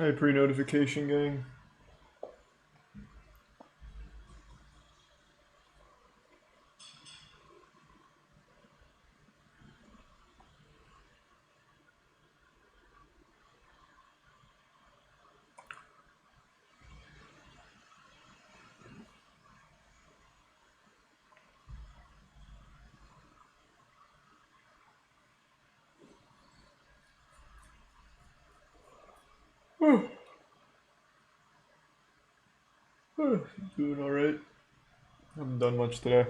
Hey, pre-notification gang. Doing alright. Haven't done much today.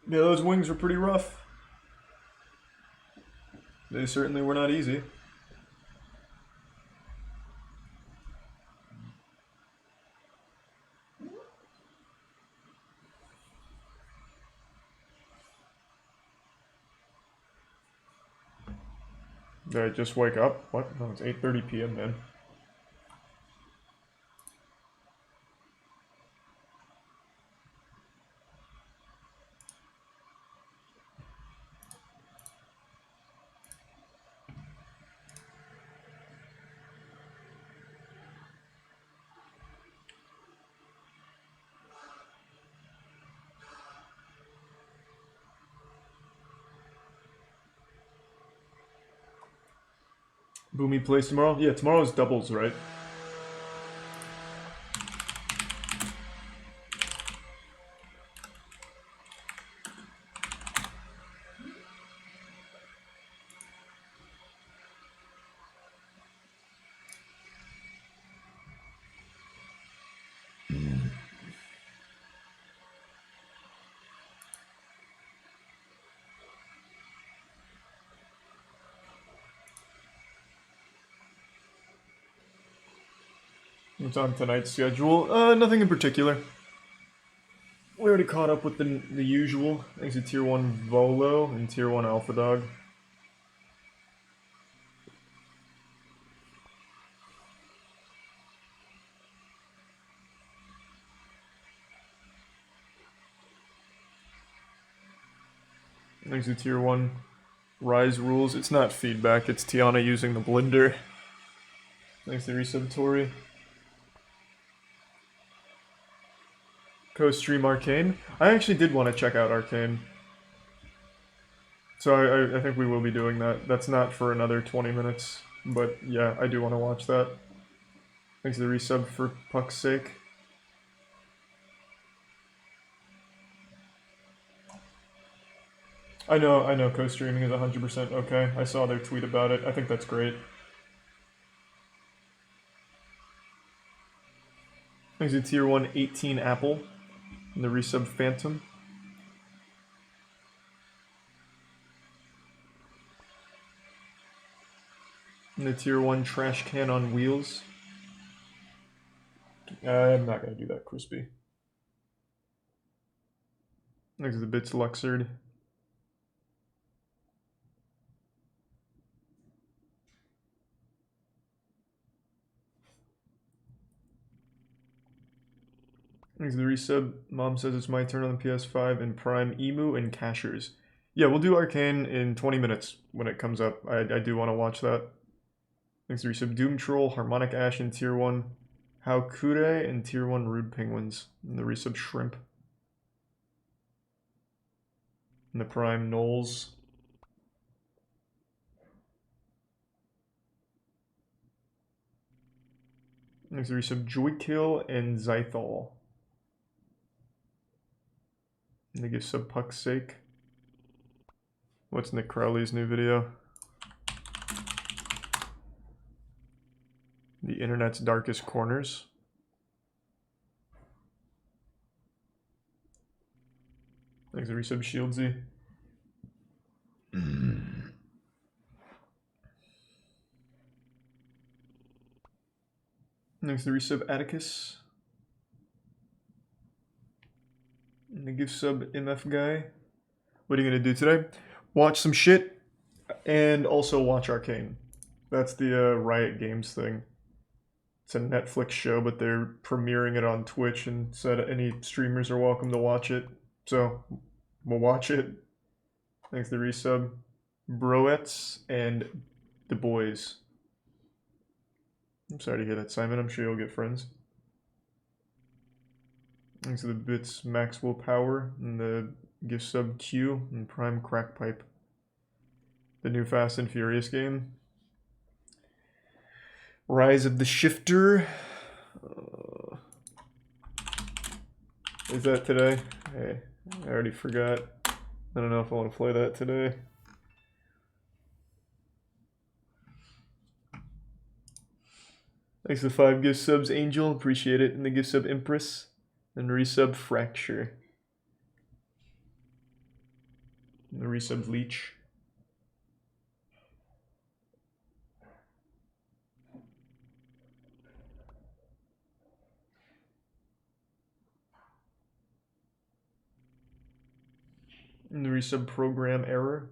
Yeah, those wings were pretty rough. They certainly were not easy. Did I just wake up? What? No, it's 8:30 p.m., man. Boomy plays tomorrow? Yeah, tomorrow's doubles, right? What's on tonight's schedule? Nothing in particular. We already caught up with the usual. Thanks to Tier 1 Volo and Tier 1 Alpha Dog. Thanks to Tier 1 Rise Rules. It's not feedback, it's Tiana using the blender. Thanks to Resub Tori. Co-stream Arcane. I actually did want to check out Arcane. So I think we will be doing that. That's not for another 20 minutes. But yeah, I do want to watch that. Thanks to the resub for Puck's sake. I know co-streaming is 100% okay. I saw their tweet about it. I think that's great. Thanks to Tier 1 18 Apple and the resub Phantom. And the Tier 1 Trash Can on Wheels. I'm not going to do that, Crispy. Thanks to the Bits Luxord. Thanks to the resub. Mom says it's my turn on the PS5 and Prime Emu and Cashers. Yeah, we'll do Arcane in 20 minutes when it comes up. I do want to watch that. Thanks to resub. Doom Troll, Harmonic Ash in Tier 1. Haokure and Tier 1 Rude Penguins. And the resub Shrimp. And the Prime Knowles. Thanks to resub. Joykill and Zythal. And they give sub Puck's sake. What's Nick Crowley's new video? The internet's darkest corners. Thanks to resub Shieldsy. Thanks to resub Atticus. And the gift sub MF guy. What are you gonna do today? Watch some shit and also watch Arcane. That's the Riot Games thing. It's a Netflix show, but they're premiering it on Twitch and said any streamers are welcome to watch it. So, we'll watch it. Thanks to the resub. Broettes and the boys. I'm sorry to hear that, Simon. I'm sure you'll get friends. Thanks to the bits Maxwell Power and the gift sub Q and Prime Crack Pipe. The new Fast and Furious game. Rise of the Shifter. Is that today? Hey, I already forgot. I don't know if I want to play that today. Thanks to the 5 gift subs, Angel. Appreciate it. And the gift sub, Empress. And resub, Fracture. And the resub, Leech. And the resub, Program Error.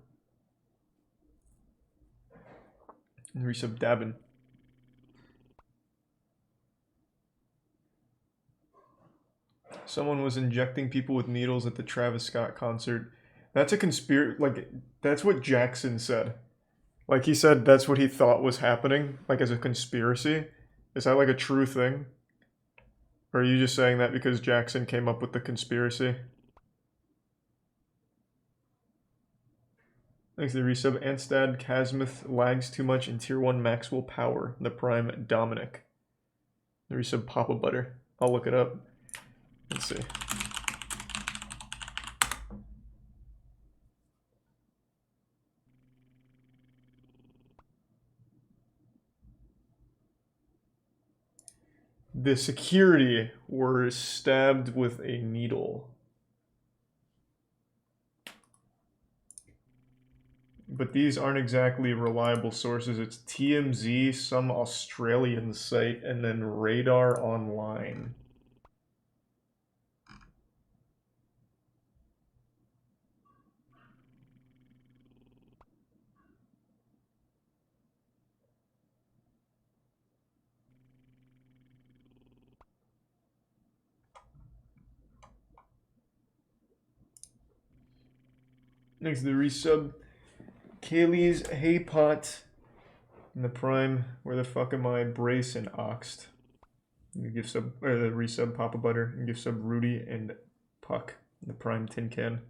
And the resub, Dabin. Someone was injecting people with needles at the Travis Scott concert. That's a conspiracy. Like, that's what Jackson said. Like, he said that's what he thought was happening, like, as a conspiracy. Is that, like, a true thing? Or are you just saying that because Jackson came up with the conspiracy? Thanks to the resub. Anstad Casmith lags too much in tier 1 Maxwell Power. The prime Dominic. The resub Papa Butter. I'll look it up. Let's see. The security were stabbed with a needle. But these aren't exactly reliable sources. It's TMZ, some Australian site, and then Radar Online. Next to the resub, Kaylee's Hey Pot. And the prime, where the fuck am I? Brace and Oxt. And the gift sub, or the resub Papa Butter. And gift sub Rudy and Puck. And the prime Tin Can.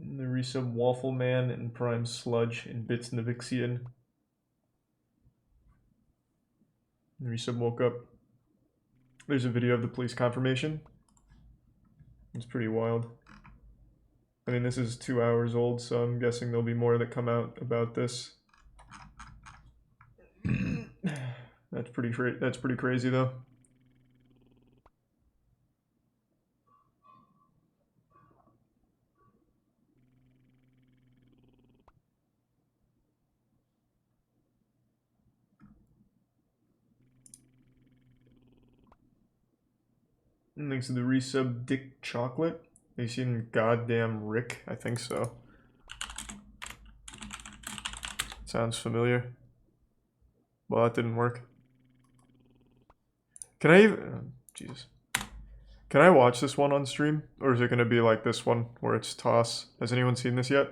And the resub Waffle Man and prime Sludge and Bits Navixian. And the resub Woke Up. There's a video of the police confirmation. It's pretty wild. I mean, this is 2 hours old, so I'm guessing there'll be more that come out about this. That's pretty crazy, though. And thanks to the resub Dick Chocolate. Have you seen Goddamn Rick? I think so. Sounds familiar. Well, that didn't work. Can I even... Jesus. Can I watch this one on stream? Or is it going to be like this one, where it's toss? Has anyone seen this yet?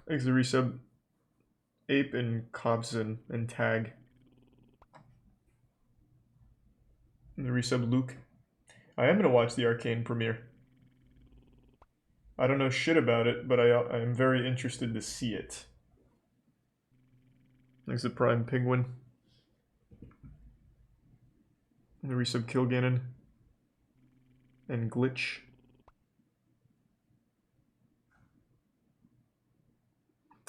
Thanks to the resub Ape and Cobson and Tag. And the resub Luke. I am going to watch the Arcane premiere. I don't know shit about it, but I am very interested to see it. Thanks to Prime Penguin. And the resub Kilgannon. And Glitch.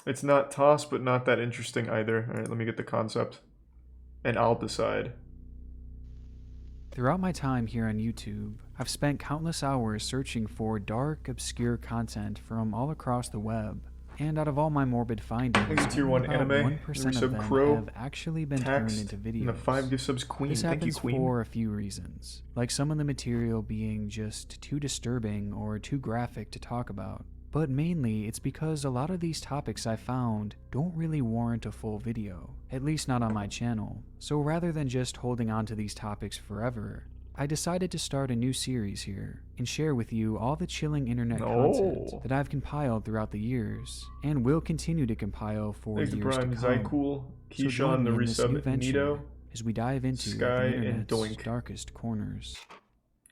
It's not toss, but not that interesting either. Alright, let me get the concept. And I'll decide. Throughout my time here on YouTube, I've spent countless hours searching for dark, obscure content from all across the web. And out of all my morbid findings, Thank you, Tier 1 only about Anime, 1% of Resub them Crow, have actually been turned Taxed, into and the videos. 5 gift subs Queen. This Thank you, happens Queen. for a few reasons, like some of the material being just too disturbing or too graphic to talk about. But mainly, it's because a lot of these topics I found don't really warrant a full video, at least not on my channel. So rather than just holding on to these topics forever, I decided to start a new series here and share with you all the chilling internet content that I've compiled throughout the years and will continue to compile for Thanks to years to Prime, come. Zycool, So join Keyshawn, the me in this new resub, venture Nito, as we dive into Sky, the and internet's Doink. darkest corners.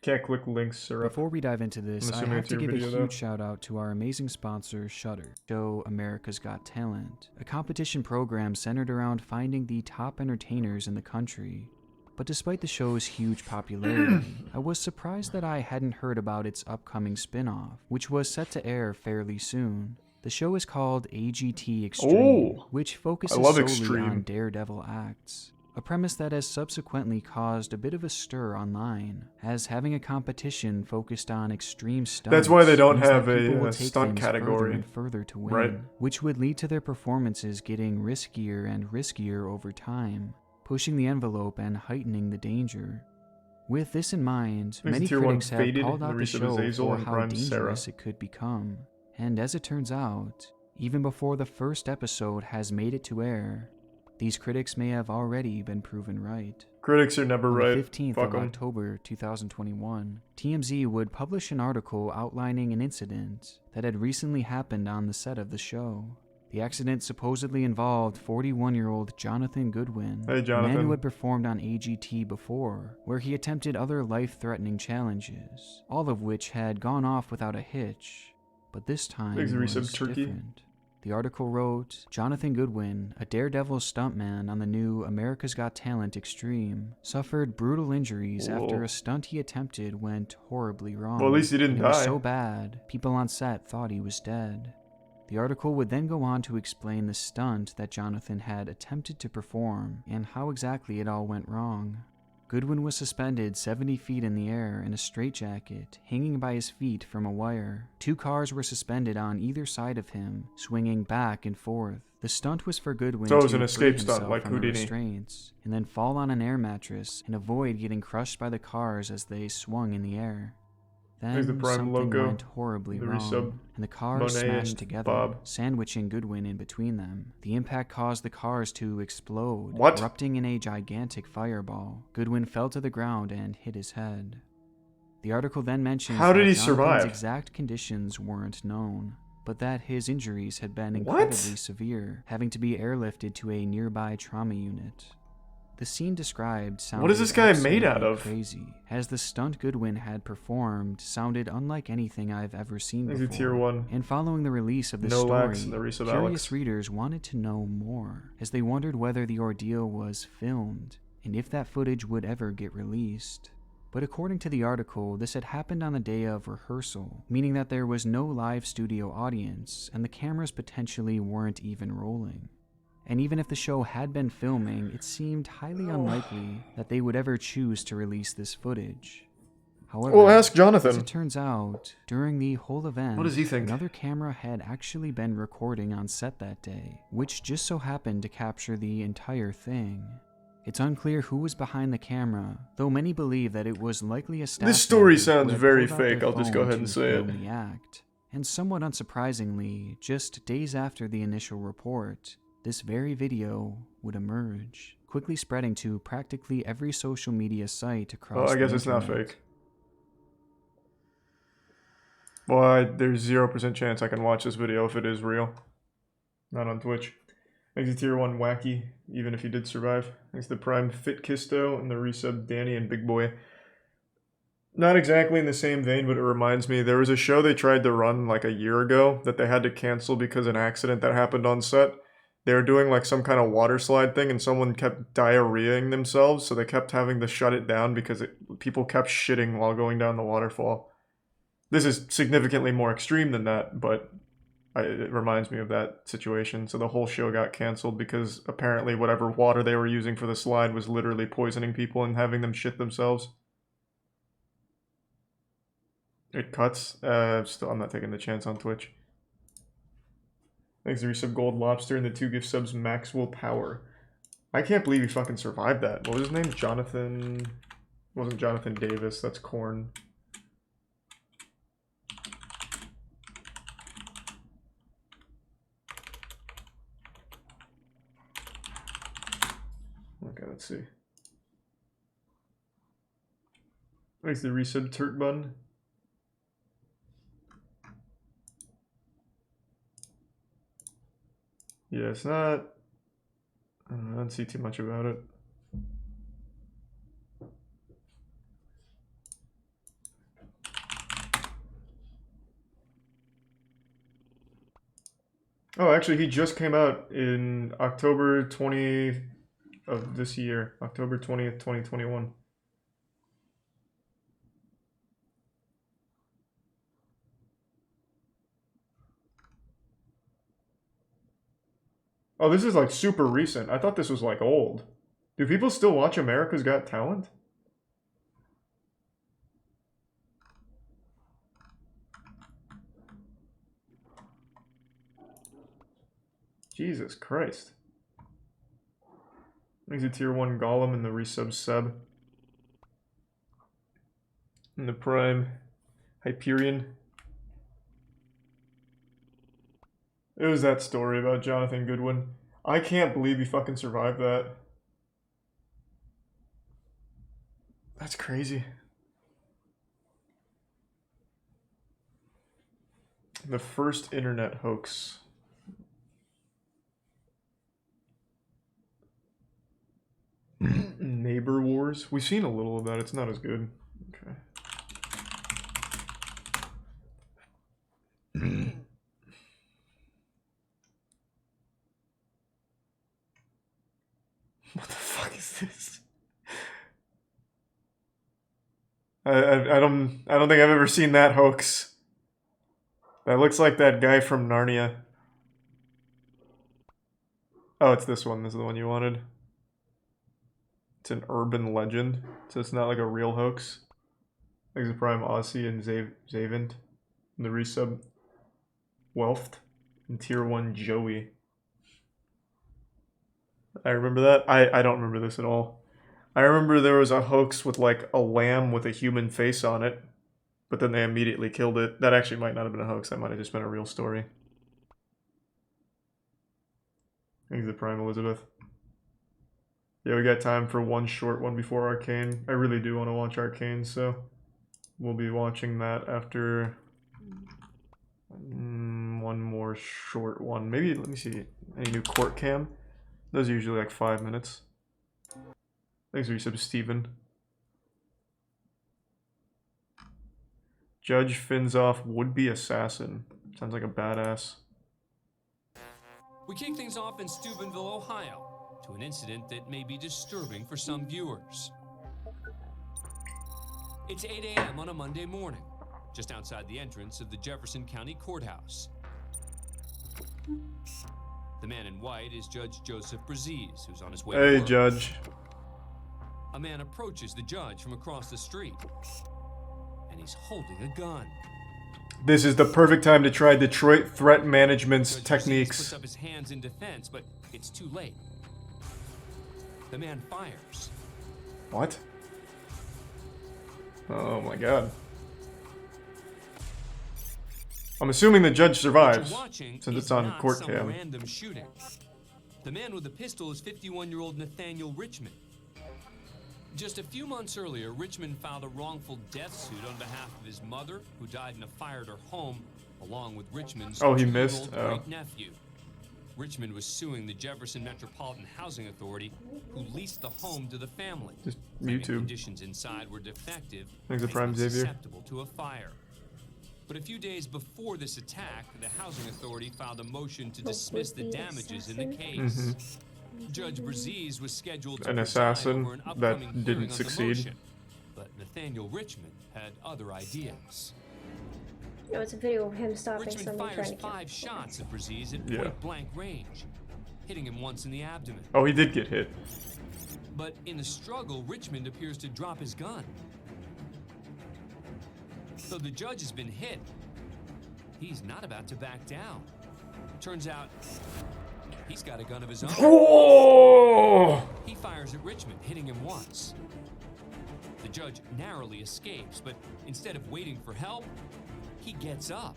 Can't click links, Syrup. Before we dive into this, I'm I assuming have it's to your give a video, huge though. shout out to our amazing sponsor, Shudder, show America's Got Talent, a competition program centered around finding the top entertainers in the country. But despite the show's huge popularity, I was surprised that I hadn't heard about its upcoming spin-off, which was set to air fairly soon. The show is called AGT Extreme, which focuses solely Extreme. on daredevil acts. A premise that has subsequently caused a bit of a stir online, as having a competition focused on extreme stunts. That's why they don't means have that people a will take stunt things category, further and further to win, right? Which would lead to their performances getting riskier and riskier over time, pushing the envelope and heightening the danger. With this in mind, many critics have called out the show for how dangerous it could become. And as it turns out, even before the first episode has made it to air, these critics may have already been proven right. Critics are never right. On the 15th of October 2021, TMZ would publish an article outlining an incident that had recently happened on the set of the show. The accident supposedly involved 41-year-old Jonathan Goodwin, a man who had performed on AGT before, where he attempted other life-threatening challenges, all of which had gone off without a hitch, but this time was different. The article wrote, Jonathan Goodwin, a daredevil stuntman on the new America's Got Talent Extreme, suffered brutal injuries after a stunt he attempted went horribly wrong. Well, at least he didn't die. It was so bad, people on set thought he was dead. The article would then go on to explain the stunt that Jonathan had attempted to perform and how exactly it all went wrong. Goodwin was suspended 70 feet in the air in a straitjacket, hanging by his feet from a wire. 2 cars were suspended on either side of him, swinging back and forth. The stunt was for Goodwin to free himself from the restraints, and then fall on an air mattress and avoid getting crushed by the cars as they swung in the air. Then something went horribly wrong, and the cars smashed together, sandwiching Goodwin in between them. The impact caused the cars to explode, erupting in a gigantic fireball. Goodwin fell to the ground and hit his head. The article then mentions that Jonathan's exact conditions weren't known, but that his injuries had been incredibly severe, having to be airlifted to a nearby trauma unit. The scene described sounded what is this guy made out of? Crazy, as the stunt Goodwin had performed sounded unlike anything I've ever seen before. Tier 1. And following the release of this story, curious readers wanted to know more, as they wondered whether the ordeal was filmed, and if that footage would ever get released. But according to the article, this had happened on the day of rehearsal, meaning that there was no live studio audience, and the cameras potentially weren't even rolling. And even if the show had been filming, it seemed highly unlikely that they would ever choose to release this footage. However, well, ask Jonathan. As it turns out, during the whole event, what does he think? Another camera had actually been recording on set that day, which just so happened to capture the entire thing. It's unclear who was behind the camera, though many believe that it was likely a staff member. This story sounds very fake, I'll just go ahead and say it. The act. And somewhat unsurprisingly, just days after the initial report, this very video would emerge, quickly spreading to practically every social media site across the internet. I guess it's not fake. Well, there's 0% chance I can watch this video if it is real. Not on Twitch. Thanks to Tier 1 Wacky, even if you did survive. Thanks to Prime Fit Kisto and the resub Danny and Big Boy. Not exactly in the same vein, but it reminds me, there was a show they tried to run like a year ago that they had to cancel because of an accident that happened on set. They were doing like some kind of water slide thing and someone kept diarrheaing themselves, so they kept having to shut it down because people kept shitting while going down the waterfall. This is significantly more extreme than that, but it reminds me of that situation. So the whole show got canceled because apparently whatever water they were using for the slide was literally poisoning people and having them shit themselves. It cuts. Still, I'm not taking the chance on Twitch. Thanks to resub Gold Lobster and the 2 gift subs Maxwell Power. I can't believe he fucking survived that. What was his name? Jonathan... It wasn't Jonathan Davis, that's Korn. Okay, let's see. Thanks to resub Turk Bun. Yeah, it's not... I don't see too much about it. Oh, actually, he just came out in October 20 of this year. October 20th, 2021. Oh, this is like super recent. I thought this was like old. Do people still watch America's Got Talent? Jesus Christ. Thanks to tier 1 Golem and the resub sub. And the Prime Hyperion. It was that story about Jonathan Goodwin. I can't believe he fucking survived that. That's crazy. The first internet hoax. Neighbor Wars. We've seen a little of that. It's not as good. Okay. What the fuck is this? I don't think I've ever seen that hoax. That looks like that guy from Narnia. Oh, it's this one. This is the one you wanted. It's an urban legend, so it's not like a real hoax. Thanks to Prime Aussie and Zavint. And the resub Welft. And tier 1 Joey. I remember that. I don't remember this at all. I remember there was a hoax with like a lamb with a human face on it, but then they immediately killed it. That actually might not have been a hoax. That might have just been a real story. Thanks to Prime Elizabeth. Yeah, we got time for one short one before Arcane. I really do want to watch Arcane, so we'll be watching that after one more short one. Maybe, let me see, any new court cam? Those are usually like 5 minutes. Thanks for your sub, Steven. Judge fins off would-be assassin. Sounds like a badass. We kick things off in Steubenville, Ohio, to an incident that may be disturbing for some viewers. It's 8 a.m. on a Monday morning, just outside the entrance of the Jefferson County Courthouse. The man in white is Judge Joseph Braziz, who's on his way to work. Hey, Judge. A man approaches the judge from across the street, and he's holding a gun. This is the perfect time to try Detroit threat management's Judge techniques. puts up his hands in defense, but it's too late. The man fires. What? Oh my god. I'm assuming the judge survives, since it's on court cam. Random shooting. The man with the pistol is 51-year-old Nathaniel Richmond. Just a few months earlier, Richmond filed a wrongful death suit on behalf of his mother, who died in a fire at her home, along with Richmond's missed? great-nephew. Richmond was suing the Jefferson Metropolitan Housing Authority, who leased the home to the family. Just claiming YouTube. Conditions inside were defective, Thanks to making Prime it Xavier. susceptible to a fire. But a few days before this attack, the Housing Authority filed a motion to dismiss the damages in the case. Judge Braziz was scheduled to An preside assassin over an that upcoming didn't hearing on the succeed. motion. But Nathaniel Richmond had other ideas. No, it's a video of him stopping Richmond somebody fires trying to kill 5 shots at Braziz at Yeah. point-blank range, hitting him once in the abdomen. Oh, he did get hit. But in the struggle, Richmond appears to drop his gun. Though the judge has been hit, he's not about to back down. Turns out he's got a gun of his own. Oh! He fires at Richmond, hitting him once. The judge narrowly escapes, but instead of waiting for help, he gets up.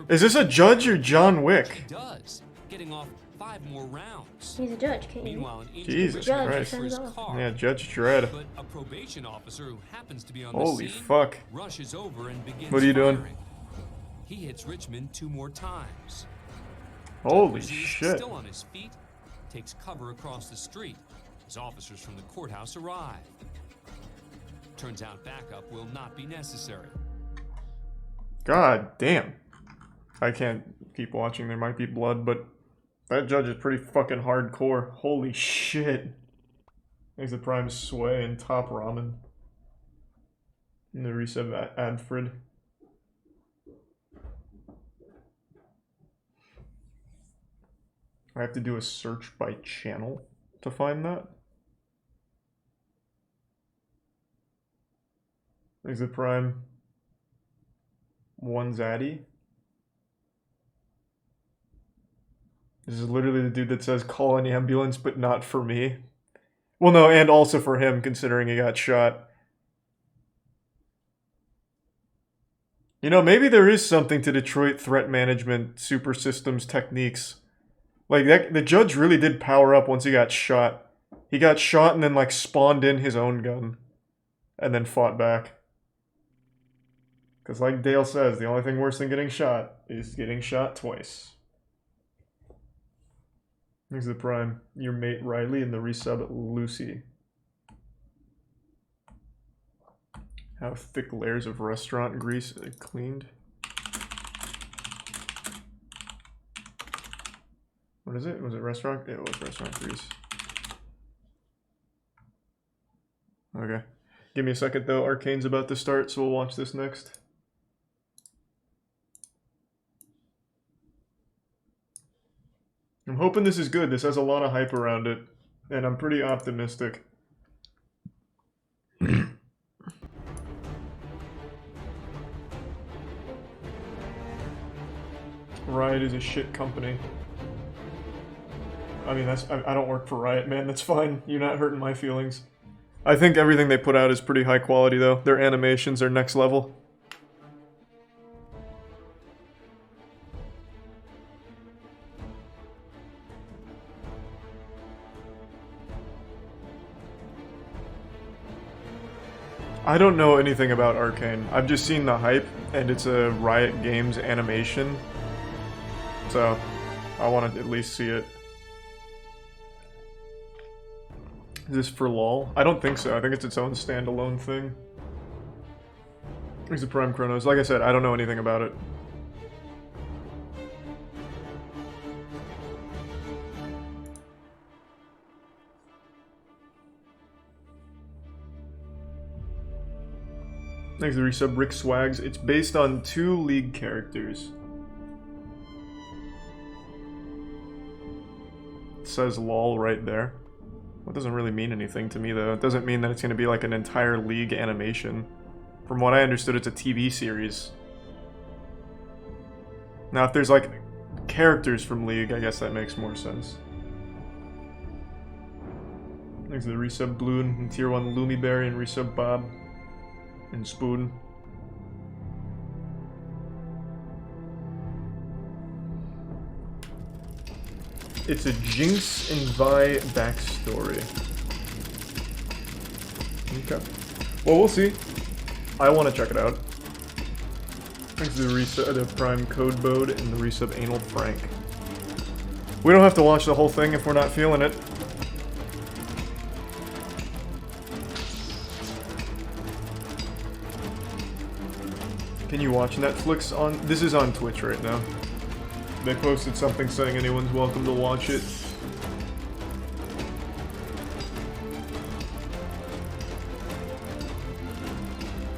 Is this a judge or John Wick? He does, getting off 5 more rounds. He's a judge, can't you? Meanwhile, an injured Jesus Richmond Christ. for his car. Yeah, Judge Dredd. But a probation officer who happens to be on Holy the scene fuck. rushes over and begins What are you doing? firing. He hits Richmond 2 more times. Holy Brzee, shit. still on his feet, takes cover across the street as officers from the courthouse arrive. Turns out backup will not be necessary. God damn. I can't keep watching. There might be blood, but that judge is pretty fucking hardcore. Holy shit. There's the prime sway and top ramen. And the resub Adfrid. I have to do a search by channel to find that. There's the prime one zaddy. This is literally the dude that says call an ambulance, but not for me. Well, no, and also for him, considering he got shot. You know, maybe there is something to Detroit threat management super systems techniques. Like, the judge really did power up once he got shot. He got shot and then, like, spawned in his own gun. And then fought back. Because like Dale says, the only thing worse than getting shot is getting shot twice. Here's the prime. Your mate Riley and the resub Lucy. How thick layers of restaurant grease cleaned. What is it? Was it restaurant? It was restaurant grease. Okay. Give me a second though. Arcane's about to start, so we'll watch this next. I'm hoping this is good. This has a lot of hype around it, and I'm pretty optimistic. Riot is a shit company. I mean, I don't work for Riot, man. That's fine. You're not hurting my feelings. I think everything they put out is pretty high quality, though. Their animations are next level. I don't know anything about Arcane. I've just seen the hype, and it's a Riot Games animation. So, I want to at least see it. Is this for LOL? I don't think so. I think it's its own standalone thing. Here's the Prime Chronos. Like I said, I don't know anything about it. Thanks for the resub, Rick Swags. It's based on 2 League characters. It says LOL right there. That doesn't really mean anything to me, though. It doesn't mean that it's going to be like an entire League animation. From what I understood, it's a TV series. Now, if there's like characters from League, I guess that makes more sense. Thanks for the resub, Bloon, and Tier 1 Lumiberry, and resub Bob. And Spoon. It's a Jinx and Vi backstory. Okay. Well, we'll see. I want to check it out. Thanks to the resub, the Prime Code Bode, and the resub Anal Frank. We don't have to watch the whole thing if we're not feeling it. Can you watch Netflix on... This is on Twitch right now. They posted something saying anyone's welcome to watch it.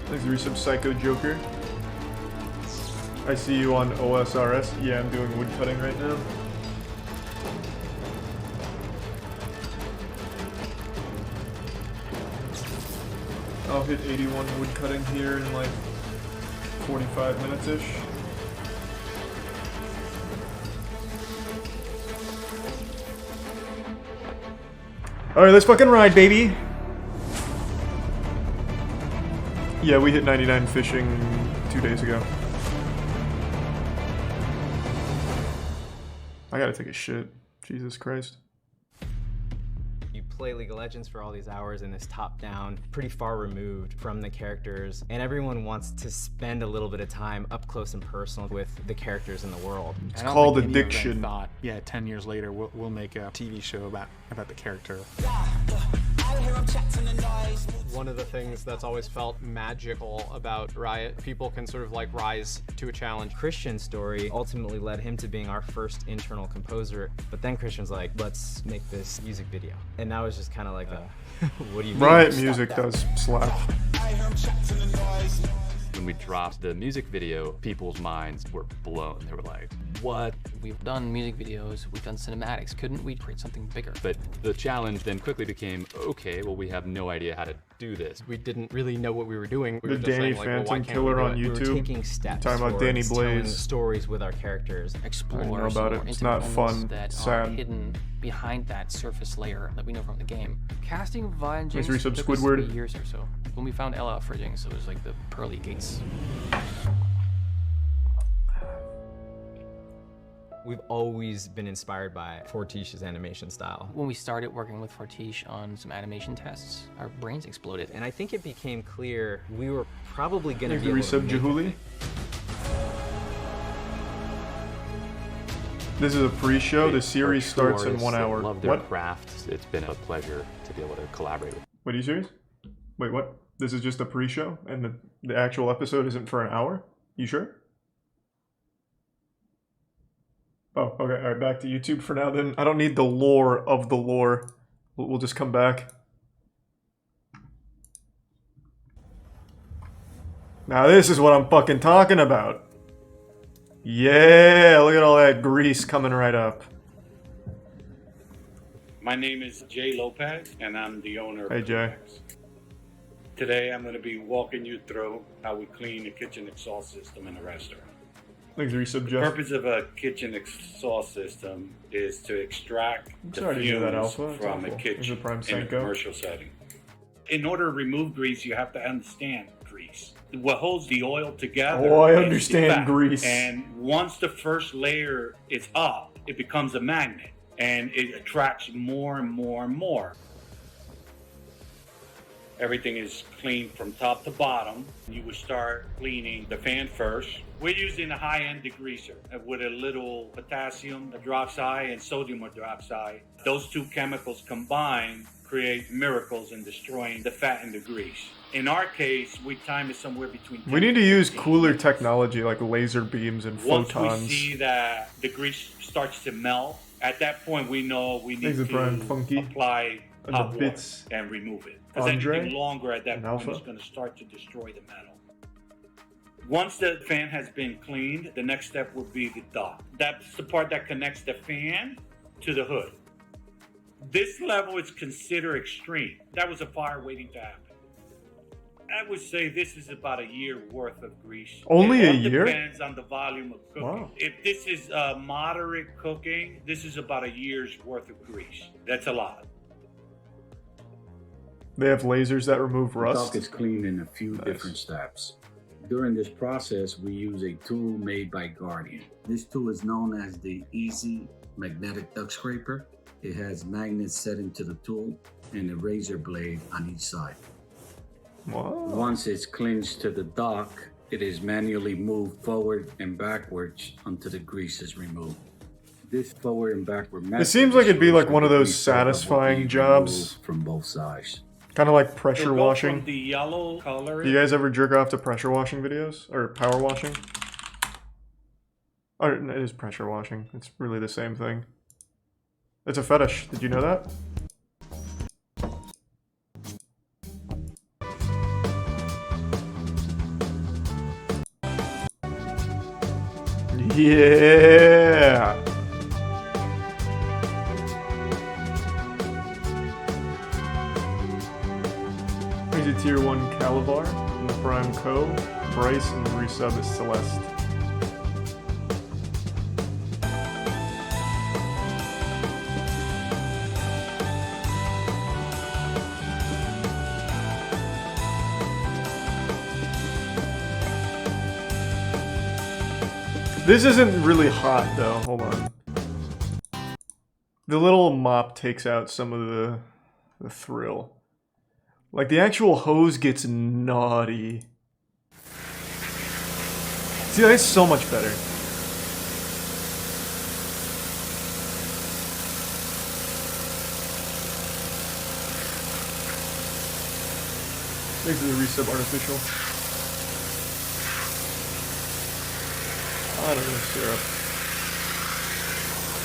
Thanks for resub Psycho Joker. I see you on OSRS. Yeah, I'm doing woodcutting right now. I'll hit 81 woodcutting here in like 45 minutes-ish. Alright, let's fucking ride, baby! Yeah, we hit 99 fishing 2 days ago. I gotta take a shit. Jesus Christ. You play League of Legends for all these hours in this top-down, pretty far removed from the characters, and everyone wants to spend a little bit of time up close and personal with the characters in the world. It's called addiction. Thought, yeah, 10 years later, we'll make a TV show about the character. One of the things that's always felt magical about Riot, people can sort of like rise to a challenge. Christian's story ultimately led him to being our first internal composer, but then Christian's like, let's make this music video. And that was just kind of like a, what do you mean? Riot music does slap. When we dropped the music video, people's minds were blown. They were like, what? We've done music videos, we've done cinematics. Couldn't we create something bigger? But the challenge then quickly became, okay, well, we have no idea how to do this. We didn't really know what we were doing. We The were just Danny saying, like, well, why Phantom can't Killer we do on it? We were YouTube. taking steps Talking about Danny towards telling Blaze. stories with our characters. Explore I know some about more it. It's intimate not moments fun. that Sad. are hidden behind that surface layer that we know from the game. Casting Vi and Jinx Please resub took us Squidward. 3 years or so. When we found Ella for Jinx, it was like the pearly gates. We've always been inspired by Fortish's animation style. When we started working with Fortiche on some animation tests, our brains exploded. And I think it became clear we were probably going to Thank be you, able to resub make Jahuli. This is a pre-show. The series starts in 1 hour. Love their What? craft. It's been a pleasure to be able to collaborate with. Wait, are you serious? Wait, what? This is just a pre-show, and the actual episode isn't for an hour? You sure? Oh, okay. All right, back to YouTube for now then. I don't need the lore of the lore. We'll just come back. Now this is what I'm fucking talking about. Yeah, look at all that grease coming right up. My name is Jay Lopez, and I'm the owner of Hey, Jay. Max. Today, I'm going to be walking you through how we clean a kitchen exhaust system in a restaurant. Thanks, resub The Jeff. purpose of a kitchen exhaust system is to extract I'm the sorry to hear that, fumes Alpha. It's from a awful. kitchen Is it Prime in a Senko? commercial setting. In order to remove grease, you have to understand grease. What holds the oil together Oh, I is the understand fat. grease. And once the first layer is up, it becomes a magnet, and it attracts more and more and more. Everything is cleaned from top to bottom. You would start cleaning the fan first. We're using a high-end degreaser with a little potassium hydroxide and sodium hydroxide. Those two chemicals combined create miracles in destroying the fat and the grease. In our case, we time it somewhere between 10 We need to and use 15 cooler minutes. technology like laser beams and Once photons. we see that the grease starts to melt, at that point we know we need Thanks for Prime to Funky. apply And hot the water bits. and remove it. Because Andre anything longer at that and point Alpha. is going to start to destroy the metal. Once the fan has been cleaned, the next step would be the dock. That's the part that connects the fan to the hood. This level is considered extreme. That was a fire waiting to happen. I would say this is about a year worth of grease. Only It a all year? depends on the volume of cooking. Wow. If this is moderate cooking, this is about a year's worth of grease. That's a lot. They have lasers that remove The rust. duck is cleaned in a few different steps. During this process, we use a tool made by Guardian. This tool is known as the Easy Magnetic Duck Scraper. It has magnets set into the tool and a razor blade on each side. Wow. Once it's clinched to the dock, it is manually moved forward and backwards until the grease is removed. This forward and backward method It seems like it'd be like one of those grease buildup will be satisfying jobs. removed from both sides. Kind of like pressure It'll go washing. from the yellow color. Do you guys ever jerk off to pressure washing videos? Or power washing? Or, it is pressure washing. It's really the same thing. It's a fetish. Did you know that? Yeah! Here's a tier 1 Calavar and the Prime Co. Bryce and the resub is Celeste. This isn't really hot though, hold on. The little mop takes out some of the thrill. Like the actual hose gets naughty. See, that's so much better. Thanks for the resub, Artificial. I don't know, syrup.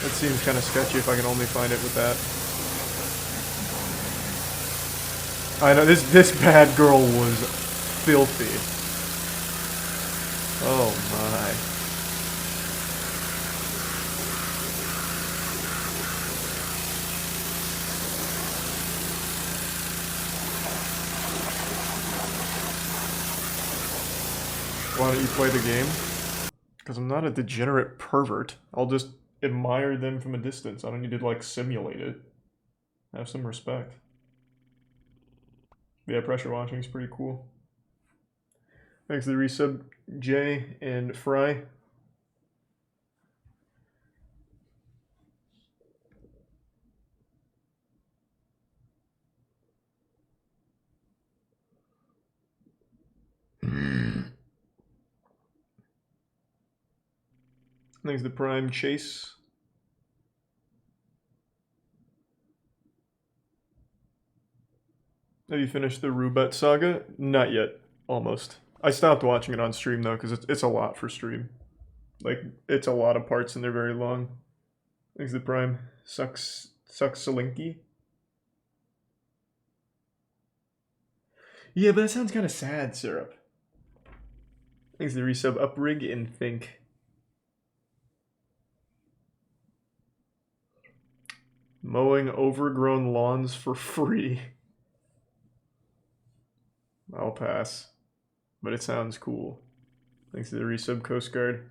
That seems kind of sketchy if I can only find it with that. I know, this bad girl was filthy. Oh my. Why don't you play the game? Because I'm not a degenerate pervert. I'll just admire them from a distance. I don't need to, like, simulate it. Have some respect. Yeah, pressure washing is pretty cool. Thanks to the resub, Jay and Fry. Thanks to Prime Chase. Have you finished the Rubat saga? Not yet. Almost. I stopped watching it on stream though, because it's a lot for stream. Like, it's a lot of parts and they're very long. Thanks to Prime. Sucks Salinky. Yeah, but that sounds kind of sad, Syrup. Thanks to the resub, Uprig and Think. Mowing overgrown lawns for free. I'll pass. But it sounds cool. Thanks to the resub, Coast Guard.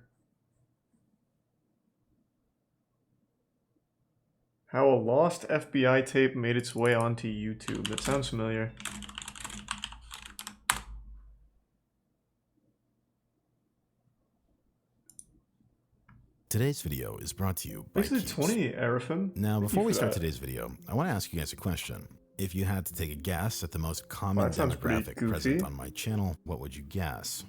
How a lost FBI tape made its way onto YouTube. That sounds familiar. Today's video is brought to you by This is 20, Arafim. Now, before we start today's video, I want to ask you guys a question. If you had to take a guess at the most common demographic present on my channel, what would you guess?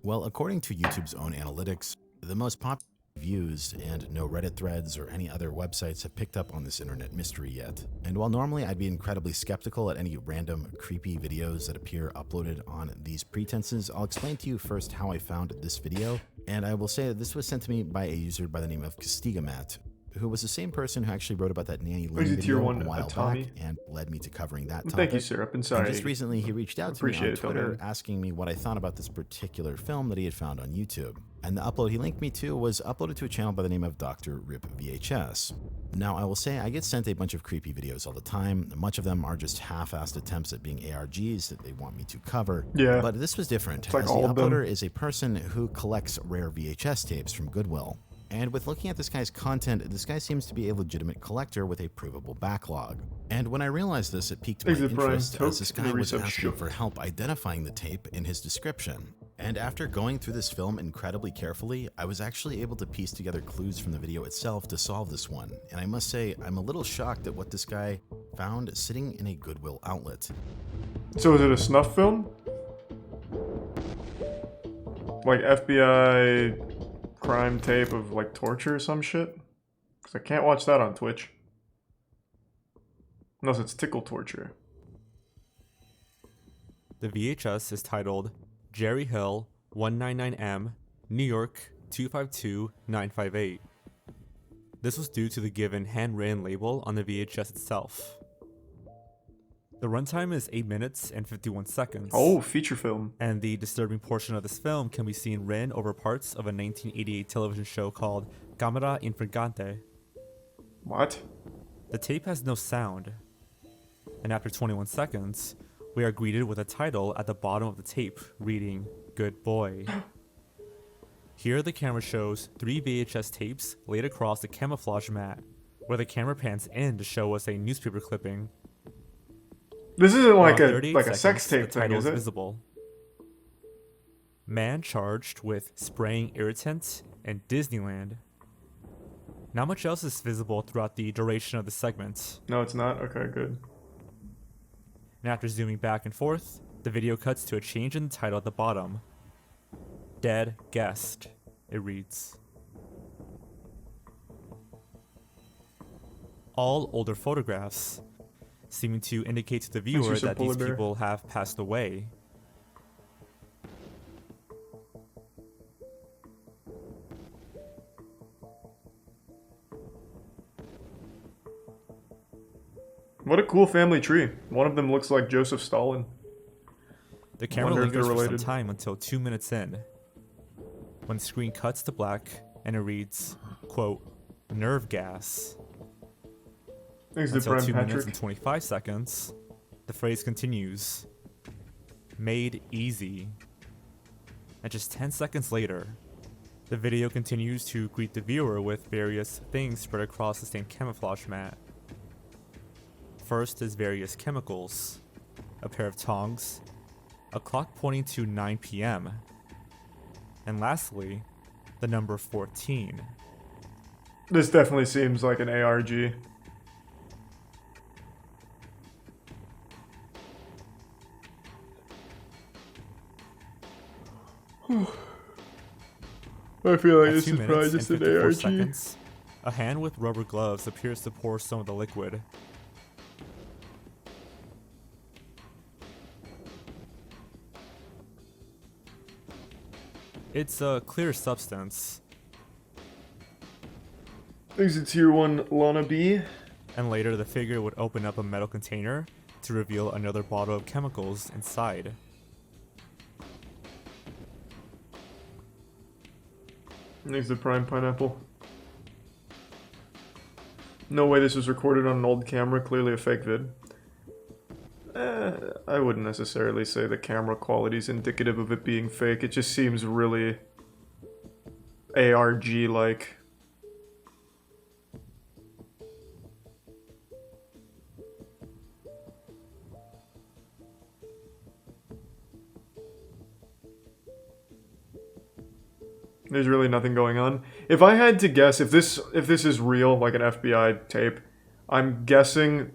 Well, according to YouTube's own analytics, the most popular views and no Reddit threads or any other websites have picked up on this internet mystery yet. And while normally I'd be incredibly skeptical at any random creepy videos that appear uploaded on these pretenses, I'll explain to you first how I found this video. And I will say that this was sent to me by a user by the name of Castigamat, who was the same person who actually wrote about that Nanny Lane video a while back and led me to covering that topic. Thank you, Syrup, and sorry. And just recently he reached out to me on Twitter asking me what I thought about this particular film that he had found on YouTube. And the upload he linked me to was uploaded to a channel by the name of Dr. Rip VHS. Now, I will say I get sent a bunch of creepy videos all the time. Much of them are just half-assed attempts at being ARGs that they want me to cover. Yeah. But this was different, like as the uploader is a person who collects rare VHS tapes from Goodwill. And with looking at this guy's content, this guy seems to be a legitimate collector with a provable backlog. And when I realized this, it piqued my interest, as this guy was asking for help identifying the tape in his description. And after going through this film incredibly carefully, I was actually able to piece together clues from the video itself to solve this one. And I must say, I'm a little shocked at what this guy found sitting in a Goodwill outlet. So is it a snuff film? Like FBI crime tape of like torture or some shit? Because I can't watch that on Twitch. Unless it's tickle torture. The VHS is titled Jerry Hill 199M, New York 252958. This was due to the given handwritten label on the VHS itself. The runtime is 8 minutes and 51 seconds. Oh, feature film. And the disturbing portion of this film can be seen written over parts of a 1988 television show called Camera Infragante. What? The tape has no sound. And after 21 seconds, we are greeted with a title at the bottom of the tape reading, Good Boy. Here the camera shows 3 VHS tapes laid across the camouflage mat, where the camera pans in to show us a newspaper clipping. This isn't like a sex tape thing, is it? Visible. Man charged with spraying irritant in Disneyland. Not much else is visible throughout the duration of the segment. No, it's not? Okay, good. And after zooming back and forth, the video cuts to a change in the title at the bottom. Dead Guest, it reads. All older photographs, seeming to indicate to the viewer that these people have passed away. What a cool family tree. One of them looks like Joseph Stalin. The camera lingers for some time until 2 minutes in, when the screen cuts to black and it reads, quote, nerve gas. Thanks until to 2 Brian minutes Patrick. and 25 seconds, the phrase continues, made easy. And just 10 seconds later, the video continues to greet the viewer with various things spread across the same camouflage mat. First is various chemicals, a pair of tongs, a clock pointing to 9 p.m., and lastly, the number 14. This definitely seems like an ARG. I feel like this is probably just an ARG. Seconds, a hand with rubber gloves appears to pour some of the liquid. It's a clear substance. Thanks to Tier 1 Lana B. And later the figure would open up a metal container to reveal another bottle of chemicals inside. Thanks to Prime Pineapple. No way this was recorded on an old camera, clearly a fake vid. I wouldn't necessarily say the camera quality is indicative of it being fake. It just seems really ARG-like. There's really nothing going on. If I had to guess, if this is real, like an FBI tape, I'm guessing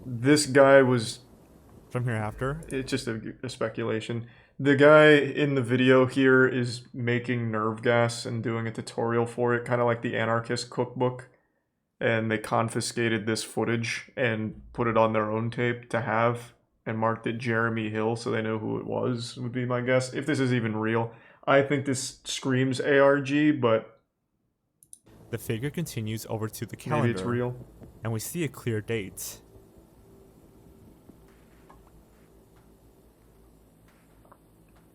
this guy was... From hereafter? It's just a speculation. The guy in the video here is making nerve gas and doing a tutorial for it, kind of like the Anarchist Cookbook. And they confiscated this footage and put it on their own tape to have, and marked it Jeremy Hill so they know who it was, would be my guess. If this is even real. I think this screams ARG, but... The figure continues over to the calendar. Maybe it's real. And we see a clear date.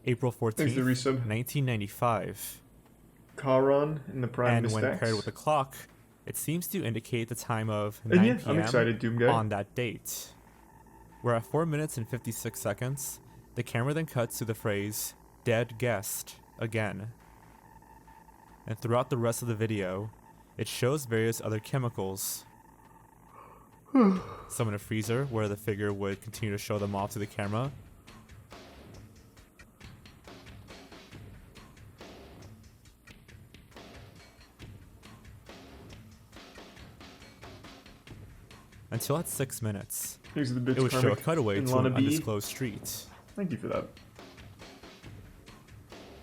April 14th, 1995. Charon in the Prime And when paired with the clock, it seems to indicate the time of 9 p.m. I'm excited, Doom Guy. on that date. We're at 4 minutes and 56 seconds. The camera then cuts to the phrase, dead guest, again. And throughout the rest of the video, it shows various other chemicals. Some in a freezer, where the figure would continue to show them off to the camera. Until at 6 minutes, it would show a cutaway to an undisclosed street. Thank you for that.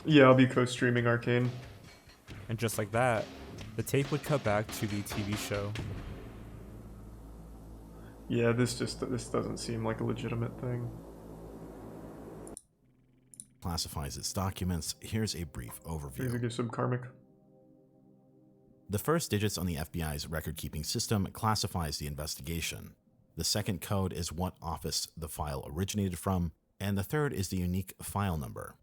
Yeah, I'll be co-streaming Arcane. And just like that, the tape would cut back to the TV show. Yeah, this doesn't seem like a legitimate thing. Classifies its documents. Here's a brief overview. Maybe give some karmic. The first digits on the FBI's record-keeping system classifies the investigation. The second code is what office the file originated from, and the third is the unique file number.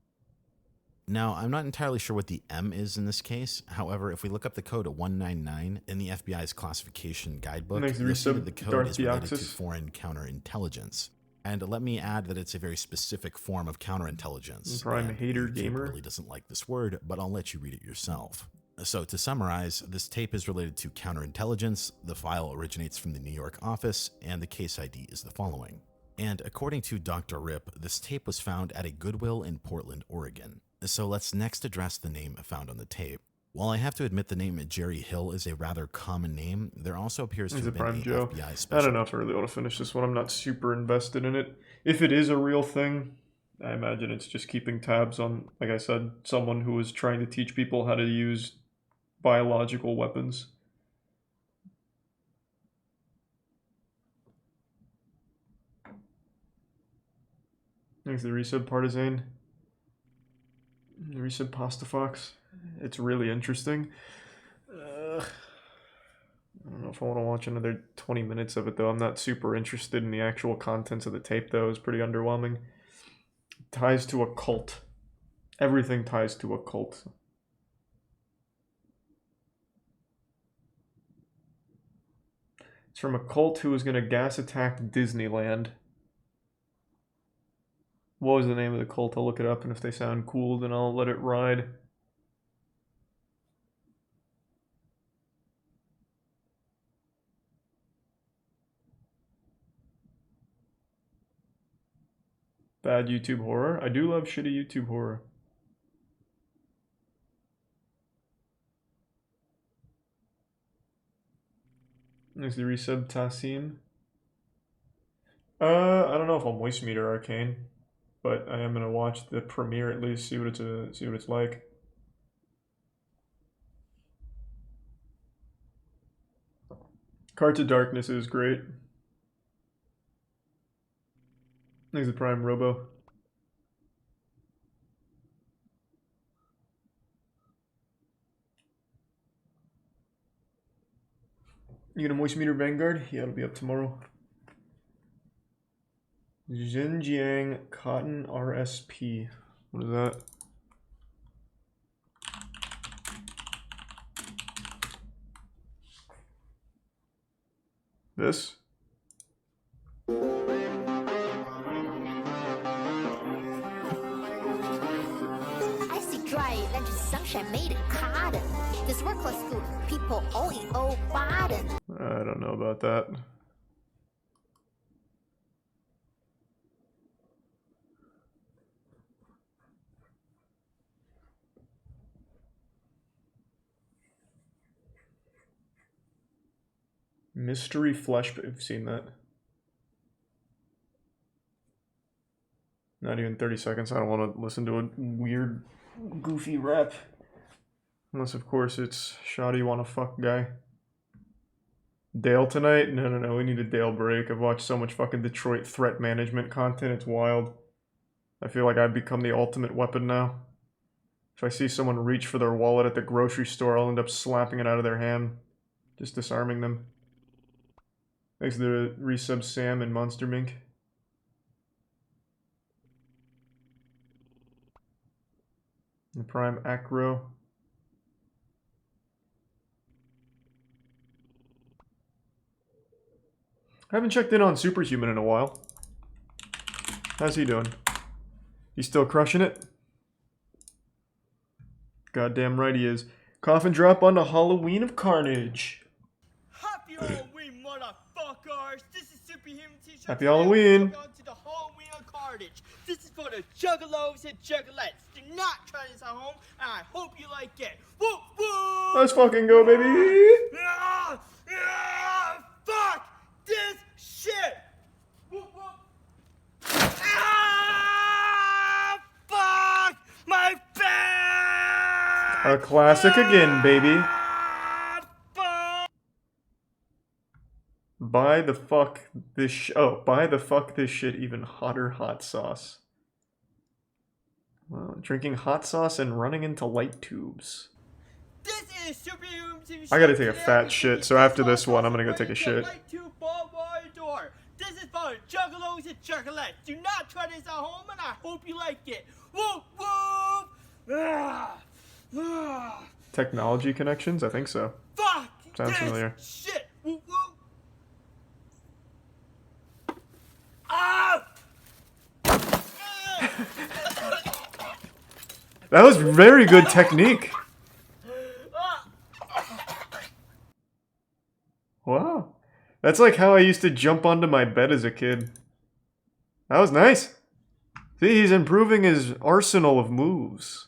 Now, I'm not entirely sure what the M is in this case. However, if we look up the code 199 in the FBI's classification guidebook, you'll see that the code is related to foreign counterintelligence. And let me add that it's a very specific form of counterintelligence. Prime hater gamer really doesn't like this word, but I'll let you read it yourself. So to summarize, this tape is related to counterintelligence, the file originates from the New York office, and the case ID is the following. And according to Dr. Rip, this tape was found at a Goodwill in Portland, Oregon. So let's next address the name found on the tape. While I have to admit the name Jerry Hill is a rather common name, there also appears to He's a have been Prime a Joe. FBI I special. don't know if I really want to finish this one. I'm not super invested in it. If it is a real thing, I imagine it's just keeping tabs on, like I said, someone who is trying to teach people how to use biological weapons. Thanks, the resub Partisan. The resub Pasta Fox. It's really interesting. I don't know if I want to watch another 20 minutes of it, though. I'm not super interested in the actual contents of the tape, though. It's pretty underwhelming. It ties to a cult. Everything ties to a cult. It's from a cult who was going to gas attack Disneyland. What was the name of the cult? I'll look it up, and if they sound cool, then I'll let it ride. Bad YouTube horror? I do love shitty YouTube horror. There's the resub Tassim. I don't know if I'll moist meter Arcane, but I am gonna watch the premiere at least, see what it's like. Cart to Darkness is great. Thanks to Prime Robo. You gonna moist meter Vanguard? Yeah, it'll be up tomorrow. Xinjiang Cotton RSP. What is that? This? Dry lunch sunshine made cotton. This workload school people only owe bottom. I don't know about that. Mystery Flesh, I've seen that. Not even 30 seconds. I don't want to listen to a weird, goofy rap. Unless, of course, it's Shoddy Wanna Fuck Guy. Dale tonight? No. We need a Dale break. I've watched so much fucking Detroit threat management content. It's wild. I feel like I've become the ultimate weapon now. If I see someone reach for their wallet at the grocery store, I'll end up slapping it out of their hand. Just disarming them. Thanks to the resub Sam and Monster Mink. The Prime Acro. I haven't checked in on Superhuman in a while. How's he doing? He's still crushing it? Goddamn right he is. Coffin drop on the Halloween of Carnage. Happy Halloween, motherfuckers! This is Superhuman T-shirt. Happy Halloween! Welcome to the Halloween of Carnage. This is for the juggalos and juggalettes. Do not try this at home, and I hope you like it. Woo woo! Let's fucking go, baby! Fuck this shit! Woo woo! Fuck my back! A classic again, baby. Buy the fuck this shit even hotter hot sauce. Well, drinking hot sauce and running into light tubes. This is Superhuman TV I gotta take a fat shit, so after this one, I'm gonna go take a shit. This is for juggalos and juggalettes. Do not try this at home, and I hope you like it. Woo woo! Technology connections? I think so. Fuck! Sounds familiar. Shit! Woo woo! Ah! That was very good technique. Wow. That's like how I used to jump onto my bed as a kid. That was nice. See, he's improving his arsenal of moves.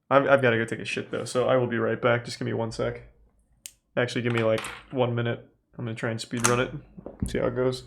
I've got to go take a shit though, so I will be right back. Just give me 1 sec. Actually, give me like 1 minute. I'm gonna try and speed run it. See how it goes.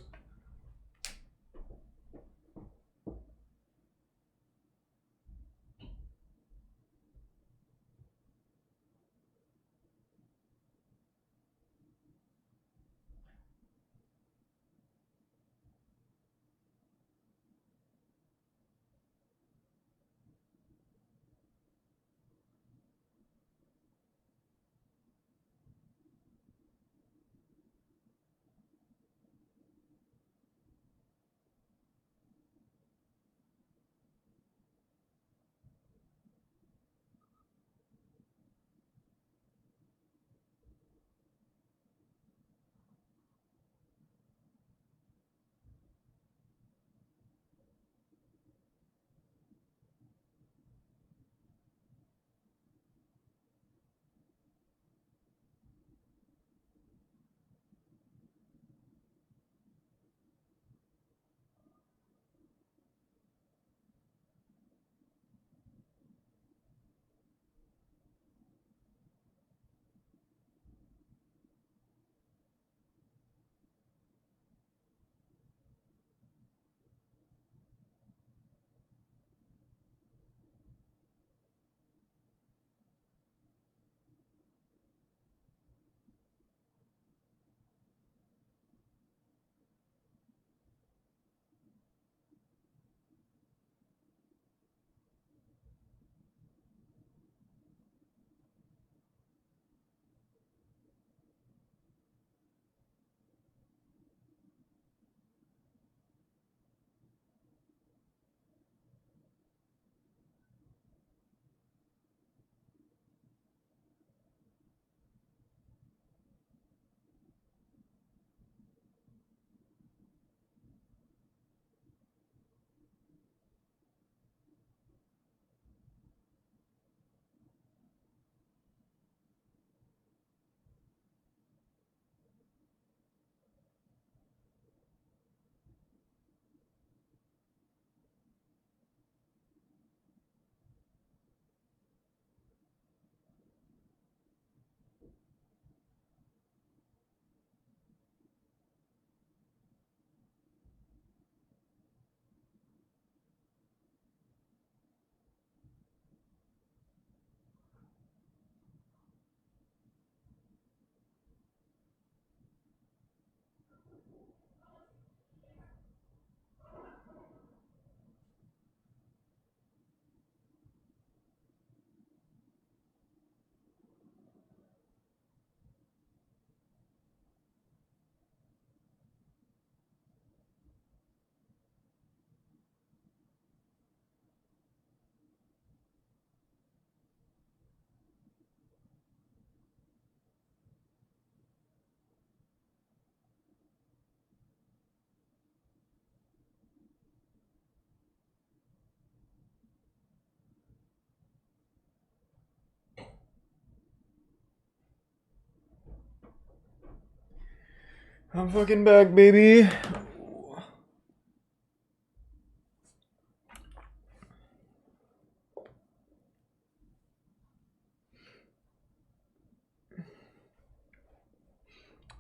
I'm fucking back, baby.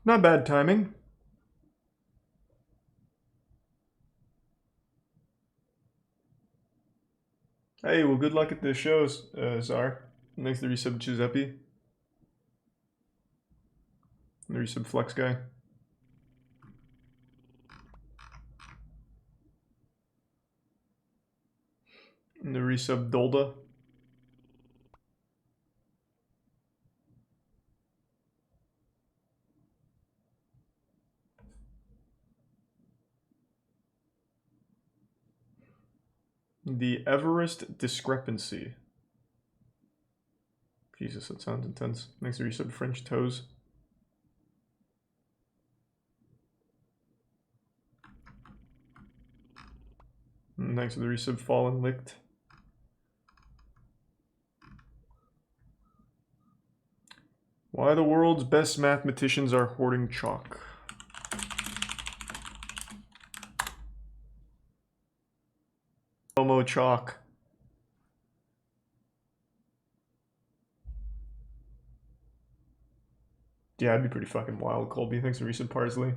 Not bad timing. Hey, well, good luck at the shows, Czar. Thanks to the resub Giuseppe. The resub Flex guy. And the resub Dolda. The Everest Discrepancy. Jesus, that sounds intense. Thanks to resub French Toes. And thanks to the resub Fallen Licked. Why the world's best mathematicians are hoarding chalk. Momo chalk. Yeah, it'd be pretty fucking wild. Colby, thanks for recent parsley.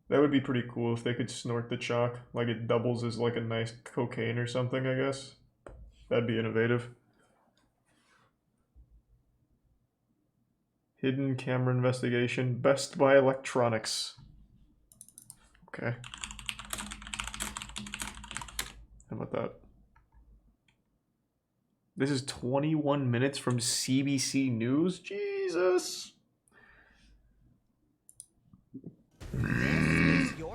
That would be pretty cool if they could snort the chalk. Like it doubles as like a nice cocaine or something, I guess. That'd be innovative. Hidden camera investigation. Best Buy Electronics. Okay. How about that? This is 21 minutes from CBC News? Jesus!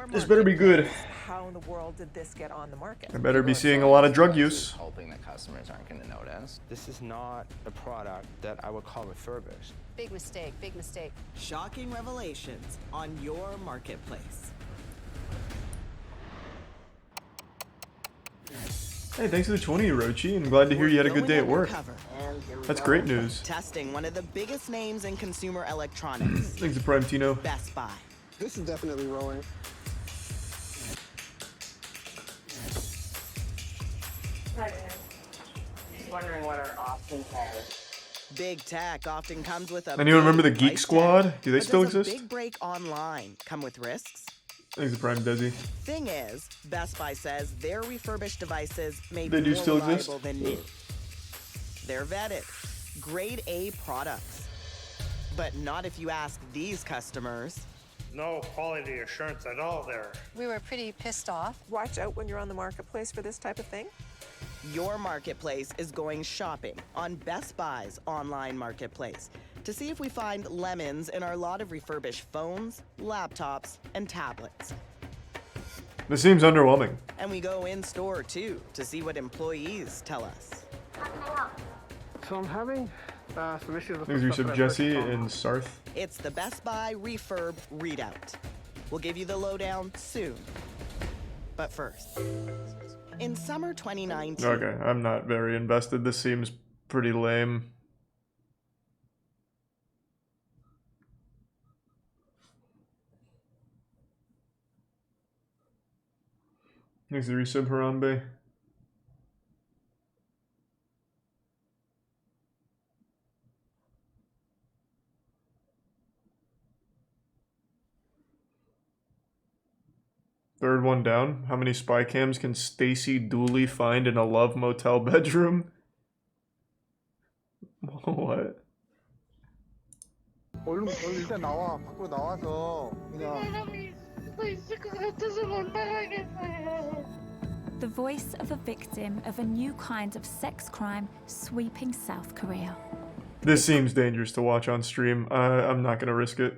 This better be good. How in the world did this get on the market? I better be seeing a lot of drug use. Hoping that customers aren't going to notice. This is not a product that I would call refurbished. Big mistake, big mistake. Shocking revelations on your marketplace. Hey, thanks for the 20, Orochi. I'm glad to hear you had a good day at work. That's great news. Testing one of the biggest names in consumer electronics. Thanks to Prime Tino. Best Buy. This is definitely rolling. Just wondering what our options are. Big tech often comes with a Anyone remember the big Geek price Squad? tag. Do they But still does a exist? Big break online come with risks? Thanks to Prime Desi. Thing is, Best Buy says their refurbished devices may They be do more still reliable exist? than new. They're vetted, grade A products. But not if you ask these customers. No quality assurance at all there. We were pretty pissed off. Watch out when you're on the marketplace for this type of thing. Your marketplace is going shopping on Best Buy's online marketplace to see if we find lemons in our lot of refurbished phones, laptops, and tablets. This seems underwhelming. And we go in store too to see what employees tell us. So I'm having some issues with Thanks to Jesse and Sarth. It's the Best Buy Refurb Readout. We'll give you the lowdown soon. But first, in summer 2019... Okay, I'm not very invested. This seems pretty lame. Thanks to resub Harambe. Third one down. How many spy cams can Stacy Dooley find in a love motel bedroom? What? 얼른 일단 나와. 밖으로 나와서 그냥. The voice of a victim of a new kind of sex crime sweeping South Korea. This seems dangerous to watch on stream. I'm not gonna risk it.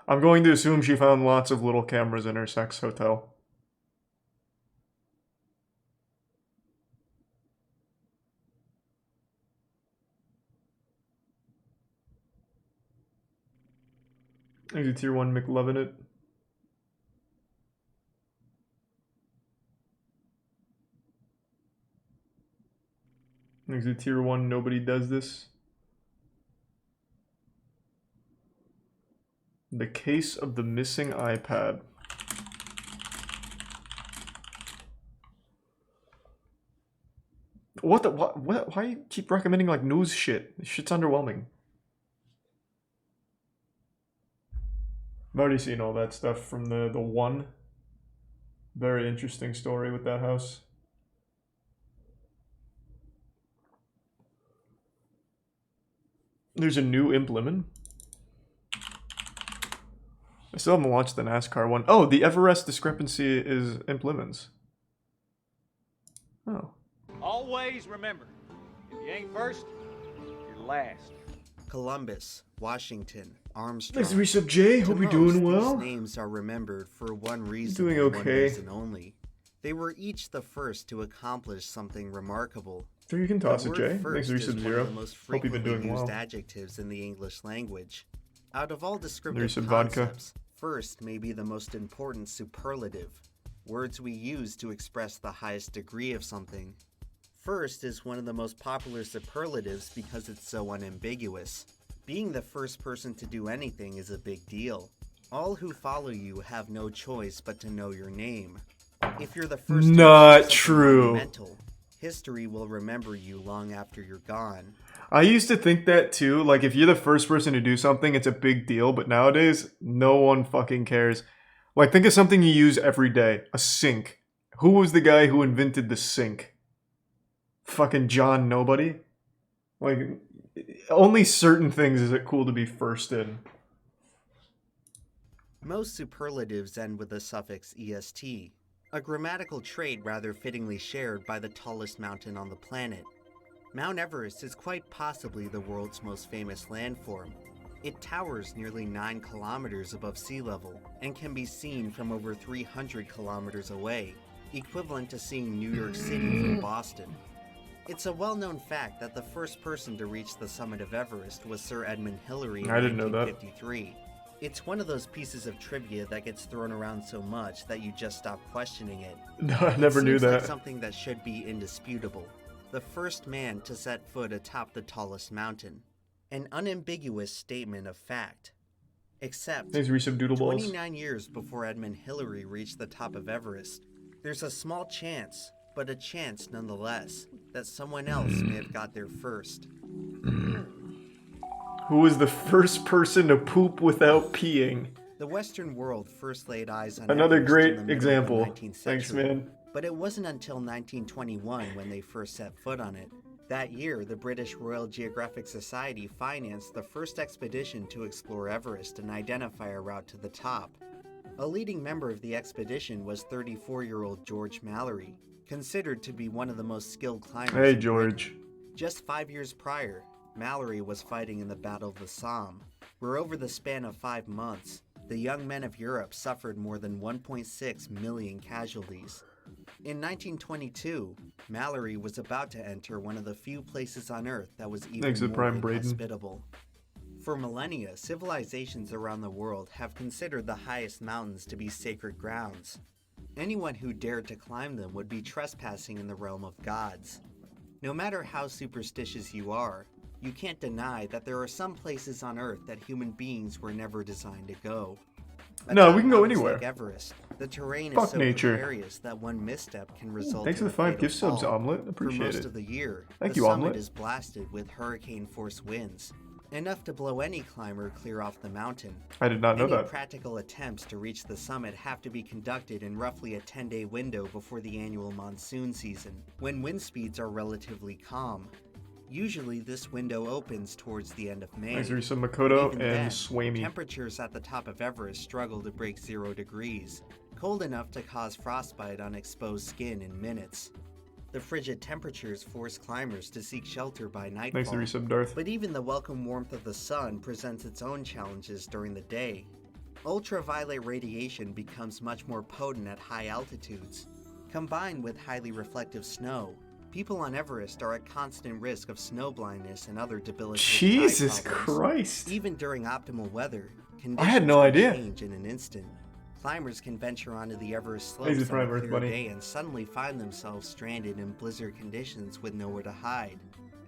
I'm going to assume she found lots of little cameras in her sex hotel. Thanks to Tier 1 McLovin' it. Thanks to Tier 1 Nobody Does This. The case of the missing iPad. What the what why you keep recommending like news shit? This shit's underwhelming. I've already seen all that stuff from the one. Very interesting story with that house. There's a new implement. I still haven't watched the NASCAR one. Oh, the Everest discrepancy is implements. Oh. Always remember, if you ain't first, you're last. Columbus, Washington, Armstrong. Thanks, Resub J. Hope you're doing well. These names are remembered for one reason. Doing and okay. One reason only. They were each the first to accomplish something remarkable. So you can toss it, Jay. Thanks, First is Resub one Zero. of the most Hope you've been frequently doing used well. adjectives in the English language. Out of all descriptive Resub Vodka. concepts, first may be the most important superlative. Words we use to express the highest degree of something. First is one of the most popular superlatives because it's so unambiguous. Being the first person to do anything is a big deal. All who follow you have no choice but to know your name. If you're the first to do Not something true. monumental, history will remember you long after you're gone. I used to think that too. Like, if you're the first person to do something, it's a big deal. But nowadays, no one fucking cares. Like, think of something you use every day. A sink. Who was the guy who invented the sink? Fucking John Nobody? Like, only certain things is it cool to be first in. Most superlatives end with the suffix est, a grammatical trait rather fittingly shared by the tallest mountain on the planet. Mount Everest is quite possibly the world's most famous landform. It towers nearly 9 kilometers above sea level and can be seen from over 300 kilometers away, equivalent to seeing New York City from Boston. It's a well-known fact that the first person to reach the summit of Everest was Sir Edmund Hillary in I didn't know that. 1953. It's one of those pieces of trivia that gets thrown around so much that you just stop questioning it. No, I never knew It seems like that. something that should be indisputable. The first man to set foot atop the tallest mountain. An unambiguous statement of fact. Except, Thanks, Resub Doodleballs. 29 years before Edmund Hillary reached the top of Everest, there's a small chance, but a chance nonetheless, that someone else may have got there first. Who was the first person to poop without peeing? The Western world first laid eyes on Another Everest great in the middle example. of the 19th Thanks, century, man. But it wasn't until 1921 when they first set foot on it. That year, the British Royal Geographic Society financed the first expedition to explore Everest and identify a route to the top. A leading member of the expedition was 34-year-old George Mallory, considered to be one of the most skilled climbers. Hey, in George. Britain. Just 5 years prior, Mallory was fighting in the Battle of the Somme, where over the span of 5 months, the young men of Europe suffered more than 1.6 million casualties. In 1922, Mallory was about to enter one of the few places on Earth that was even more inhospitable. For millennia, civilizations around the world have considered the highest mountains to be sacred grounds. Anyone who dared to climb them would be trespassing in the realm of gods. No matter how superstitious you are, you can't deny that there are some places on Earth that human beings were never designed to go. No, we can go anywhere. Like Everest, the terrain Fuck is so nature. precarious that one misstep can result Thanks for in the a 5 fatal gift subs, fall. Omelet. Appreciate For most it. of the year, Thank the you, summit Omelet. is blasted with hurricane-force winds, enough to blow any climber clear off the mountain. I did not know Any that. practical attempts to reach the summit have to be conducted in roughly a 10-day window before the annual monsoon season, when wind speeds are relatively calm. Usually this window opens towards the end of May. Thanks, Risa Makoto Even and then, Swamy. temperatures at the top of Everest struggle to break 0 degrees, cold enough to cause frostbite on exposed skin in minutes. The frigid temperatures force climbers to seek shelter by nightfall. Thanks to Resub Darth. But even the welcome warmth of the sun presents its own challenges during the day. Ultraviolet radiation becomes much more potent at high altitudes. Combined with highly reflective snow, people on Everest are at constant risk of snow blindness and other debilitating Jesus eye problems. Christ. Even during optimal weather, I had no conditions idea. can change in an instant. Climbers can venture onto the Everest Thanks slopes for on a Prime Earth clear Bunny. day and suddenly find themselves stranded in blizzard conditions with nowhere to hide.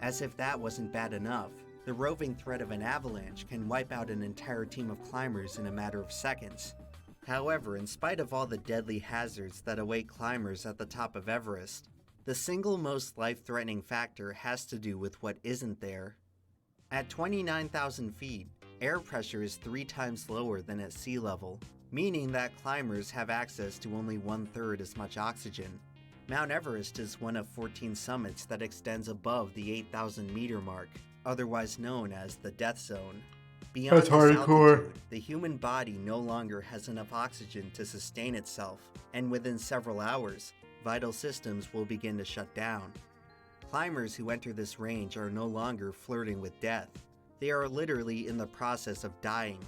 As if that wasn't bad enough, the roving threat of an avalanche can wipe out an entire team of climbers in a matter of seconds. However, in spite of all the deadly hazards that await climbers at the top of Everest, the single most life-threatening factor has to do with what isn't there. At 29,000 feet, air pressure is 3 times lower than at sea level, meaning that climbers have access to only 1/3 as much oxygen. Mount Everest is one of 14 summits that extends above the 8,000 meter mark, otherwise known as the death zone. Beyond That's this hardcore. altitude, the human body no longer has enough oxygen to sustain itself, and within several hours, vital systems will begin to shut down. Climbers who enter this range are no longer flirting with death. They are literally in the process of dying.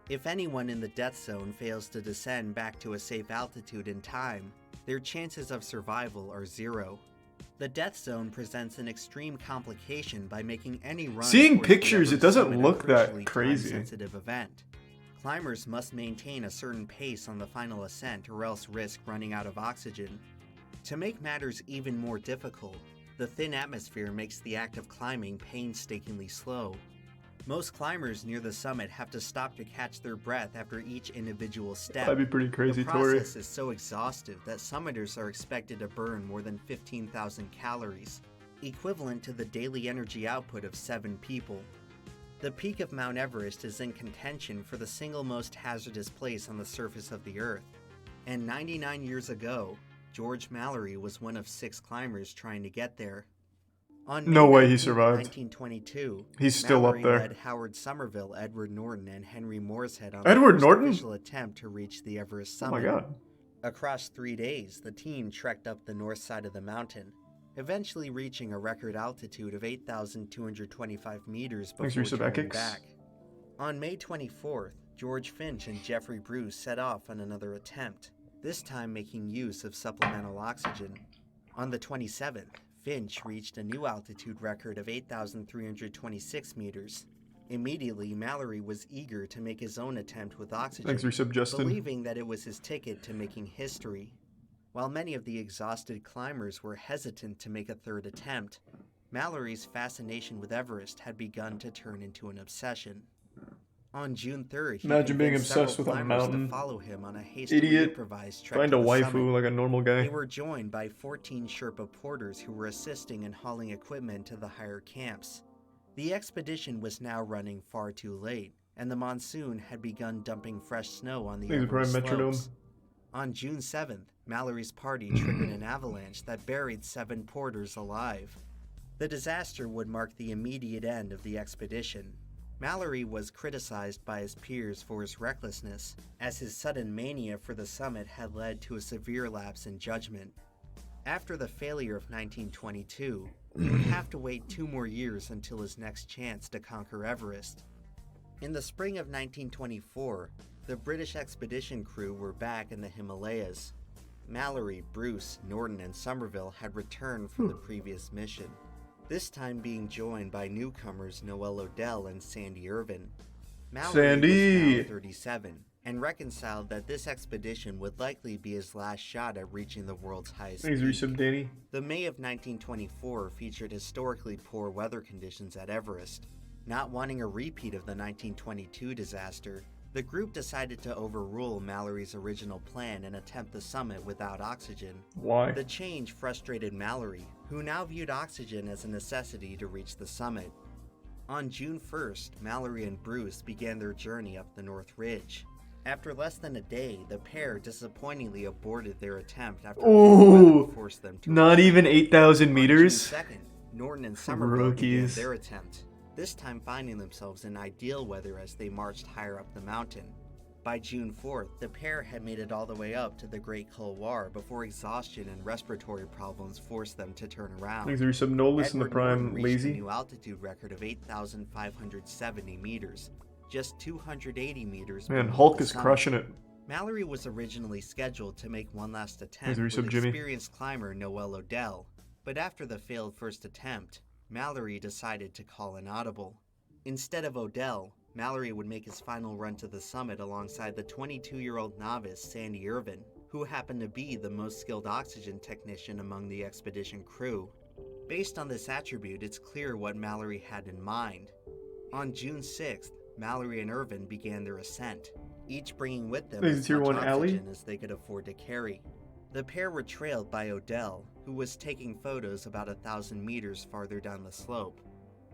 If anyone in the death zone fails to descend back to a safe altitude in time, their chances of survival are 0. The death zone presents an extreme complication by making any run Seeing towards the pictures, it Everest doesn't summit a look that crucially crazy. time-sensitive event. Climbers must maintain a certain pace on the final ascent or else risk running out of oxygen. To make matters even more difficult, the thin atmosphere makes the act of climbing painstakingly slow. Most climbers near the summit have to stop to catch their breath after each individual step. That'd be pretty crazy, The Tori. process is so exhaustive that summiters are expected to burn more than 15,000 calories. equivalent to the daily energy output of 7 people. The peak of Mount Everest is in contention for the single most hazardous place on the surface of the Earth. And 99 years ago, George Mallory was one of 6 climbers trying to get there. On No May way he 19, survived. 1922, He's still Mallory up there. led Howard Somerville, Edward Norton, and Henry Morshead on Edward the first Norton? official attempt to reach the Everest Oh summit. my god. Across 3 days, the team trekked up the north side of the mountain, eventually reaching a record altitude of 8,225 meters Thanks, before Resub turning Ekix. back. On May 24th, George Finch and Jeffrey Bruce set off on another attempt, this time making use of supplemental oxygen. On the 27th, Finch reached a new altitude record of 8,326 meters. Immediately, Mallory was eager to make his own attempt with oxygen, Thanks, Resub Justin. believing that it was his ticket to making history. While many of the exhausted climbers were hesitant to make a third attempt, Mallory's fascination with Everest had begun to turn into an obsession. On June 3rd, he Imagine being convinced obsessed several with a climbers mountain. to follow him on a hastily Idiot. improvised trek Find to a the waifu summit. like a normal guy. They were joined by 14 Sherpa porters who were assisting in hauling equipment to the higher camps. The expedition was now running far too late, and the monsoon had begun dumping fresh snow on the Thanks, Prime Everest Metronome. slopes. On June 7th, Mallory's party triggered an avalanche that buried 7 porters alive. The disaster would mark the immediate end of the expedition. Mallory was criticized by his peers for his recklessness, as his sudden mania for the summit had led to a severe lapse in judgment. After the failure of 1922, he would have to wait 2 more years until his next chance to conquer Everest. In the spring of 1924, the British expedition crew were back in the Himalayas. Mallory, Bruce, Norton, and Somerville had returned from the previous mission, this time being joined by newcomers Noel Odell and Sandy Irvin. Mallory Sandy! was now 37, and reconciled that this expedition would likely be his last shot at reaching the world's highest Thanks, peak. Resub Danny. The May of 1924 featured historically poor weather conditions at Everest. Not wanting a repeat of the 1922 disaster, the group decided to overrule Mallory's original plan and attempt the summit without oxygen. Why? The change frustrated Mallory, who now viewed oxygen as a necessity to reach the summit. On June 1st, Mallory and Bruce began their journey up the North Ridge. After less than a day, the pair disappointingly aborted their attempt after Ooh, weather forced them to not return. even 8,000 meters? On June 2nd, Norton and Somerville began Rookies. their attempt, this time finding themselves in ideal weather as they marched higher up the mountain. By June 4th, the pair had made it all the way up to the Great Couloir before exhaustion and respiratory problems forced them to turn around. Thanks, Resub Nolus in the Edward Prime Norton reached Lazy. a new altitude record of 8,570 meters, just 280 meters Man, beneath Hulk the is summit. crushing it. Mallory was originally scheduled to make one last attempt Thanks, with Resub Jimmy. experienced climber Noel Odell, but after the failed first attempt, Mallory decided to call an audible. Instead of Odell, Mallory would make his final run to the summit alongside the 22-year-old novice Sandy Irvin, who happened to be the most skilled oxygen technician among the expedition crew. Based on this attribute, it's clear what Mallory had in mind. On June 6th, Mallory and Irvin began their ascent, each bringing with them Thanks, as Tier much 1 Alley. oxygen as they could afford to carry. The pair were trailed by Odell, who was taking photos about 1,000 meters farther down the slope.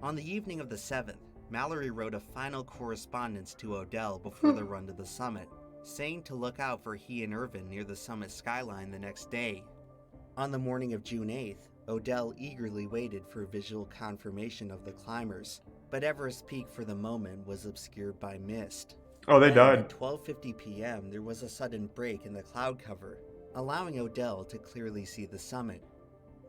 On the evening of the 7th, Mallory wrote a final correspondence to Odell before the run to the summit, saying to look out for he and Irvin near the summit skyline the next day. On the morning of June 8th, Odell eagerly waited for visual confirmation of the climbers, but Everest Peak for the moment was obscured by mist. Oh, they Then, died. At 12:50 p.m., there was a sudden break in the cloud cover, allowing Odell to clearly see the summit.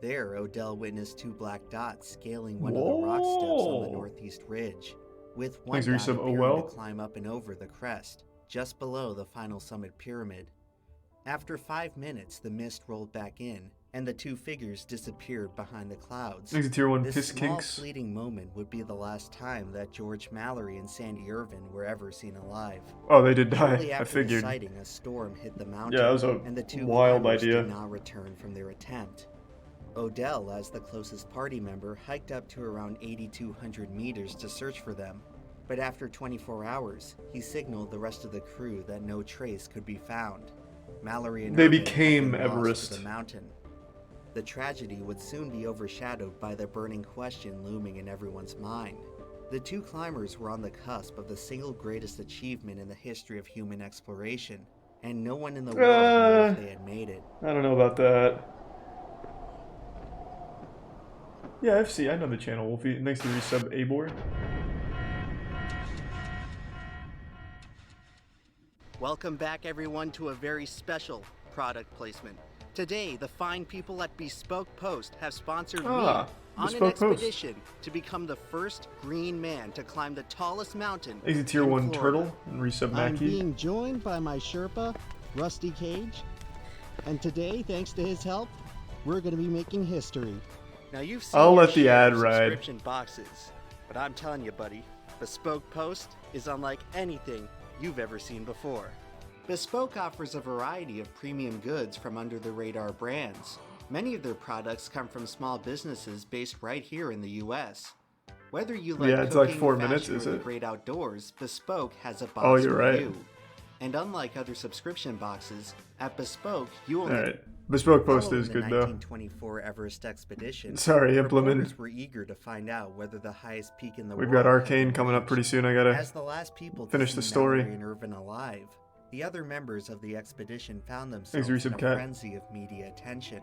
There, Odell witnessed 2 black dots scaling one of the rock steps on the Whoa. northeast ridge, with one Thanks, dot Resub. Oh, appearing well. to climb up and over the crest, just below the final summit pyramid. After 5 minutes, the mist rolled back in, and the 2 figures disappeared behind the clouds. Thanks, Tier 1 This Piss small Kinks. fleeting moment would be the last time that George Mallory and Sandy Irvin were ever seen alive. Oh, they did die. Shortly I after figured. the sighting, a storm hit the mountain, Yeah, that was a and the 2 wild climbers idea. did not return from their attempt. Odell, as the closest party member, hiked up to around 8,200 meters to search for them, but after 24 hours, he signaled the rest of the crew that no trace could be found. Mallory and They Irvin had became been lost to Everest. the mountain. the tragedy would soon be overshadowed by the burning question looming in everyone's mind. The two climbers were on the cusp of the single greatest achievement in the history of human exploration, and no one in the world knew if they had made it. I don't know about that. Yeah, FC, I know the channel, Wolfie. Thanks to resub Abor. Welcome back, everyone, to a very special product placement. Today, the fine people at Bespoke Post have sponsored me on an expedition to become the first green man to climb the tallest mountain. He's a tier 1 turtle and resub I'm Mackie. being joined by my Sherpa, Rusty Cage, and today, thanks to his help, we're going to be making history. Now you've seen I'll your let the share ad of ride. subscription boxes, but I'm telling you, buddy, Bespoke Post is unlike anything you've ever seen before. Bespoke offers a variety of premium goods from under-the-radar brands. Many of their products come from small businesses based right here in the US. Whether you like it's like 4 cooking, minutes, fashion, is or the it? great outdoors, Bespoke has a box Oh, you're for right. you. And unlike other subscription boxes, at Bespoke, you only... Alright. Bespoke Post Following is the good, though. 1924 Everest expedition, Sorry, Implement. reporters were eager to find out whether the highest peak in the We've world got had Arcane been coming up reached. pretty soon. I As gotta the last people to finish see the story. Mallory and Irvin alive, the other members of the expedition found Thanks, themselves in a Resub Cat. frenzy of media attention.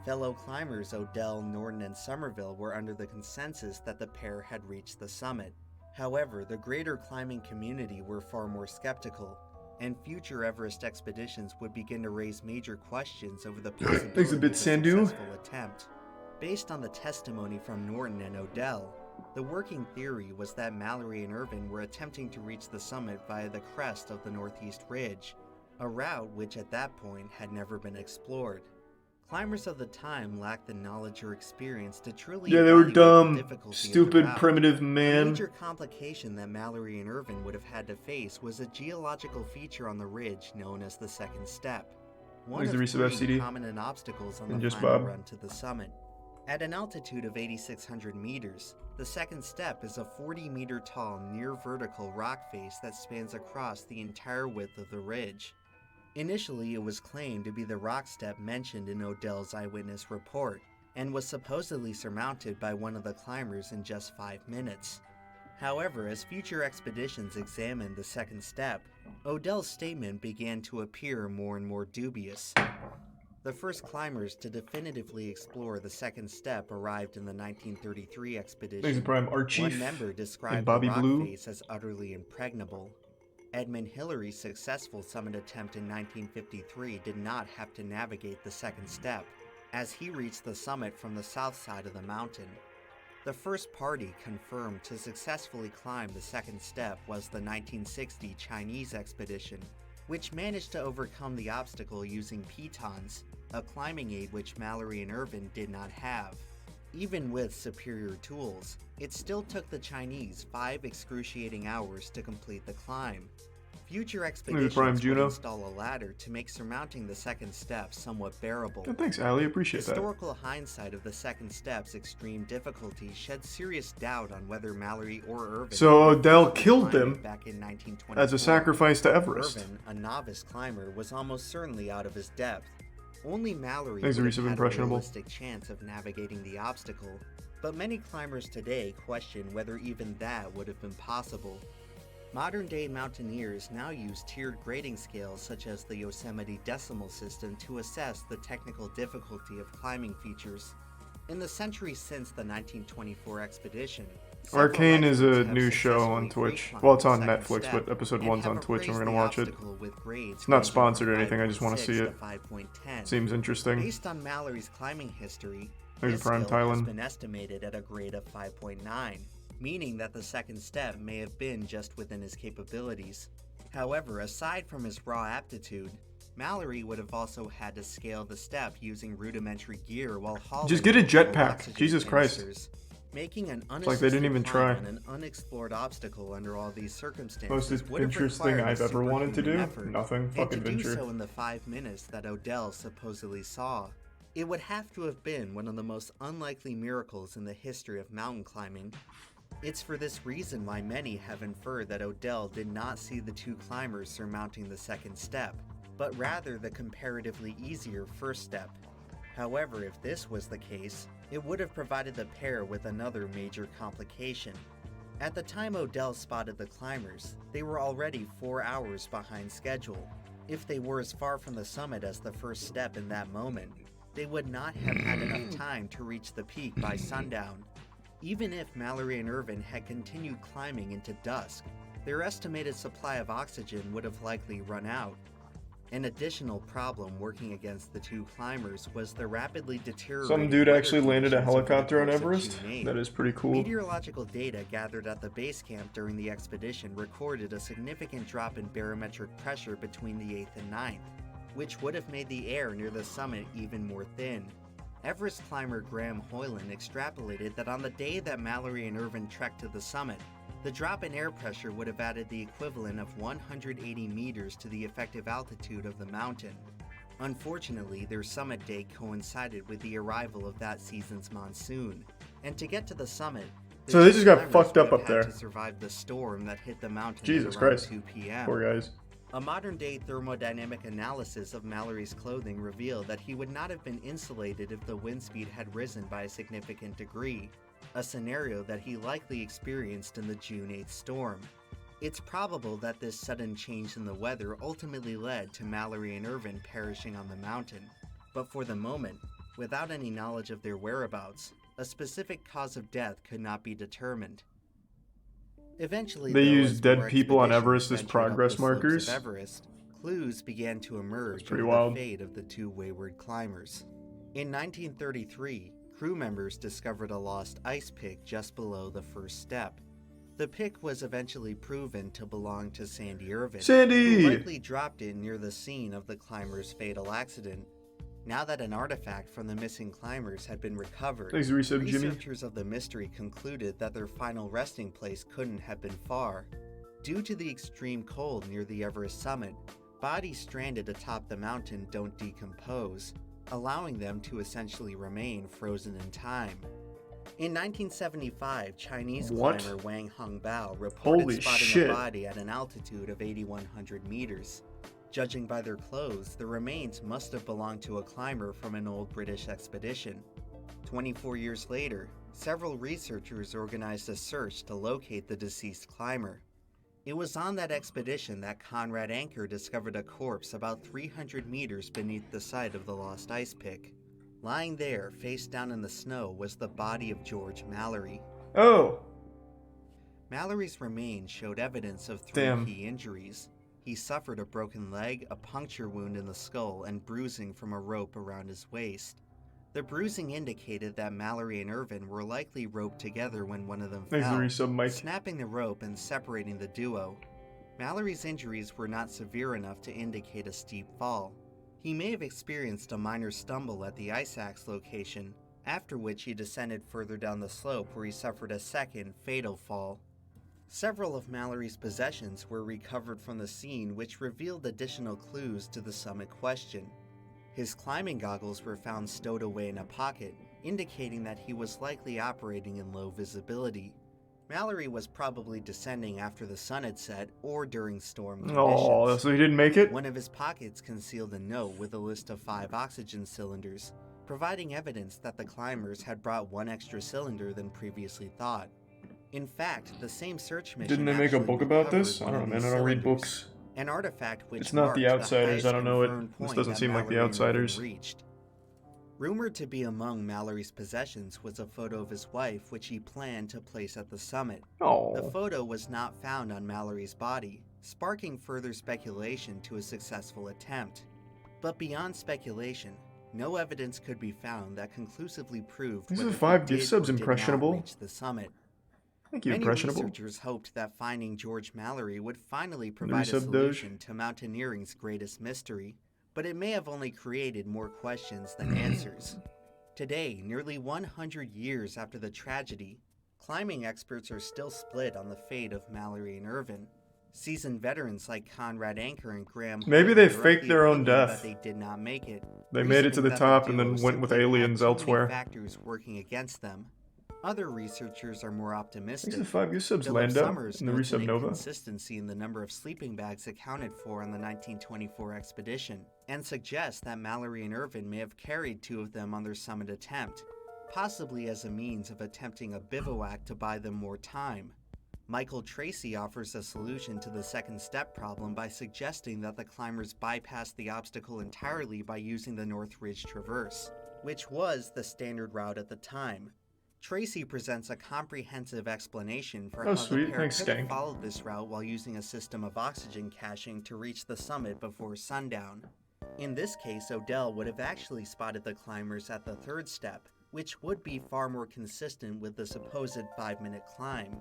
Fellow climbers Odell, Norton, and Somerville were under the consensus that the pair had reached the summit. However, the greater climbing community were far more skeptical, and future Everest expeditions would begin to raise major questions over the possibility Thanks a bit, of a Sandu. successful attempt. Based on the testimony from Norton and Odell, the working theory was that Mallory and Irvin were attempting to reach the summit via the crest of the Northeast Ridge, a route which at that point had never been explored. Climbers of the time lacked the knowledge or experience to truly Yeah, they were evaluate the dumb, difficulty of the stupid, route. primitive The man. major complication that Mallory and Irvin would have had to face was a geological feature on the ridge known as the second step. One Thanks of to Resub three FCD. prominent obstacles on And the just final Bob. run to the summit. At an altitude of 8,600 meters, the second step is a 40-meter tall near-vertical rock face that spans across the entire width of the ridge. Initially, it was claimed to be the rock step mentioned in Odell's eyewitness report, and was supposedly surmounted by one of the climbers in just 5 minutes. However, as future expeditions examined the second step, Odell's statement began to appear more and more dubious. The first climbers to definitively explore the second step arrived in the 1933 expedition. Thanks to Prime One Archief member described and Bobby the rock Blue. face as utterly impregnable. Edmund Hillary's successful summit attempt in 1953 did not have to navigate the second step, as he reached the summit from the south side of the mountain. The first party confirmed to successfully climb the second step was the 1960 Chinese expedition, which managed to overcome the obstacle using pitons, a climbing aid which Mallory and Irvin did not have. Even with superior tools, it still took the Chinese 5 excruciating hours to complete the climb. Future expeditions Prime would Juno. install a ladder to make surmounting the second step somewhat bearable. Oh, thanks, Ali. Appreciate that. Historical hindsight of the second step's extreme difficulty shed serious doubt on whether Mallory or Irvin. So Odell could killed climb them it back in 1924. as a sacrifice to Everest. Irvin, a novice climber, was almost certainly out of his depth. Only Mallory Thanks, would have Resub had a Impressionable. realistic chance of navigating the obstacle, but many climbers today question whether even that would have been possible. Modern-day mountaineers now use tiered grading scales such as the Yosemite Decimal System to assess the technical difficulty of climbing features. In the century since the 1924 expedition, Arcane is a experts have new show on successfully Twitch. free-climbed Well, it's the on second Netflix, step but episode and 1's have on Twitch and we're appraised gonna the watch it. obstacle with grades It's not ranging sponsored or from anything, I just want to 5.6 see to it. 5.10. Seems interesting. Based on Mallory's climbing history, There's his Prime skill has Thailand. been estimated at a grade of 5.9, meaning that the second step may have been just within his capabilities. However, aside from his raw aptitude, Mallory would have also had to scale the step using rudimentary gear while hauling Just get a multiple jetpack. oxygen Jesus Christ. canisters. Making an It's like they didn't even climb try. on an unexplored obstacle under all these circumstances Most would have adventurous thing required a I've ever wanted to do? superhuman effort. Nothing. And Fuck to do adventure. so in the 5 minutes that Odell supposedly saw, it would have to have been one of the most unlikely miracles in the history of mountain climbing. It's for this reason why many have inferred that Odell did not see the two climbers surmounting the second step, but rather the comparatively easier first step. However, if this was the case, it would have provided the pair with another major complication. At the time Odell spotted the climbers, they were already 4 hours behind schedule. If they were as far from the summit as the first step in that moment, they would not have had enough time to reach the peak by sundown. Even if Mallory and Irvin had continued climbing into dusk, their estimated supply of oxygen would have likely run out. An additional problem working against the two climbers was the rapidly deteriorating Some dude weather actually landed a conditions over the helicopter on course of Everest? June 8th. That is pretty cool. Meteorological data gathered at the base camp during the expedition recorded a significant drop in barometric pressure between the 8th and 9th, which would have made the air near the summit even more thin. Everest climber Graham Hoyland extrapolated that on the day that Mallory and Irvin trekked to the summit, the drop in air pressure would have added the equivalent of 180 meters to the effective altitude of the mountain. Unfortunately, their summit day coincided with the arrival of that season's monsoon, and to get to the summit, so they just got climbers fucked up would have there. had to survive the storm that hit the mountain Jesus at around Christ. 2 p.m. Poor guys. A modern-day thermodynamic analysis of Mallory's clothing revealed that he would not have been insulated if the wind speed had risen by a significant degree, a scenario that he likely experienced in the June 8th storm. It's probable that this sudden change in the weather ultimately led to Mallory and Irvin perishing on the mountain, but for the moment, without any knowledge of their whereabouts, a specific cause of death could not be determined. Eventually, They though, use as dead more people on expeditions Everest as ventured up progress the slopes of markers. Everest, clues began to emerge pretty over wild. the fate of the two wayward climbers. In 1933, crew members discovered a lost ice pick just below the first step. The pick was eventually proven to belong to Sandy Irvin, Sandy! who likely dropped it near the scene of the climber's fatal accident. Now that an artifact from the missing climbers had been recovered, Thanks, Resub Jimmy. researchers of the mystery concluded that their final resting place couldn't have been far. Due to the extreme cold near the Everest summit, bodies stranded atop the mountain don't decompose, allowing them to essentially remain frozen in time. In 1975, Chinese climber Wang Hongbao reported Holy spotting shit. a body at an altitude of 8,100 meters. Judging by their clothes, the remains must have belonged to a climber from an old British expedition. 24 years later, several researchers organized a search to locate the deceased climber. It was on that expedition that Conrad Anker discovered a corpse about 300 meters beneath the site of the lost ice pick. Lying there, face down in the snow, was the body of George Mallory. Oh! Mallory's remains showed evidence of three key injuries. He suffered a broken leg, a puncture wound in the skull, and bruising from a rope around his waist. The bruising indicated that Mallory and Irvin were likely roped together when one of them Thanks, fell, Resub Mike. snapping the rope and separating the duo. Mallory's injuries were not severe enough to indicate a steep fall. He may have experienced a minor stumble at the ice axe location, after which he descended further down the slope where he suffered a second, fatal fall. Several of Mallory's possessions were recovered from the scene, which revealed additional clues to the summit question. His climbing goggles were found stowed away in a pocket, indicating that he was likely operating in low visibility. Mallory was probably descending after the sun had set or during storm conditions. Oh, so he didn't make it? One of his pockets concealed a note with a list of 5 oxygen cylinders, providing evidence that the climbers had brought one extra cylinder than previously thought. In fact, the same search mission Didn't they make a actually book about recovered this? I one don't of know, man. these I don't read cylinders, books. an artifact which It's not the marked Outsiders. highest I don't know it. confirmed This point doesn't that seem like the Mallory and Irvin Outsiders. reached. Rumored to be among Mallory's possessions was a photo of his wife, which he planned to place at the summit. Oh. The photo was not found on Mallory's body, sparking further speculation to a successful attempt. But beyond speculation, no evidence could be found that conclusively proved These are whether 5 he gift did subs, or did not Impressionable. reach the summit. Thank you, Many Impressionable. researchers hoped that finding George Mallory would finally provide a Resub Doge. solution to mountaineering's greatest mystery, but it may have only created more questions than answers. Today, nearly 100 years after the tragedy, climbing experts are still split on the fate of Mallory and Irvin. Seasoned veterans like Conrad Anker and Graham Maybe they Hoyland are faked of the their own opinion death. that they did not make it. They made it to the reasoning that top and duo then went with simply had aliens too many elsewhere. factors working against them. Other researchers are more optimistic. Thanks to 5 subs, Philip Lando, Summers and the notes an resub Nova. inconsistency in the number of sleeping bags accounted for on the 1924 expedition, and suggests that Mallory and Irvin may have carried 2 of them on their summit attempt, possibly as a means of attempting a bivouac to buy them more time. Michael Tracy offers a solution to the second step problem by suggesting that the climbers bypassed the obstacle entirely by using the North Ridge Traverse, which was the standard route at the time. Tracy presents a comprehensive explanation for how the pair could have followed this route while using a system of oxygen caching to reach the summit before sundown. In this case, Odell would have actually spotted the climbers at the 3rd step, which would be far more consistent with the supposed 5-minute climb.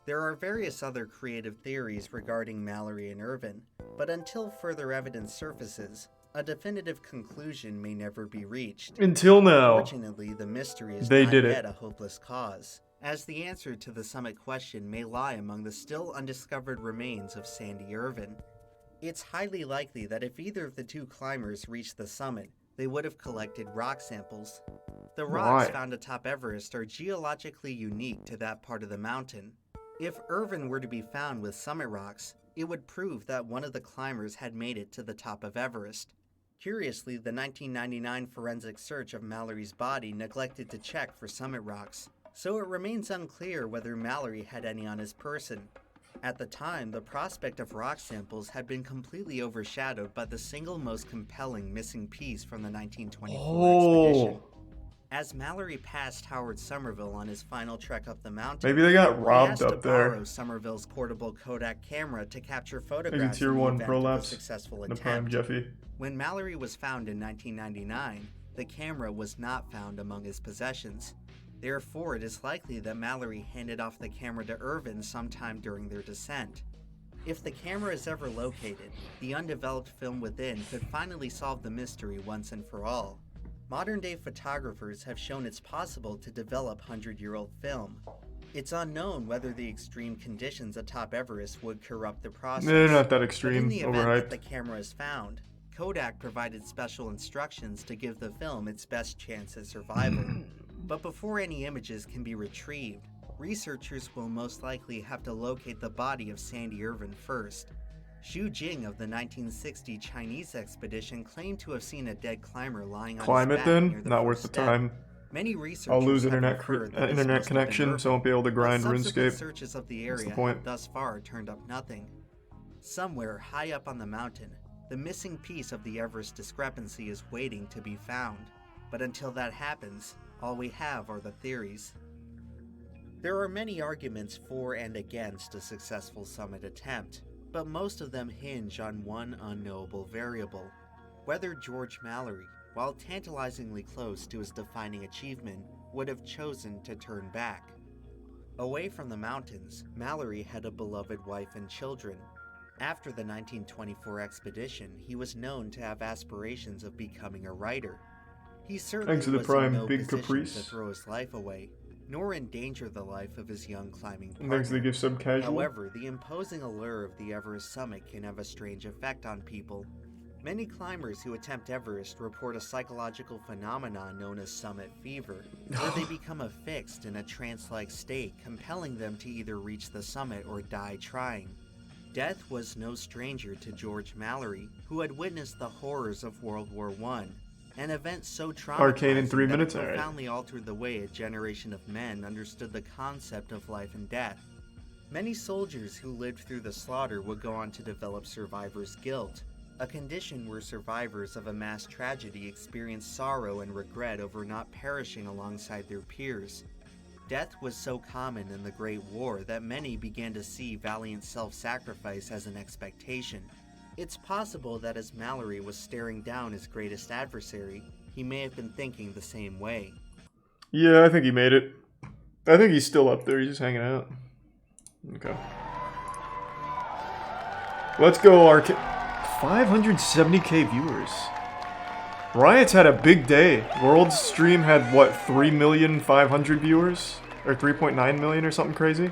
There are various other creative theories regarding Mallory and Irvin, but until further evidence surfaces, a definitive conclusion may never be reached. Until now. Fortunately, the mystery is They not did yet it. a hopeless cause, as the answer to the summit question may lie among the still undiscovered remains of Sandy Irvin. It's highly likely that if either of the 2 climbers reached the summit, they would have collected rock samples. The rocks found atop Everest are geologically unique to that part of the mountain. If Irvin were to be found with summit rocks, it would prove that one of the climbers had made it to the top of Everest. Curiously, the 1999 forensic search of Mallory's body neglected to check for summit rocks, so it remains unclear whether Mallory had any on his person. At the time, the prospect of rock samples had been completely overshadowed by the single most compelling missing piece from the 1924 expedition. As Mallory passed Howard Somerville on his final trek up the mountain, Maybe they got he robbed asked up to there. borrow Somerville's portable Kodak camera to capture Maybe photographs tier in the 1 event of a prolapse. successful The prime attempt. Jeffy. When Mallory was found in 1999, the camera was not found among his possessions. Therefore, it is likely that Mallory handed off the camera to Irvin sometime during their descent. If the camera is ever located, the undeveloped film within could finally solve the mystery once and for all. Modern-day photographers have shown it's possible to develop 100-year-old film. It's unknown whether the extreme conditions atop Everest would corrupt the process. They're not that But extreme, in the event overhyped. that the camera is found, Kodak provided special instructions to give the film its best chance at survival. But before any images can be retrieved, researchers will most likely have to locate the body of Sandy Irvin first. Xu Jing of the 1960 Chinese expedition claimed to have seen a dead climber lying on Climb his it back then? near the Not worth first the step. time. Many researchers I'll lose have internet inferred that this internet must have been connection, Irvin, so I won't be able to grind but subsequent RuneScape. searches of the What's the area point? have thus far turned up nothing. Somewhere high up on the mountain, the missing piece of the Everest discrepancy is waiting to be found. But until that happens, all we have are the theories. There are many arguments for and against a successful summit attempt, but most of them hinge on one unknowable variable: whether George Mallory, while tantalizingly close to his defining achievement, would have chosen to turn back. Away from the mountains, Mallory had a beloved wife and children. After the 1924 expedition, he was known to have aspirations of becoming a writer. He certainly Thanks to the was Prime, in no Big position Caprice. to throw his life away, nor endanger the life of his young climbing partner. Thanks to the gift sub Casual. However, the imposing allure of the Everest summit can have a strange effect on people. Many climbers who attempt Everest report a psychological phenomenon known as summit fever, where they become affixed in a trance-like state, compelling them to either reach the summit or die trying. Death was no stranger to George Mallory, who had witnessed the horrors of World War I, an event so traumatizing Arcane in 3 minutes? that it Alright. profoundly altered the way a generation of men understood the concept of life and death. Many soldiers who lived through the slaughter would go on to develop survivor's guilt, a condition where survivors of a mass tragedy experience sorrow and regret over not perishing alongside their peers. Death was so common in the Great War that many began to see valiant self-sacrifice as an expectation. It's possible that as Mallory was staring down his greatest adversary, he may have been thinking the same way. Yeah, I think he made it. I think he's still up there. He's just hanging out. Okay. Let's go, Arcane. 570k viewers. Riot's had a big day. World's stream had, what, 3,500,000 viewers? Or 3.9 million or something crazy?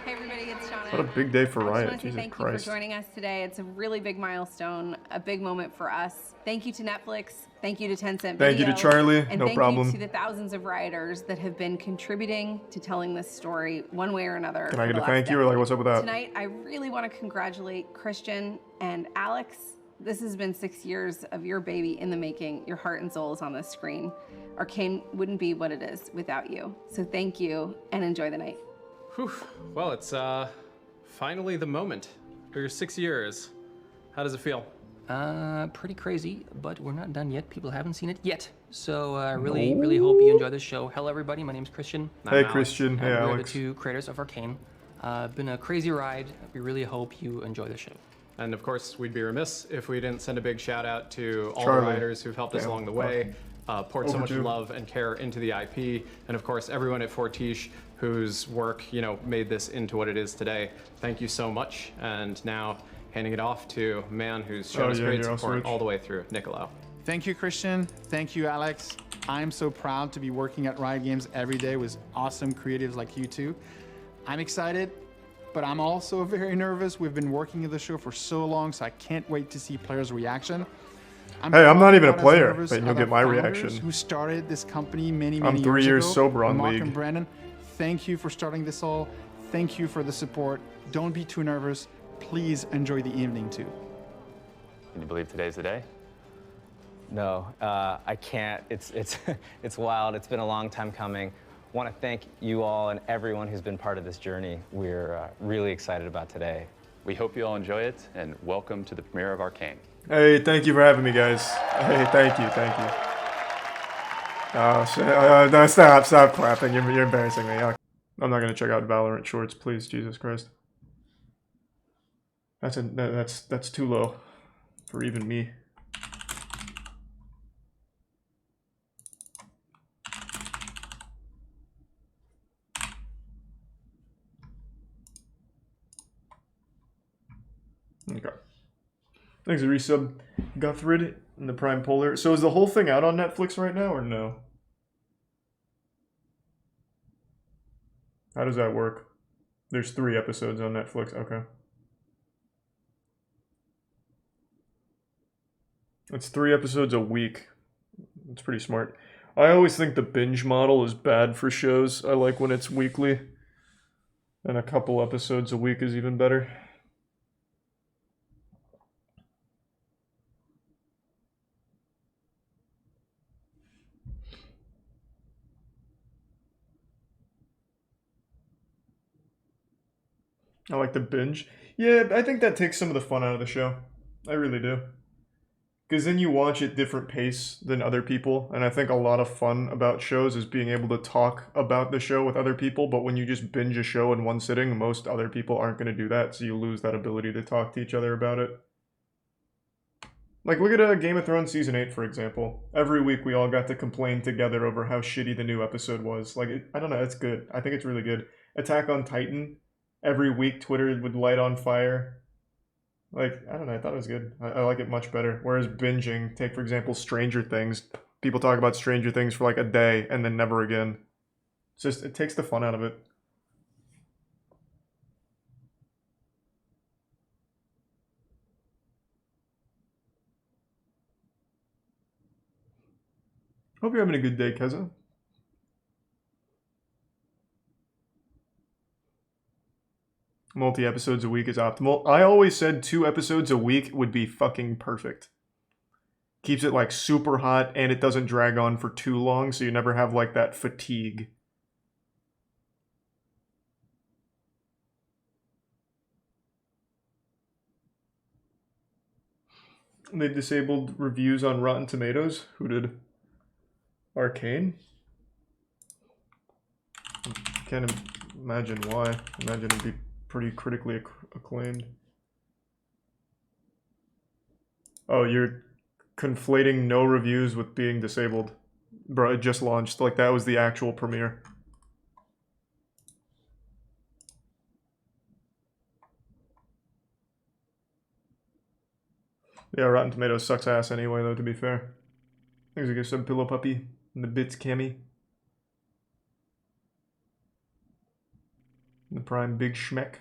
Hey everybody, it's Shauna. What a big day for I just Riot, want to say Jesus thank you Christ. for joining us today. It's a really big milestone, a big moment for us. Thank you to Netflix. Thank you to Tencent Thank you Video, to Charlie, and no thank problem. you to the thousands of Rioters that have been contributing to telling this story one way or another. Can I for get the a last thank you or like decade. what's up with that? Tonight, I really want to congratulate Christian and Alex. This has been 6 years of your baby in the making. Your heart and soul is on this screen. Arcane wouldn't be what it is without you. So thank you and enjoy the night. Whew. Well, it's finally the moment. For your 6 years, how does it feel? Pretty crazy, but we're not done yet. People haven't seen it yet. So I really hope you enjoy the show. Hello, everybody. My name's Christian. Hey, Christian. Hey, We're Alex. the two creators of Arcane. Been a crazy ride. We really hope you enjoy the show. And of course, we'd be remiss if we didn't send a big shout out to all Charlie. the writers who've helped us Damn, along the way, poured so much overdue. love and care into the IP, and of course, everyone at Fortiche whose work, made this into what it is today. Thank you so much. And now, handing it off to a man who's shown us great you're also support rich. all the way through, Nicolau. Thank you, Christian. Thank you, Alex. I'm so proud to be working at Riot Games every day with awesome creatives like you two. I'm excited, but I'm also very nervous. We've been working on the show for so long, so I can't wait to see players' reaction. Hey, I'm not even a as player, nervous but you'll as get our my founders reaction. Who started this company many I'm 3 years years ago. sober on Mark League. and Brandon, thank you for starting this all. Thank you for the support. Don't be too nervous. Please enjoy the evening too. Can you believe today's the day? No, I can't. It's wild. It's been a long time coming. Want to thank you all and everyone who's been part of this journey. We're really excited about today. We hope you all enjoy it, and welcome to the premiere of Arcane. Hey, thank you for having me, guys. Hey, thank you. Oh, shit. No, stop clapping. You're embarrassing me. I'm not gonna check out Valorant shorts, please. Jesus Christ. That's too low for even me. Okay. Thanks, a resub. Guthrid and the Prime Polar. So is the whole thing out on Netflix right now or no? How does that work? There's 3 episodes on Netflix. Okay. It's 3 episodes a week. It's pretty smart. I always think the binge model is bad for shows. I like when it's weekly. And a couple episodes a week is even better. I like the binge. Yeah, I think that takes some of the fun out of the show. I really do. Because then you watch at different pace than other people, and I think a lot of fun about shows is being able to talk about the show with other people, but when you just binge a show in one sitting, most other people aren't going to do that, so you lose that ability to talk to each other about it. Like, look at Game of Thrones Season 8, for example. Every week we all got to complain together over how shitty the new episode was. Like, I don't know, it's good. I think it's really good. Attack on Titan, every week Twitter would light on fire. Like, I don't know, I thought it was good. I like it much better. Whereas binging, take for example Stranger Things. People talk about Stranger Things for like a day and then never again. It's just, it takes the fun out of it. Hope you're having a good day, Keza. Multi-episodes a week is optimal. I always said 2 episodes a week would be fucking perfect. Keeps it like super hot and it doesn't drag on for too long, so you never have like that fatigue. They disabled reviews on Rotten Tomatoes. Who did? Arcane? Can't imagine why. Imagine it'd be pretty critically acclaimed. Oh, you're conflating no reviews with being disabled. Bro, it just launched. Like, that was the actual premiere. Yeah, Rotten Tomatoes sucks ass anyway, though, to be fair. Thanks again, some Pillow Puppy and the Bits Cammy. The Prime Big Schmeck.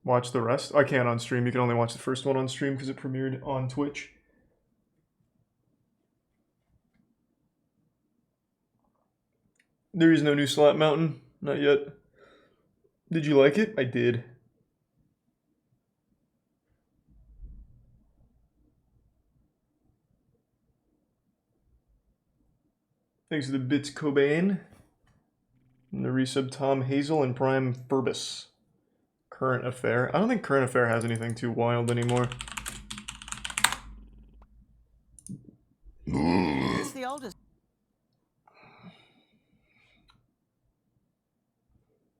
watch the rest. I can't on stream. You can only watch the first one on stream because it premiered on Twitch. There is no new Slap Mountain. Not yet. Did you like it? I did. Thanks to the bits Cobain. And the resub Tom Hazel and Prime Furbus. Current Affair. I don't think Current Affair has anything too wild anymore. It's the oldest.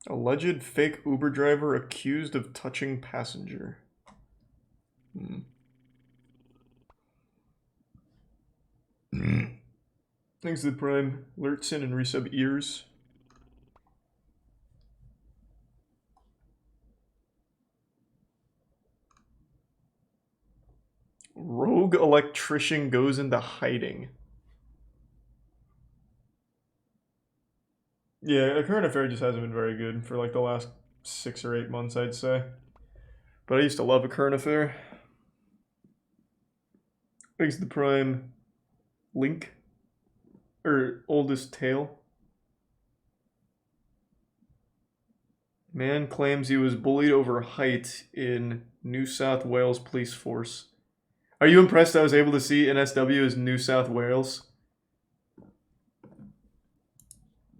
Alleged fake Uber driver accused of touching passenger. Thanks to the Prime Lurtson and resub Ears. Rogue electrician goes into hiding. Yeah, Current Affair just hasn't been very good for like the last 6 or 8 months, I'd say. But I used to love A Current Affair. Thanks to the Prime Link. Or Oldest Tale. Man claims he was bullied over height in New South Wales Police Force. Are you impressed I was able to see NSW as New South Wales?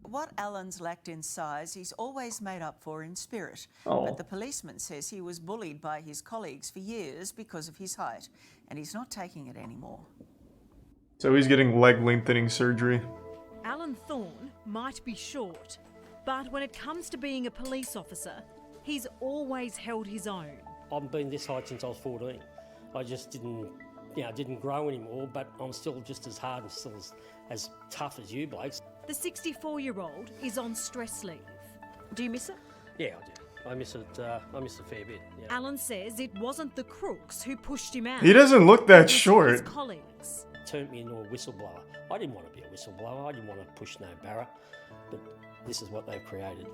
What Alan's lacked in size, he's always made up for in spirit. Oh. But the policeman says he was bullied by his colleagues for years because of his height, and he's not taking it anymore. So he's getting leg lengthening surgery. Alan Thorne might be short, but when it comes to being a police officer, he's always held his own. I've been this height since I was 14. I just didn't grow anymore, but I'm still just as hard and still as tough as you blokes. The 64-year-old is on stress leave. Do you miss it? Yeah, I do. I miss it a fair bit. Yeah. Alan says it wasn't the crooks who pushed him out. He doesn't look that It was short. his colleagues. Turned me into a whistleblower. I didn't want to be a whistleblower. I didn't want to push no barra, but this is what they've created.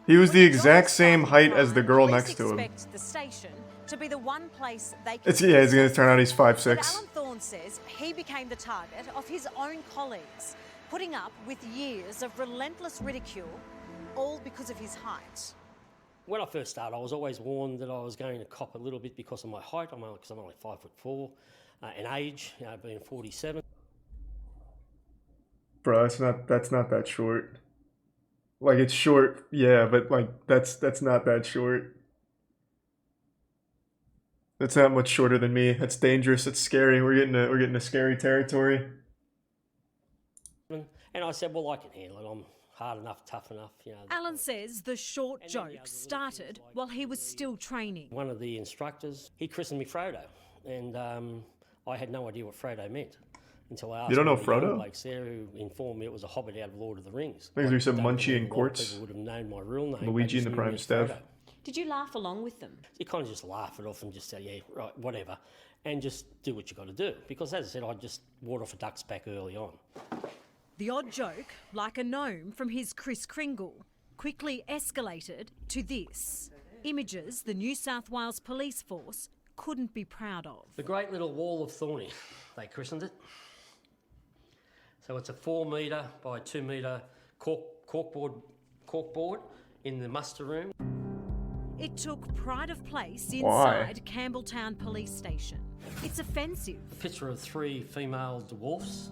He was the exact same height as the girl next to him. Expect the station to be the one place they can. It's gonna turn out he's 5'6". But Alan Thorne says he became the target of his own colleagues, putting up with years of relentless ridicule, all because of his height. When I first started, I was always warned that I was going to cop a little bit because of my height. Because I'm only 5'4", and age, being 47. Bro, that's not that short. Like, it's short, yeah, but like that's not that short. That's not much shorter than me. That's dangerous. That's scary. We're getting a scary territory. And I said, well, I can handle it. I'm hard enough, tough enough, Alan says the short joke started while he was still training. One of the instructors, he christened me Frodo, and I had no idea what Frodo meant until I asked. You don't know one of the young Frodo? blokes there who informed me it was a hobbit out of Lord of the Rings. I think there's some I don't Munchie and believe a lot of Quartz. people would have known my real name. Luigi and the Prime Staff. Did you laugh along with them? You kind of just laugh it off and just say, yeah, right, whatever, and just do what you got to do. Because as I said, I just wore off a duck's back early on. The odd joke, like a gnome from his Kris Kringle, quickly escalated to this. Images the New South Wales Police Force couldn't be proud of. The Great Little Wall of Thorny, they christened it. So it's a 4 metre by 2 metre corkboard in the muster room. It took pride of place Why? inside Campbelltown Police Station. It's offensive. A picture of 3 female dwarfs,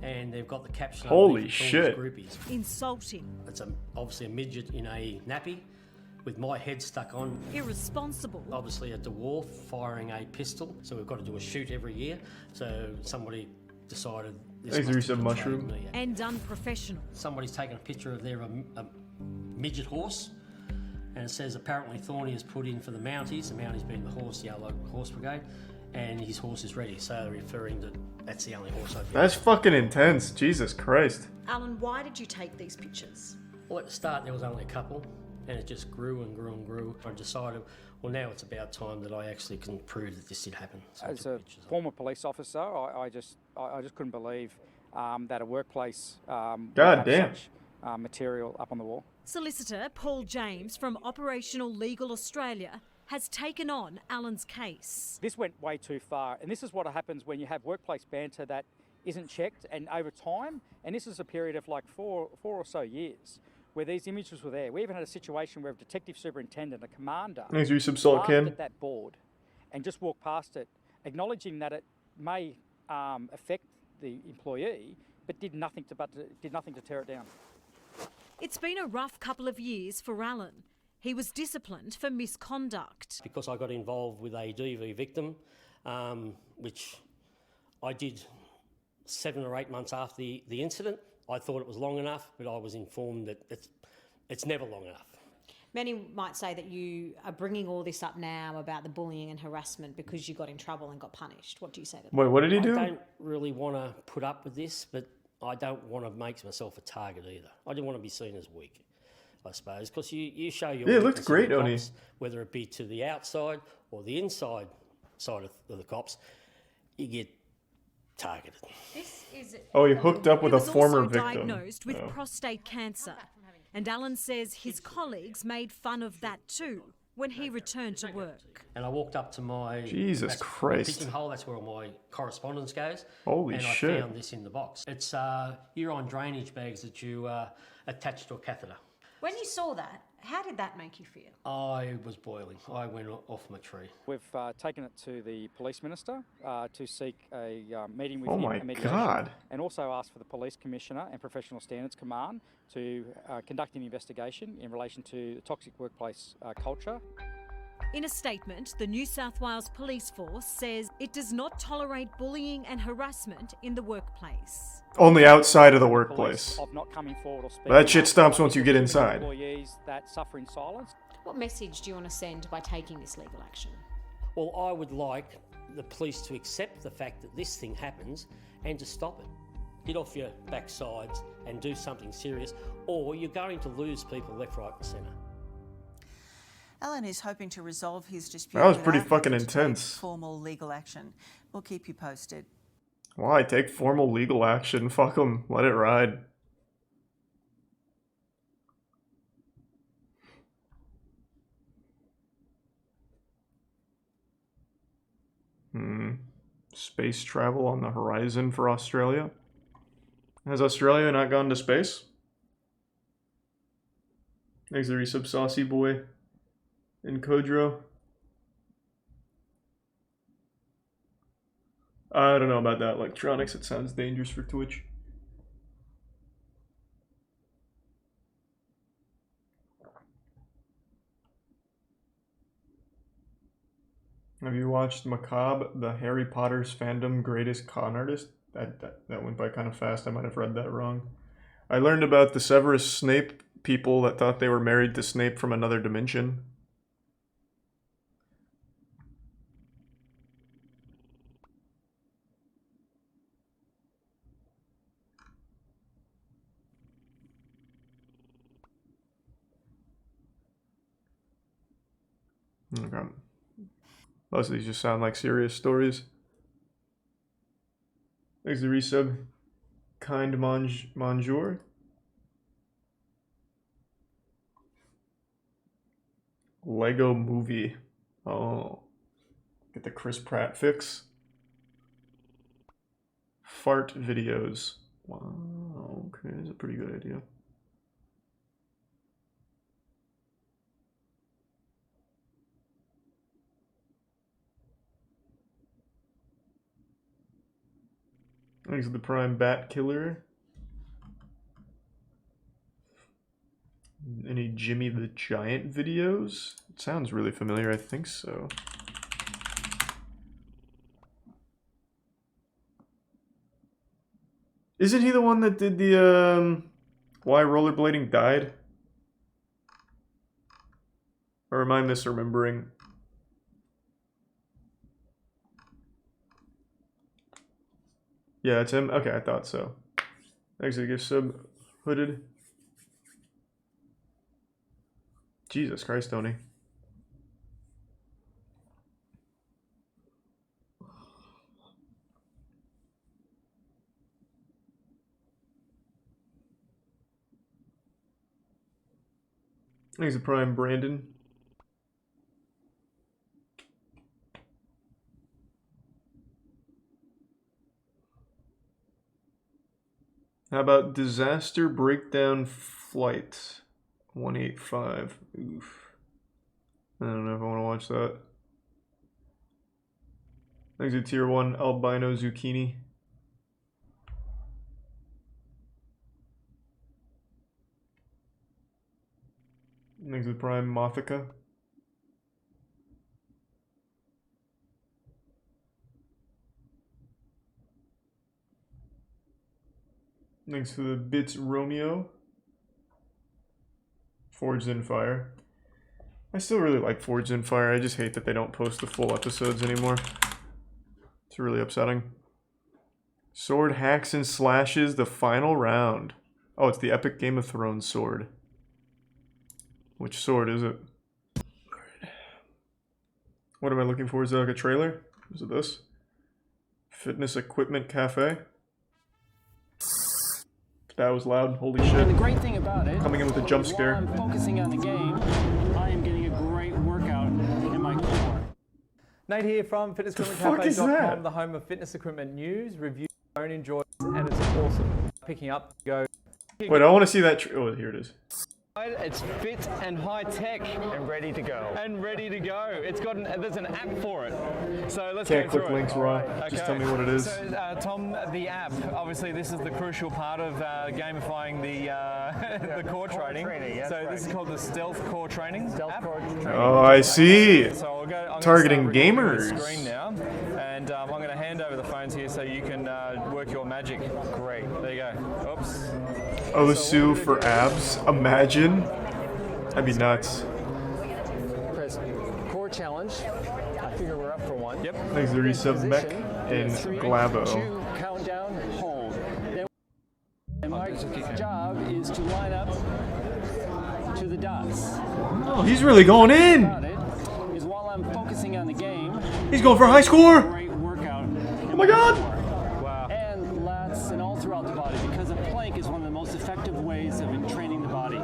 and they've got the caption. Holy underneath, shit. Groupies. Insulting. It's obviously a midget in a nappy with my head stuck on. Irresponsible. Obviously a dwarf firing a pistol, so we've got to do a shoot every year. So somebody decided this Thanks, must Risa have Mushroom. betrayed me. And unprofessional. Somebody's taken a picture of a midget horse, and it says apparently Thorny has put in for the Mounties, the Mounties being the horse, the local horse brigade, and his horse is ready, so referring to that's the only horse I've got. That's fucking intense. Jesus Christ. Alan, why did you take these pictures? Well, at the start there was only a couple, and it just grew and grew and grew. I decided, well, now it's about time that I actually can prove that this did happen. So As a former police officer, I just couldn't believe that a workplace would have damn. such material up on the wall. Solicitor Paul James from Operational Legal Australia has taken on Alan's case. This went way too far, and this is what happens when you have workplace banter that isn't checked and over time, and this is a period of like four or so years where these images were there. We even had a situation where a detective superintendent, a commander, Thanks, you subsalt laughed Cam. at that board and just walked past it, acknowledging that it may affect the employee, but did nothing to tear it down. It's been a rough couple of years for Alan. He was disciplined for misconduct. Because I got involved with a DV victim, which I did 7 or 8 months after the incident. I thought it was long enough, but I was informed that it's never long enough. Many might say that you are bringing all this up now about the bullying and harassment because you got in trouble and got punished. What do you say to that? Wait, what did he do? I don't really want to put up with this, but I don't want to make myself a target either. I don't want to be seen as weak, I suppose, because you show your Yeah, it weakness looked great, to the Oni. cops, whether it be to the outside or the inside side of the cops, you get targeted. This is Oh, he hooked up with He a was former also victim. diagnosed with Oh. prostate cancer. And Alan says his colleagues made fun of that too when he returned to work. And I walked up to my Jesus that's Christ. my pigeonhole. That's where all my correspondence goes. Holy and shit. I found this in the box. It's urine drainage bags that you attach to a catheter. When you saw that, how did that make you feel? I was boiling. I went off my tree. We've taken it to the police minister to seek a meeting with Oh him, my a mediation, God. and also asked for the Police Commissioner and Professional Standards Command to conduct an investigation in relation to the toxic workplace culture. In a statement, the New South Wales Police Force says it does not tolerate bullying and harassment in the workplace. Only outside of the workplace. Of not coming forward or speaking That shit up, stops once you get inside. Employees that suffer in silence. What message do you want to send by taking this legal action? Well, I would like the police to accept the fact that this thing happens and to stop it. Get off your backsides and do something serious, or you're going to lose people left, right and centre. Alan is hoping to resolve his dispute. That was pretty without fucking having to take intense. Formal legal action. We'll keep you posted. Why take formal legal action? Fuck him. Let it ride. Space travel on the horizon for Australia? Has Australia not gone to space? Thanks to resub Saucy Boy and Kodro. I don't know about that electronics. It sounds dangerous for Twitch. Have you watched Macabre, the Harry Potter's fandom greatest con artist? That went by kind of fast. I might have read that wrong. I learned about the Severus Snape people that thought they were married to Snape from another dimension. Okay. Most of these just sound like serious stories. Thanks to resub. Kind Monjour. Lego movie. Oh. Get the Chris Pratt fix. Fart videos. Wow, okay, that's a pretty good idea. Thanks to the Prime Bat Killer. Any Jimmy the Giant videos? It sounds really familiar, I think so. Isn't he the one that did the, Why Rollerblading Died? Or am I misremembering? Yeah, it's him? Okay, I thought so. Thanks for the gift sub, Hooded. Jesus Christ, Tony. Thanks to Prime Brandon. How about Disaster Breakdown Flight 185? Oof. I don't know if I want to watch that. Thanks to Tier 1 Albino Zucchini. Thanks to Prime Mothica. Thanks to the Bits Romeo. Forged in Fire. I still really like Forged in Fire. I just hate that they don't post the full episodes anymore. It's really upsetting. Sword Hacks and Slashes, the final round. Oh, it's the epic Game of Thrones sword. Which sword is it? What am I looking for? Is that like a trailer? Is it this? Fitness Equipment Cafe? That was loud. Holy shit. And the great thing about it, coming in with a jump scare. While I'm focusing on the game, I am getting a great workout in my core. Nate here from fitnessequipmentcafe.com, the home of fitness equipment news, reviews, own enjoy, and it's awesome. Picking up, go. Wait, I want to see that. Oh, here it is. It's fit and high tech and ready to go. It's got there's an app for it. So let's Can't go click through links, it. Raw. Okay. Just tell me what it is. So Tom, the app. Obviously, this is the crucial part of gamifying the core training. So this is called the Stealth Core Training. Oh, I see. So I'm Targeting gonna start recording gamers. the screen now, and I'm going to hand over the phones here so you can work your magic. Great. There you go. Oops. Osu for abs. Imagine. That'd be nuts. Press core challenge. I figure we're up for one. Yep. Thanks to Resub Mech and Glabo. 2, countdown, hold. Then, and my job is to line up to the dots. Oh, he's really going in. Is while I'm focusing on the game. He's going for a high score. Great workout. Oh my god. Wow. And lats and all throughout the body, because a plank is one of the most effective ways of training the body.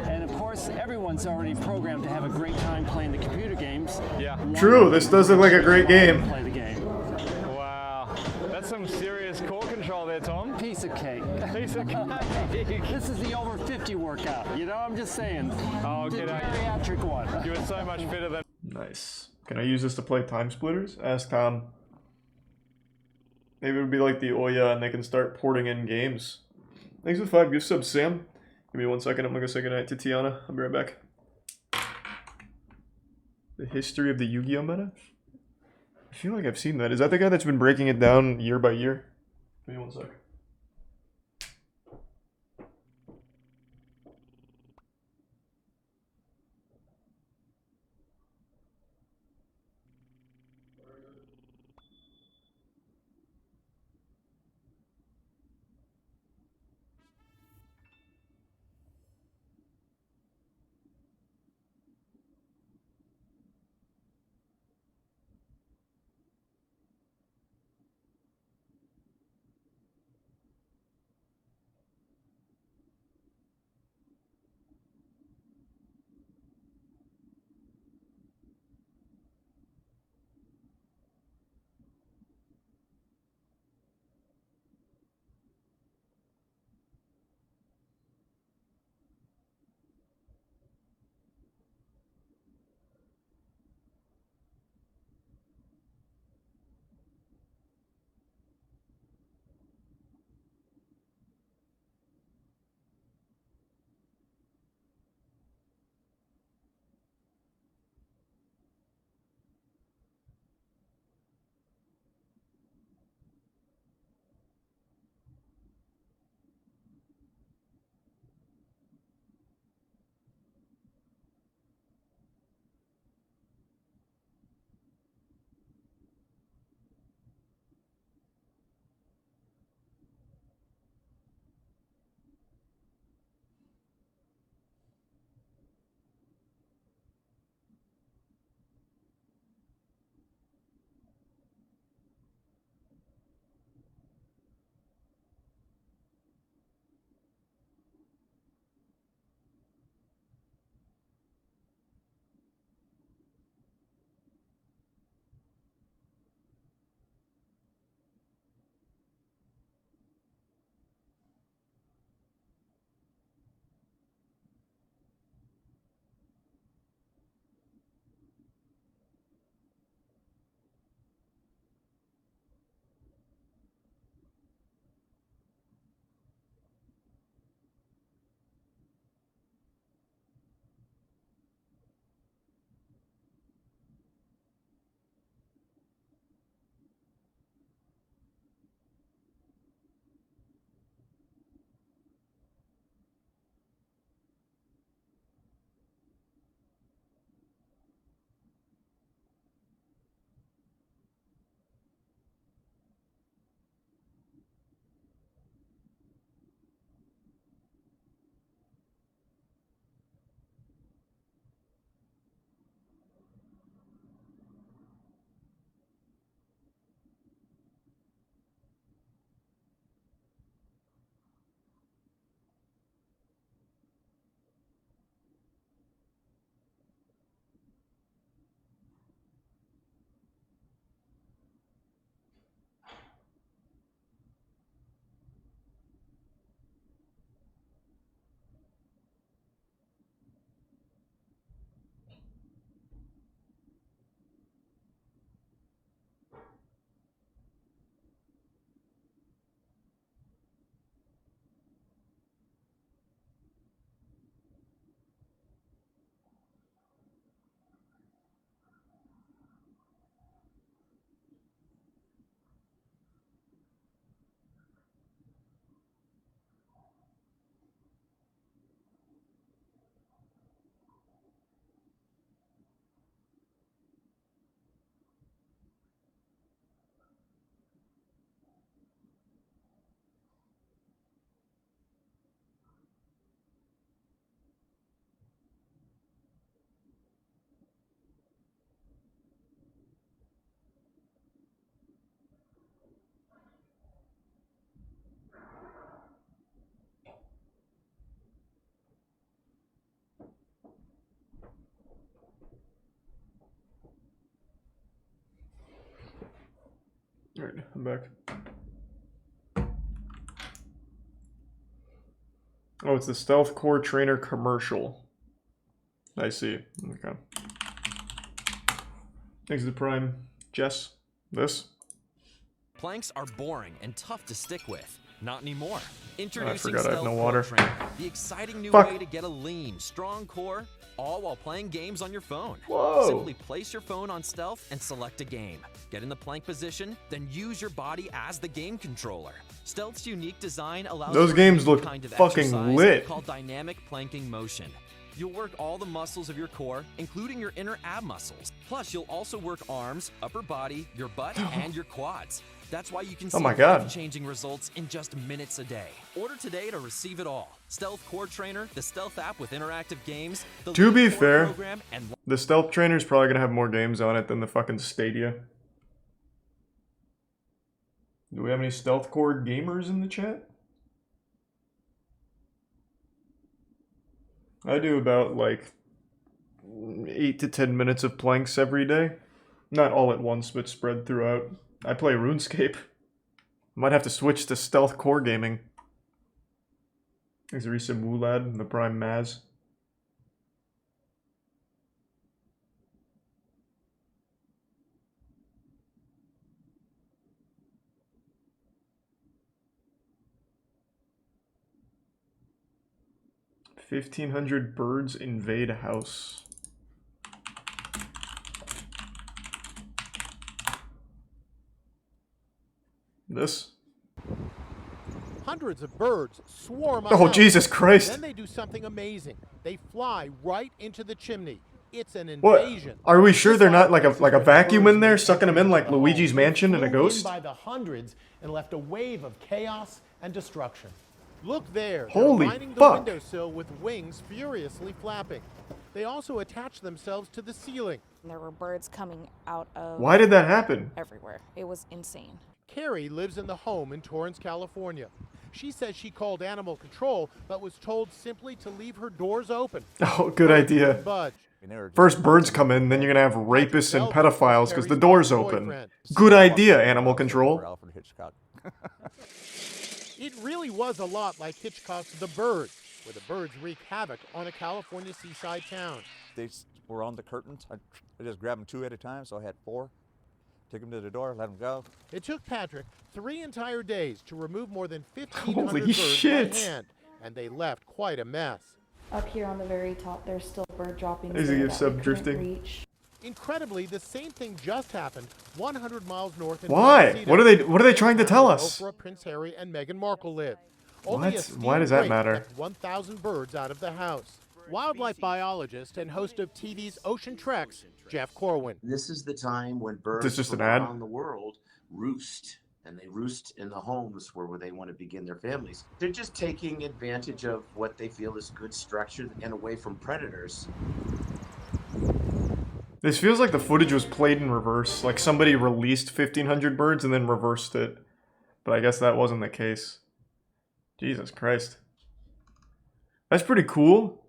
And of course, everyone's already programmed to have a great time playing the computer games. Yeah. True, this does look like a great game. Play the game. Wow. That's some serious core control there, Tom. Piece of cake. Piece of cake. This is the over 50 workout. You know, I'm just saying. Oh, the get out. geriatric one. You were so much fitter than. Nice. Can I use this to play Time Splitters? Ask Tom. Maybe it would be like the Oya and they can start porting in games. Thanks for the 5 gift subs, Sam. Give me 1 second. I'm going to go say goodnight to Tiana. I'll be right back. The history of the Yu-Gi-Oh meta? I feel like I've seen that. Is that the guy that's been breaking it down year by year? Give me 1 sec. Alright, I'm back. Oh, it's the Stealth Core Trainer commercial. I see. Okay. Thanks to the Prime. Jess, this? Planks are boring and tough to stick with. Not anymore. I Introducing forgot I have Stealth no Core water. Trainer, the exciting new Fuck. way to get a lean, strong core, all while playing games on your phone. Whoa. Simply place your phone on stealth and select a game. Get in the plank position, then use your body as the game controller. Stealth's unique design allows Those for a games new look kind of fucking exercise lit. called dynamic planking motion. You'll work all the muscles of your core, including your inner ab muscles. Plus, you'll also work arms, upper body, your butt, and your quads. That's why you can see Oh my God. life-changing results in just minutes a day. Order today to receive it all. Stealth Core Trainer, the Stealth app with interactive games, the To be Lean Core fair, program, and the Stealth Trainer's probably gonna have more games on it than the fucking Stadia. Do we have any Stealth Core gamers in the chat? I do about like 8 to 10 minutes of planks every day. Not all at once, but spread throughout. I play RuneScape. Might have to switch to Stealth Core gaming. There's Risa Mulad and the Prime Maz. "1,500 birds invade a house." This? Hundreds of birds swarm on Oh, house. Jesus Christ. Then they do something amazing. They fly right into the chimney. It's an What? invasion. Are we sure they're not like a vacuum in there, sucking them in like Luigi's Mansion and a Flew in ghost? by the hundreds and left a wave of chaos and destruction. Look there. Holy They're lining the fuck. windowsill with wings furiously flapping. They also attach themselves to the ceiling. There were birds coming out of Why did that happen? everywhere. It was insane. Carrie lives in the home in Torrance, California. She says she called animal control, but was told simply to leave her doors open. Oh, good idea. Budge. First birds come in, then you're gonna have rapists and pedophiles because the door's open. Good idea, animal control. It really was a lot like Hitchcock's The Birds, where the birds wreak havoc on a California seaside town. They were on the curtains. I just grabbed them 2 at a time, so I had 4. Took them to the door, let them go. It took Patrick 3 entire days to remove more than 1,500 Holy birds shit. by hand, and they left quite a mess. Up here on the very top, there's still bird droppings. There's a there gift that we sub couldn't drifting. reach. Incredibly, the same thing just happened 100 miles north in Why? Montecito, What are they trying to tell where us? Oprah, Prince Harry, and Meghan Markle live. Only a What? steel Why does that grate matter? kept 1,000 birds out of the house. Wildlife biologist and host of TV's Ocean Treks, Jeff Corwin. This is the time when birds This is just from an ad? around the world roost, and they roost in the homes where they want to begin their families. They're just taking advantage of what they feel is good structure and away from predators. This feels like the footage was played in reverse. Like somebody released 1,500 birds and then reversed it. But I guess that wasn't the case. Jesus Christ. That's pretty cool.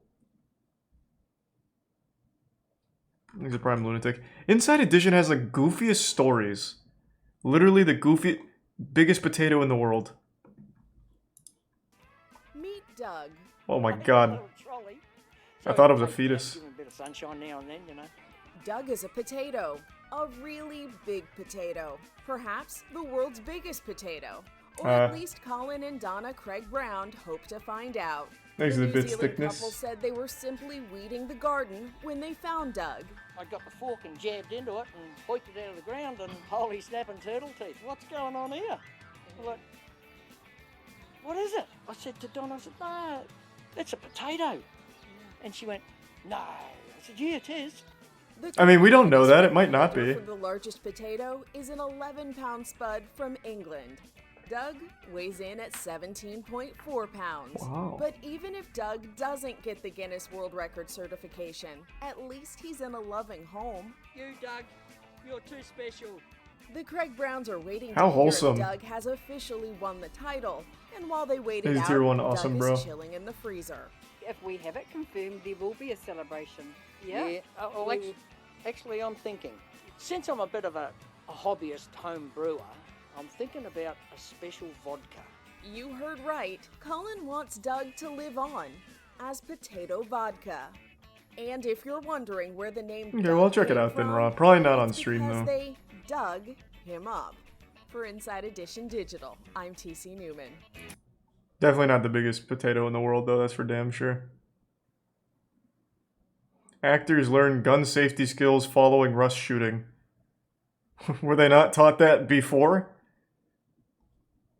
He's a Prime Lunatic. Inside Edition has the goofiest stories. Literally the biggest potato in the world. Meet Doug. Oh my god. I thought it was a fetus. Give him a bit of sunshine now and then, you know. Doug is a potato. A really big potato. Perhaps the world's biggest potato. Or at least Colin and Donna Craig Brown hope to find out. Thanks The to the New bits Zealand thickness. couple said they were simply weeding the garden when they found Doug. I got the fork and jabbed into it and hoiked it out of the ground and holy snapping turtle teeth. What's going on here? I'm like, what is it? I said to Donna, I said, no, it's a potato. And she went, no. I said, yeah, it is. I mean, we don't know that. It might not be. For the largest potato is an 11-pound spud from England. Doug weighs in at 17.4 pounds. Wow. But even if Doug doesn't get the Guinness World Record certification, at least he's in a loving home. You, Doug, you're too special. The Craig Browns are waiting How to wholesome. hear if Doug has officially won the title. And while they wait it He's out, tier one Doug awesome, is bro. chilling in the freezer. If we have it confirmed, there will be a celebration. Yeah. Oh, well, actually, I'm thinking, since I'm a bit of a hobbyist home brewer, I'm thinking about a special vodka. You heard right. Colin wants Doug to live on as Potato Vodka. And if you're wondering where the name Okay, well, I'll check it out then, Rob. Probably not on it's stream, because though. they dug him up. For Inside Edition Digital, I'm TC Newman. Definitely not the biggest potato in the world, though, that's for damn sure. Actors learn gun safety skills following Rust shooting. Were they not taught that before?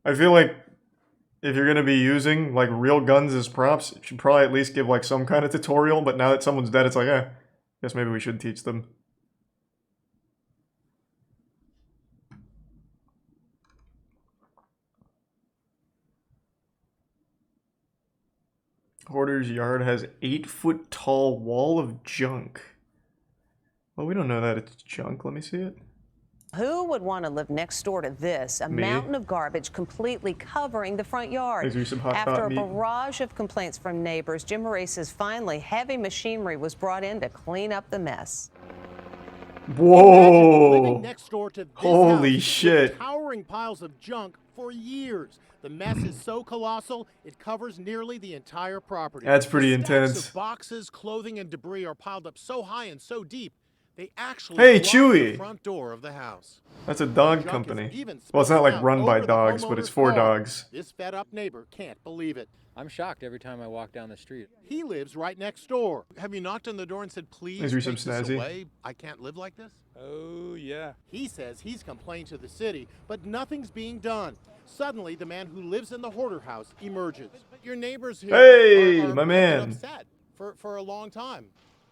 I feel like if you're going to be using, like, real guns as props, you should probably at least give, like, some kind of tutorial, but now that someone's dead, it's like, guess maybe we should teach them. Hoarder's yard has 8-foot tall wall of junk. Well, we don't know that it's junk. Let me see it. Who would want to live next door to this? A mountain of garbage completely covering the front yard. Is there some hot After a meat? barrage of complaints from neighbors, Jim Moraes says finally heavy machinery was brought in to clean up the mess. Whoa! Living next door to this Holy house shit. with towering piles of junk for years. The mess is so colossal, it covers nearly the entire property. That's pretty Stacks intense. of boxes, clothing, and debris are piled up so high and so deep, they actually Hey, block Chewy. the front door of the house. That's a dog Junk is company. even Well, it's not like spilled run out by over the dogs, but it's homeowner's for car. dogs. This fed-up neighbor can't believe it. I'm shocked every time I walk down the street. He lives right next door. Have you knocked on the door and said, please Is there take some this snazzy? away? I can't live like this? Oh, yeah. He says he's complained to the city, but nothing's being done. Suddenly, the man who lives in the hoarder house emerges. Your neighbors here Hey, are my man. upset for a long time.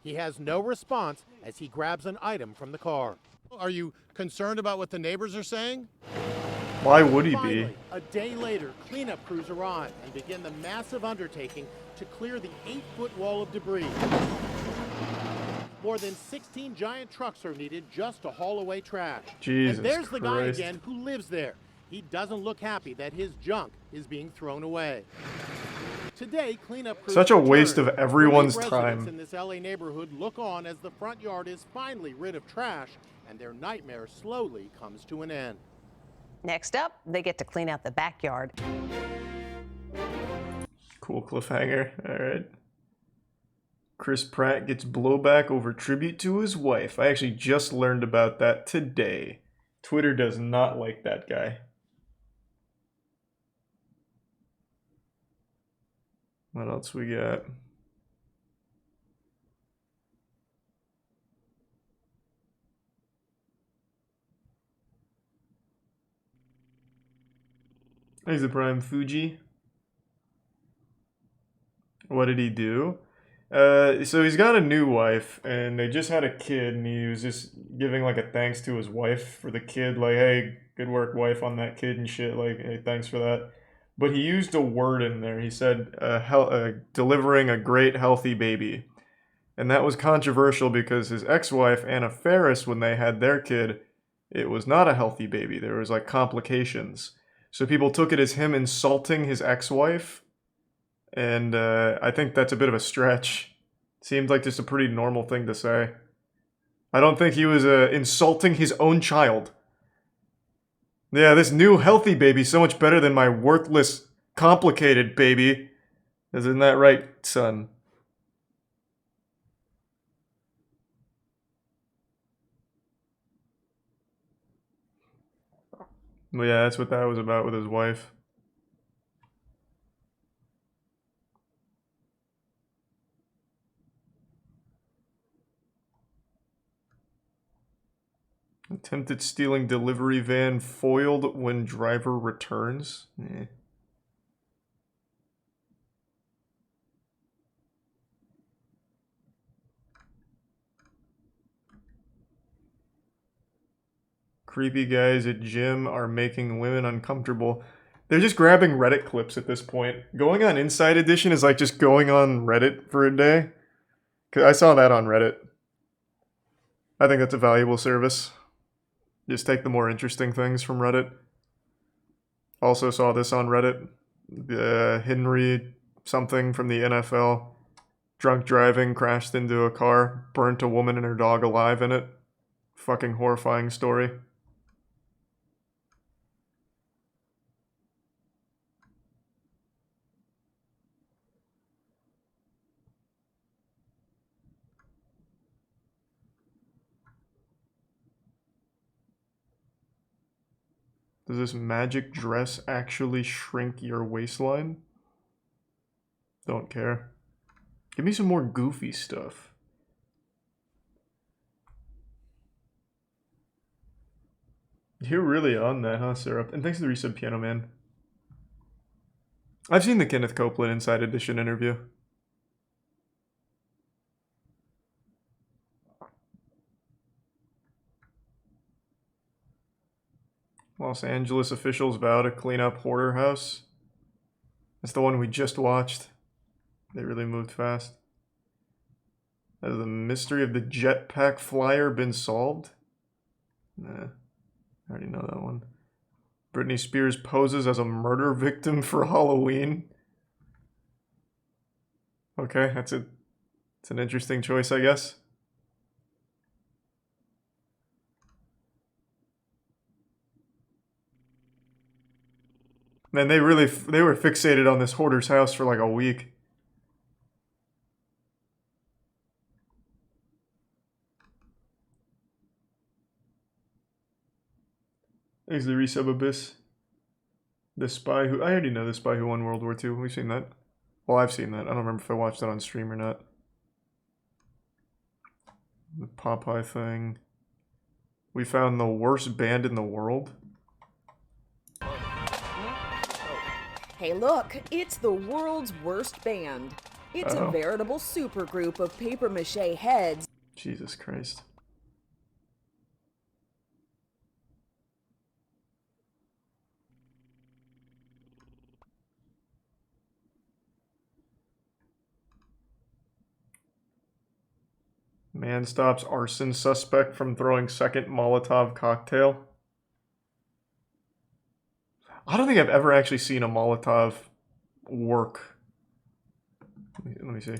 He has no response as he grabs an item from the car. Are you concerned about what the neighbors are saying? Why would he Finally, be? a day later, cleanup crews arrive and begin the massive undertaking to clear the 8-foot wall of debris. More than 16 giant trucks are needed just to haul away trash. Jesus and there's the guy Christ. again who lives there. He doesn't look happy that his junk is being thrown away. Today, cleanup crews Such a waste return. of everyone's Brave residents time. in this LA neighborhood look on as the front yard is finally rid of trash and their nightmare slowly comes to an end. Next up, they get to clean out the backyard. Cool cliffhanger. Alright. Chris Pratt gets blowback over tribute to his wife. I actually just learned about that today. Twitter does not like that guy. What else we got? Here's the Prime Fuji. What did he do? So he's got a new wife, and they just had a kid, and he was just giving, like, a thanks to his wife for the kid, like, hey, good work, wife, on that kid and shit, like, hey, thanks for that. But he used a word in there. He said, delivering a great, healthy baby. And that was controversial because his ex-wife, Anna Faris, when they had their kid, it was not a healthy baby. There was, like, complications. So people took it as him insulting his ex-wife, and I think that's a bit of a stretch. Seemed like just a pretty normal thing to say. I don't think he was insulting his own child. Yeah, this new healthy baby's so much better than my worthless, complicated baby. Isn't that right, son? Well, yeah, that's what that was about with his wife. Attempted stealing delivery van foiled when driver returns. Eh. Creepy guys at gym are making women uncomfortable. They're just grabbing Reddit clips at this point. Going on Inside Edition is like just going on Reddit for a day. 'Cause I saw that on Reddit. I think that's a valuable service. Just take the more interesting things from Reddit. Also saw this on Reddit. Henry something from the NFL. Drunk driving, crashed into a car, burnt a woman and her dog alive in it. Fucking horrifying story. Does this magic dress actually shrink your waistline? Don't care. Give me some more goofy stuff. You're really on that, huh, Syrup? And thanks to the resub, Piano Man. I've seen the Kenneth Copeland Inside Edition interview. Los Angeles officials vow to clean up hoarder house. That's the one we just watched. They really moved fast. Has the mystery of the jetpack flyer been solved? Nah, I already know that one. Britney Spears poses as a murder victim for Halloween. Okay, it's an interesting choice, I guess. Man, they were fixated on this hoarder's house for like a week. Thanks to the resub Abyss. The Spy Who... I already know The Spy Who Won World War II. We've seen that. Well, I've seen that. I don't remember if I watched it on stream or not. The Popeye thing. We found the worst band in the world. Hey look, it's the world's worst band. It's a veritable supergroup of papier-mâché heads. Jesus Christ. Man stops arson suspect from throwing second Molotov cocktail. I don't think I've ever actually seen a Molotov work. Let me see.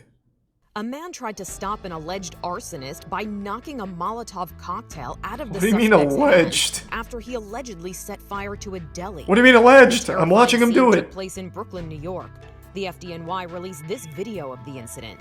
A man tried to stop an alleged arsonist by knocking a Molotov cocktail out of the What do you mean suspect's alleged? hand after he allegedly set fire to a deli. What do you mean alleged? The I'm watching him do scene it. Took place in Brooklyn, New York. The FDNY released this video of the incident.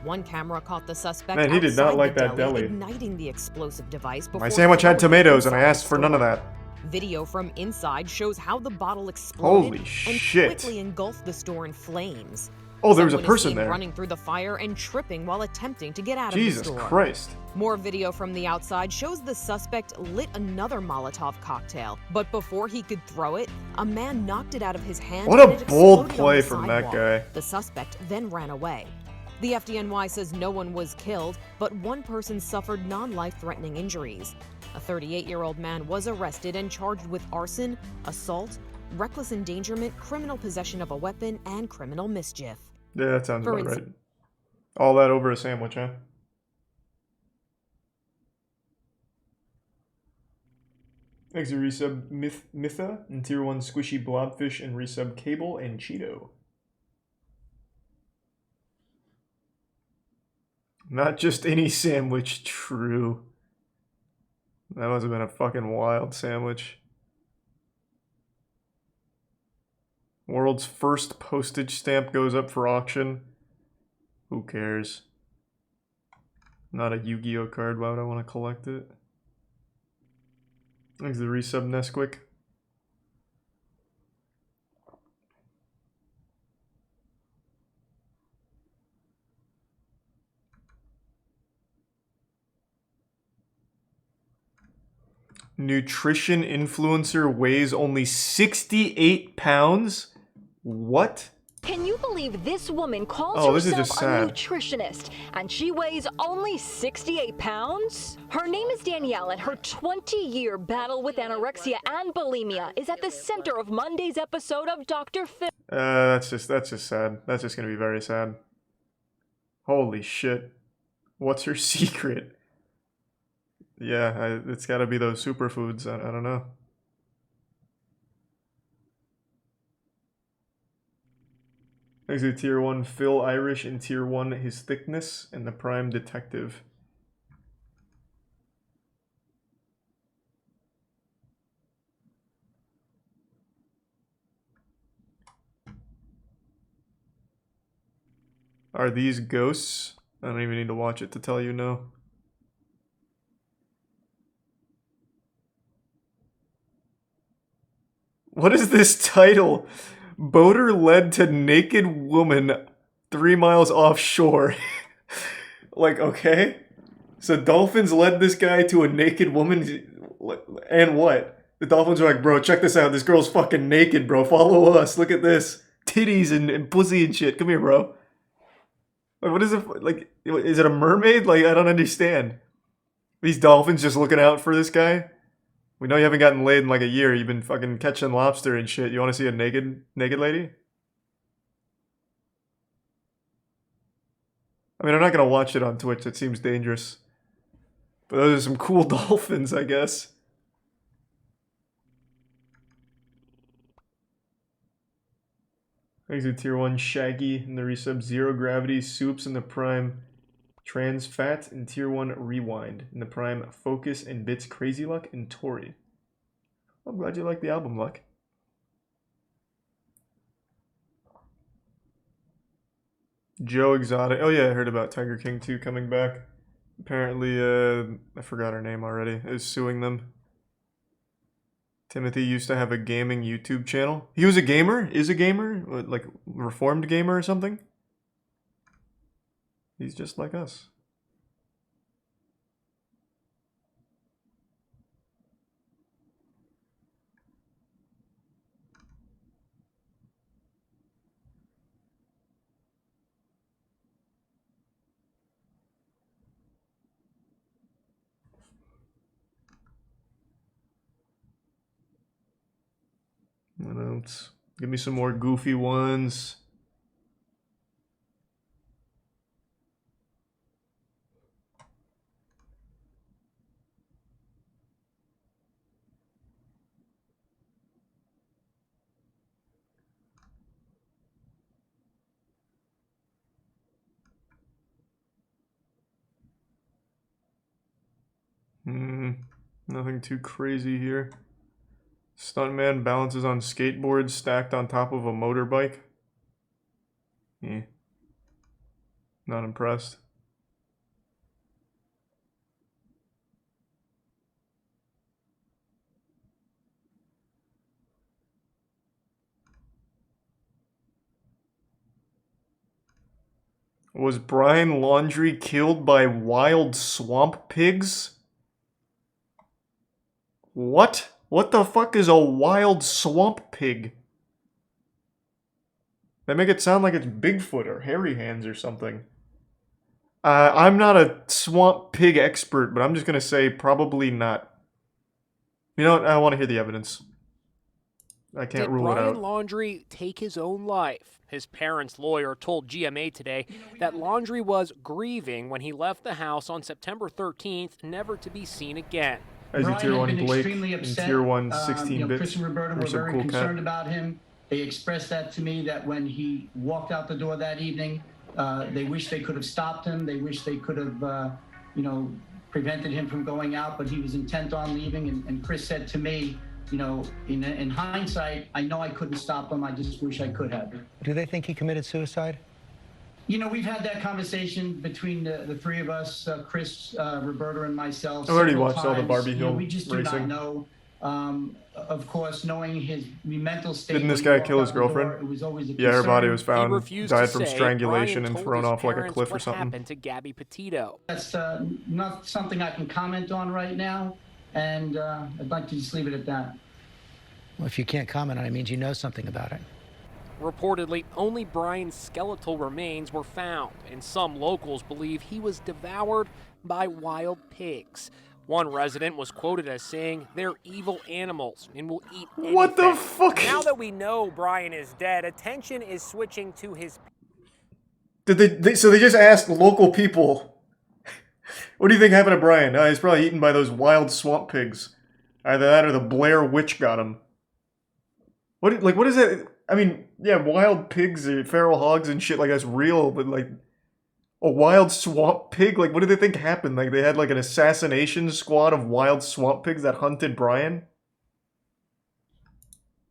One camera caught the suspect Man, he did not outside like the that deli. igniting the explosive device before My sandwich had throwing it tomatoes and I inside asked the for none of store. that. Video from inside shows how the bottle exploded Holy and shit. quickly engulfed the store in flames. Oh, there was a Someone is person seen there. running through the fire and tripping while attempting to get out Jesus of the store. Christ. More video from the outside shows the suspect lit another Molotov cocktail, but before he could throw it, a man knocked it out of his hand. What a and it bold exploded on play the from that sidewalk. guy. The suspect then ran away. The FDNY says no one was killed, but one person suffered non-life-threatening injuries. A 38-year-old man was arrested and charged with arson, assault, reckless endangerment, criminal possession of a weapon, and criminal mischief. Yeah, that sounds For about right. All that over a sandwich, huh? Thanks to resub Mitha and Tier 1 Squishy Blobfish and resub Cable and Cheeto. Not just any sandwich, true. That must have been a fucking wild sandwich. World's first postage stamp goes up for auction. Who cares? Not a Yu-Gi-Oh card, why would I want to collect it? Thanks to the resub Nesquik. Nutrition influencer weighs only 68 pounds? What? Can you believe this woman calls Oh, this is herself just a sad. nutritionist and she weighs only 68 pounds? Her name is Danielle and her 20-year battle with anorexia and bulimia is at the center of Monday's episode of Dr. Phil. That's just sad. That's just gonna be very sad. Holy shit. What's her secret? Yeah, it's gotta be those superfoods. I don't know. Thanks to Tier 1 Phil Irish and Tier 1 His Thickness and the Prime Detective. Are these ghosts? I don't even need to watch it to tell you no. What is this title? Boater led to naked woman 3 miles offshore. Like, okay. So dolphins led this guy to a naked woman, and what? The dolphins are like, bro, check this out. This girl's fucking naked, bro. Follow us. Look at this. Titties and pussy and shit. Come here, bro. Like, what is it? Like, is it a mermaid? Like, I don't understand. These dolphins just looking out for this guy? We know you haven't gotten laid in like a year. You've been fucking catching lobster and shit. You want to see a naked lady? I mean, I'm not going to watch it on Twitch. It seems dangerous. But those are some cool dolphins, I guess. Thanks to Tier 1 Shaggy and the resub Zero Gravity, Soups in the Prime Trans Fat, and Tier 1 Rewind in the Prime Focus and Bits Crazy Luck and Tori. I'm glad you like the album, Luck. Joe Exotic. Oh yeah, I heard about Tiger King 2 coming back. Apparently, I forgot her name already, is suing them. Timothy used to have a gaming YouTube channel. He was a gamer? Is a gamer? Like, reformed gamer or something? He's just like us. What else? Give me some more goofy ones. Nothing too crazy here. Stuntman balances on skateboard stacked on top of a motorbike. Yeah. Not impressed. Was Brian Laundrie killed by wild swamp pigs? What? What the fuck is a wild swamp pig? They make it sound like it's Bigfoot or Hairy Hands or something. I'm not a swamp pig expert, but I'm just gonna say probably not. You know what? I want to hear the evidence. I can't rule it out. Did Brian Laundrie take his own life? His parents' lawyer told GMA today that Laundrie was grieving when he left the house on September 13th, never to be seen again. As a Tier 1 Blake and Tier 1 16 bits. Chris and Roberta were very concerned about him. They expressed that to me, that when he walked out the door that evening, they wish they could have stopped him. They wish they could have, prevented him from going out, but he was intent on leaving. And Chris said to me, in hindsight, I know I couldn't stop him. I just wish I could have. Do they think he committed suicide? We've had that conversation between the three of us, Chris, Roberta, and myself. I already watched all the Barbie Hill we just do racing. not know. Of course, knowing his mental state. Didn't this guy kill his girlfriend? It was always a yeah, her body was found, refused died to from say strangulation Brian and told thrown his off like a parents cliff or what something. happened to Gabby Petito. That's not something I can comment on right now, and I'd like to just leave it at that. Well, if you can't comment on it, it means you know something about it. Reportedly, only Brian's skeletal remains were found, and some locals believe he was devoured by wild pigs. One resident was quoted as saying, "They're evil animals and will eat anything." What the fuck? Now that we know Brian is dead, attention is switching to his... So they just asked local people, what do you think happened to Brian? He's probably eaten by those wild swamp pigs. Either that or the Blair Witch got him. What is that? I mean, yeah, wild pigs or feral hogs and shit like that's real, but like a wild swamp pig, like what do they think happened? Like they had like an assassination squad of wild swamp pigs that hunted Brian?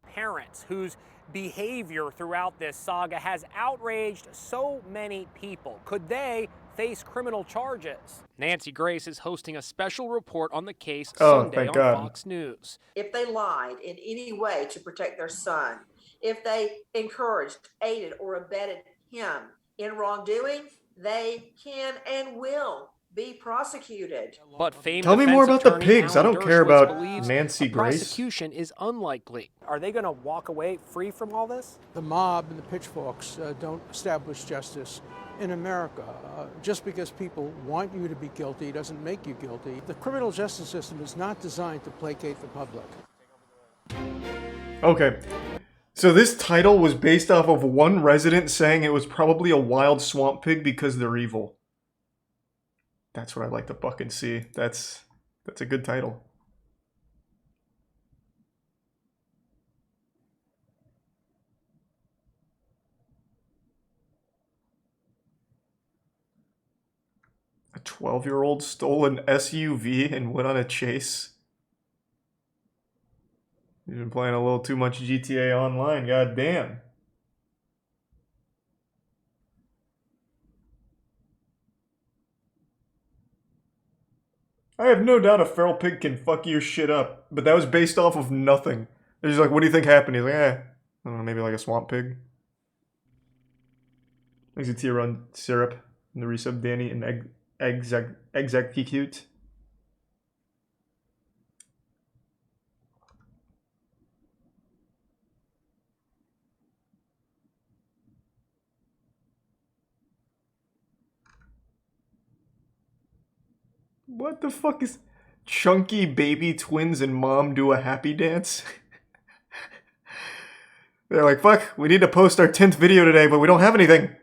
Parents whose behavior throughout this saga has outraged so many people. Could they face criminal charges. Nancy Grace is hosting a special report on the case Oh, Sunday thank on God. Fox News. If they lied in any way to protect their son, if they encouraged, aided, or abetted him in wrongdoing, they can and will be prosecuted. But famed Tell me more defense about the attorney pigs. I Alan don't care Dershowitz about believes Nancy a Grace. prosecution is unlikely. Are they going to walk away free from all this? The mob and the pitchforks don't establish justice in America. Just because people want you to be guilty doesn't make you guilty. The criminal justice system is not designed to placate the public. Okay. So this title was based off of one resident saying it was probably a wild swamp pig because they're evil. That's what I'd like to fucking see. That's a good title. A 12-year-old stole an SUV and went on a chase. You've been playing a little too much GTA Online, god damn. I have no doubt a feral pig can fuck your shit up, but that was based off of nothing. They're just like, what do you think happened? He's like, I don't know, maybe like a swamp pig. Thanks to tier on syrup and the resub Danny and execute. What the fuck is chunky baby twins and mom do a happy dance? They're like, fuck, we need to post our 10th video today, but we don't have anything.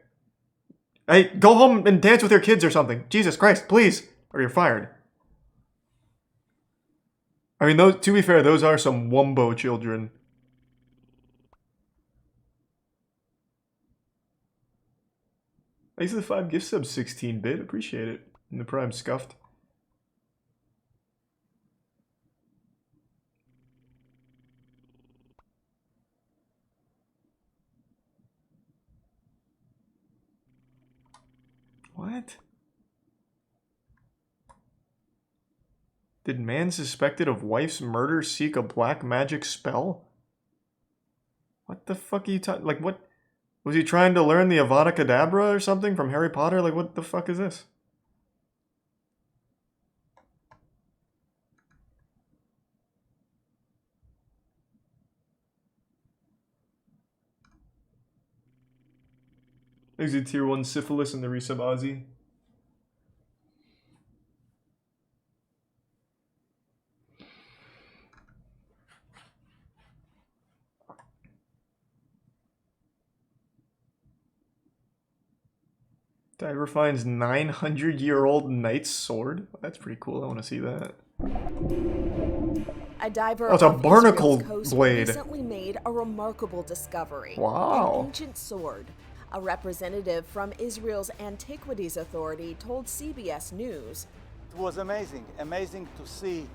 Hey, go home and dance with your kids or something. Jesus Christ, please. Or you're fired. I mean, those, to be fair, those are some wumbo children. Thanks to the 5 gift subs, 16-bit. Appreciate it. And the Prime scuffed. What? Did man suspected of wife's murder seek a black magic spell? What the fuck are you talking? Like, what? Was he trying to learn the Avada Kedavra or something from Harry Potter? Like, what the fuck is this? Exit tier 1 syphilis and the resub Ozzy. Diver finds 900-year-old knight's sword. That's pretty cool. I want to see that. A diver Oh, it's a off barnacle Israel's coast blade. recently made a remarkable discovery. Wow. An ancient sword. A representative from Israel's Antiquities Authority told CBS News. It was amazing. Amazing to see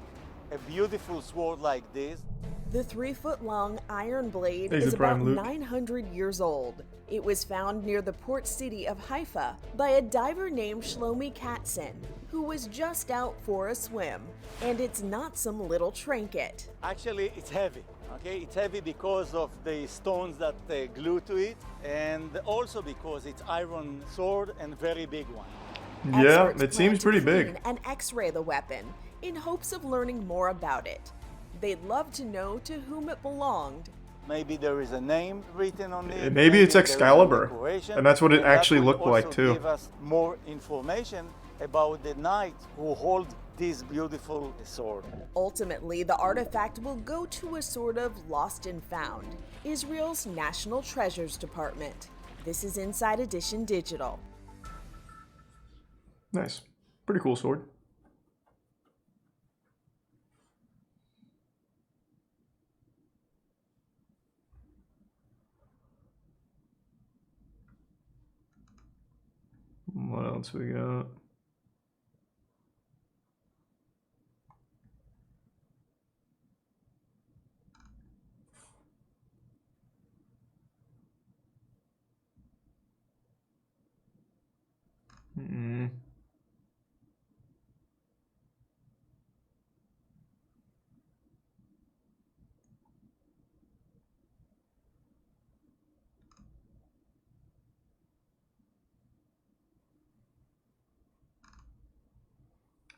a beautiful sword like this. The 3-foot-long iron blade There's is the prime about Luke. 900 years old. It was found near the port city of Haifa by a diver named Shlomi Katzen, who was just out for a swim. And it's not some little trinket. Actually, it's heavy. Okay, it's heavy because of the stones that glue to it, and also because it's iron sword and very big one. Yeah, Experts it plan seems to pretty clean big. and X-ray the weapon in hopes of learning more about it. They'd love to know to whom it belonged. Maybe there is a name written on it. Maybe it's there is a Excalibur, decoration, and that's what it that actually will looked like also too. Give us more information about the knight who hold this beautiful sword. Ultimately, the artifact will go to a sort of lost and found, Israel's National Treasures Department. This is Inside Edition Digital. Nice. Pretty cool sword. What else we got? Hmm.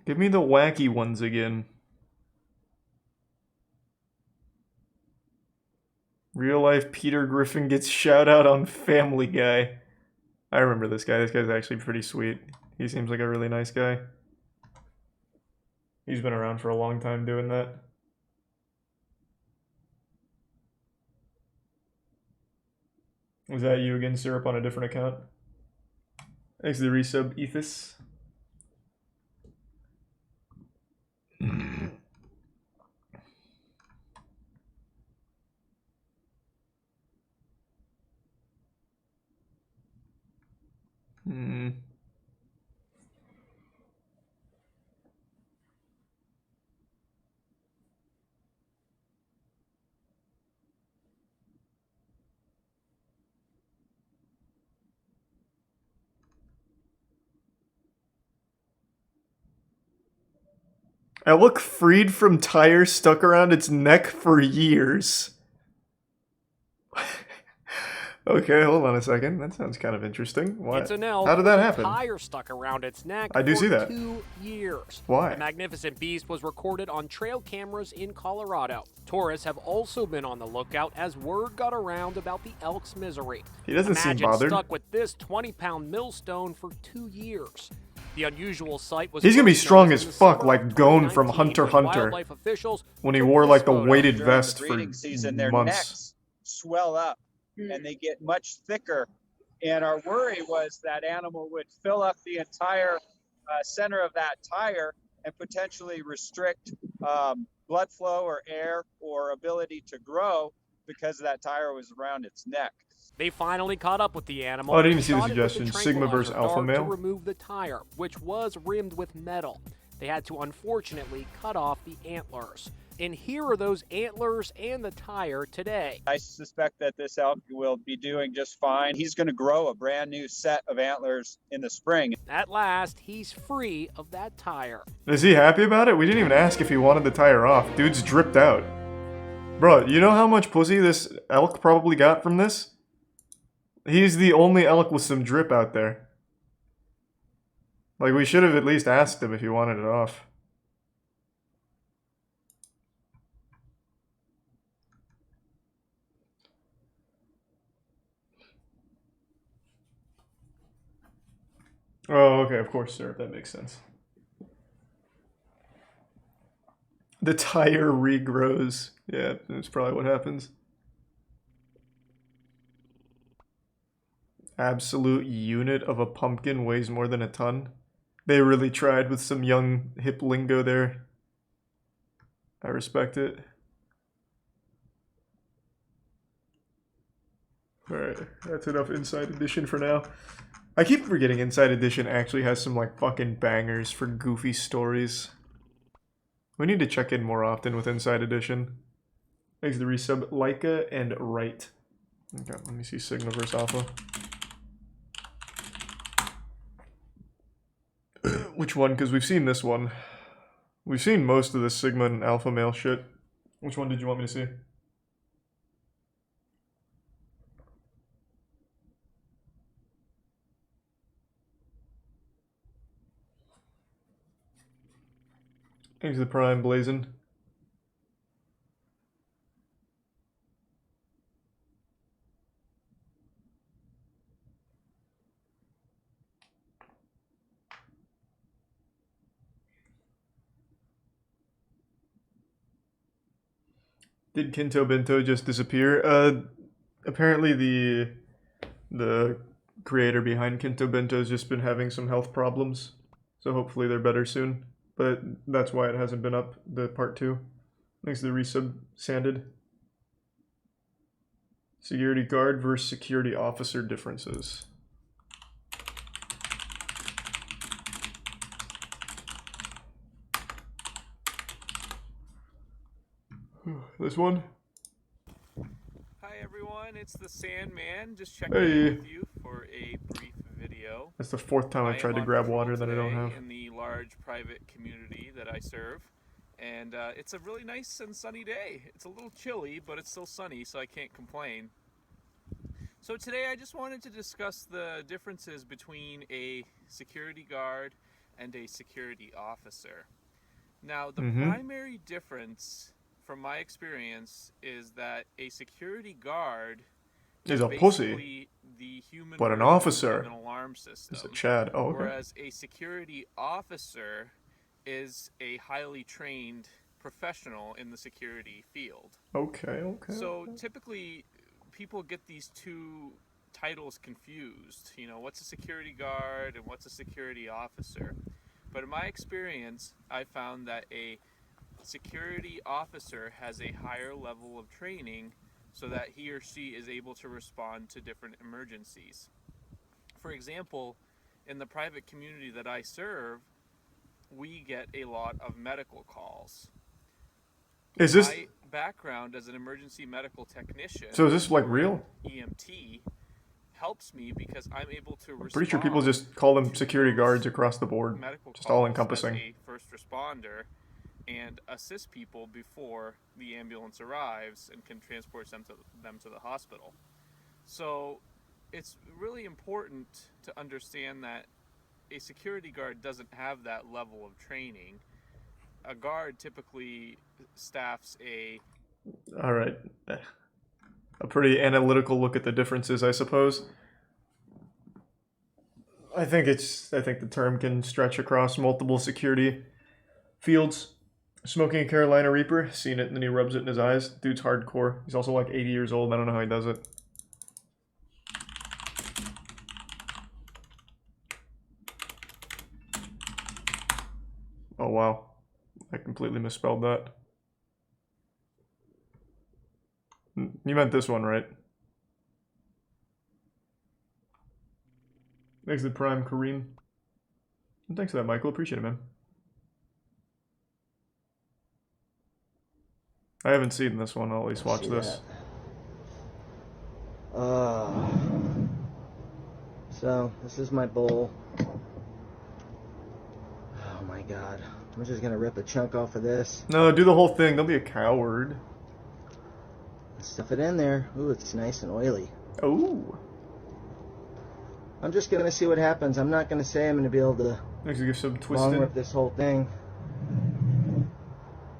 Give me the wacky ones again. Real life Peter Griffin gets shout out on Family Guy. I remember this guy. This guy's actually pretty sweet. He seems like a really nice guy. He's been around for a long time doing that. Was that you again, Syrup, on a different account? Thanks to the resub, Ethos. Hmm. Elk freed from tire stuck around its neck for years. Okay, hold on a second. That sounds kind of interesting. What? It's an elk How did that with a happen? tire stuck around its neck I do for see that. 2 years. Why? The magnificent beast was recorded on trail cameras in Colorado. Tourists have also been on the lookout as word got around about the elk's misery. He doesn't seem bothered. Stuck with this 20-pound millstone for 2 years. The unusual sight was He's gonna be first strong noticed as in the fuck, summer of like Gon from 2019 Hunter x when Hunter. wildlife officials When he took wore this like the photo. weighted During the vest for breeding season, their months. necks swell up and they get much thicker. And our worry was that animal would fill up the entire center of that tire and potentially restrict blood flow or air or ability to grow because that tire was around its neck. They finally caught up with the animal. Oh, I didn't even and see the shot it with suggestion. a Sigma versus tranquilizer alpha dart to male. remove the tire, which was rimmed with metal. They had to unfortunately cut off the antlers. And here are those antlers and the tire today. I suspect that this elk will be doing just fine. He's going to grow a brand new set of antlers in the spring. At last, he's free of that tire. Is he happy about it? We didn't even ask if he wanted the tire off. Dude's dripped out. Bro, you know how much pussy this elk probably got from this? He's the only elk with some drip out there. Like, we should have at least asked him if he wanted it off. Oh, okay, of course, sir. That makes sense. The tire regrows. Yeah, that's probably what happens. Absolute unit of a pumpkin weighs more than a ton. They really tried with some young hip lingo there. I respect it. Alright, that's enough Inside Edition for now. I keep forgetting Inside Edition actually has some like fucking bangers for goofy stories. We need to check in more often with Inside Edition. Thanks to the resub, Leica and Right. Okay, let me see Sigma versus Alpha. Which one? Because we've seen this one. We've seen most of the Sigma and Alpha male shit. Which one did you want me to see? Thanks to the Prime Blazin'. Did Kinto Bento just disappear? Apparently the creator behind Kinto Bento has just been having some health problems. So hopefully they're better soon. But that's why it hasn't been up, the part 2. Thanks to the resub, Sanded. Security guard versus security officer differences. This one? Hi everyone, it's the Sandman, just checking Hey. in with you for a brief video. video. That's the fourth time I've tried to grab water that I don't have. In the large private community that I serve, and it's a really nice and sunny day. It's a little chilly, but it's still sunny, so I can't complain. So today I just wanted to discuss the differences between a security guard and a security officer. Now, the primary difference from my experience is that a security guard is a pussy, the human but an version officer of an alarm system, is a Chad. Oh, okay. Whereas a security officer is a highly trained professional in the security field. Okay. So typically, people get these two titles confused. You know, what's a security guard and what's a security officer? But in my experience, I found that a security officer has a higher level of training so that he or she is able to respond to different emergencies. For example, in the private community that I serve, we get a lot of medical calls. Is this my background as an emergency medical technician? So is this like real? EMT helps me because I'm able to respond. Pretty sure people just call them security guards across the board, just all encompassing. As a first responder, and assist people before the ambulance arrives and can transport them to the hospital. So it's really important to understand that a security guard doesn't have that level of training. A guard typically staffs a... All right. A pretty analytical look at the differences, I suppose. I think the term can stretch across multiple security fields. Smoking a Carolina Reaper, seen it, and then he rubs it in his eyes. Dude's hardcore. He's also like 80 years old. I don't know how he does it. Oh wow, I completely misspelled that. You meant this one, right? Thanks to Prime Kareem. And thanks for that, Michael. Appreciate it, man. I haven't seen this one. I'll at least watch this. So, this is my bowl. Oh my god. I'm just gonna rip a chunk off of this. No, do the whole thing. Don't be a coward. Stuff it in there. Ooh, it's nice and oily. Ooh. I'm just gonna see what happens. I'm not gonna say I'm gonna be able to give some long rip this whole thing.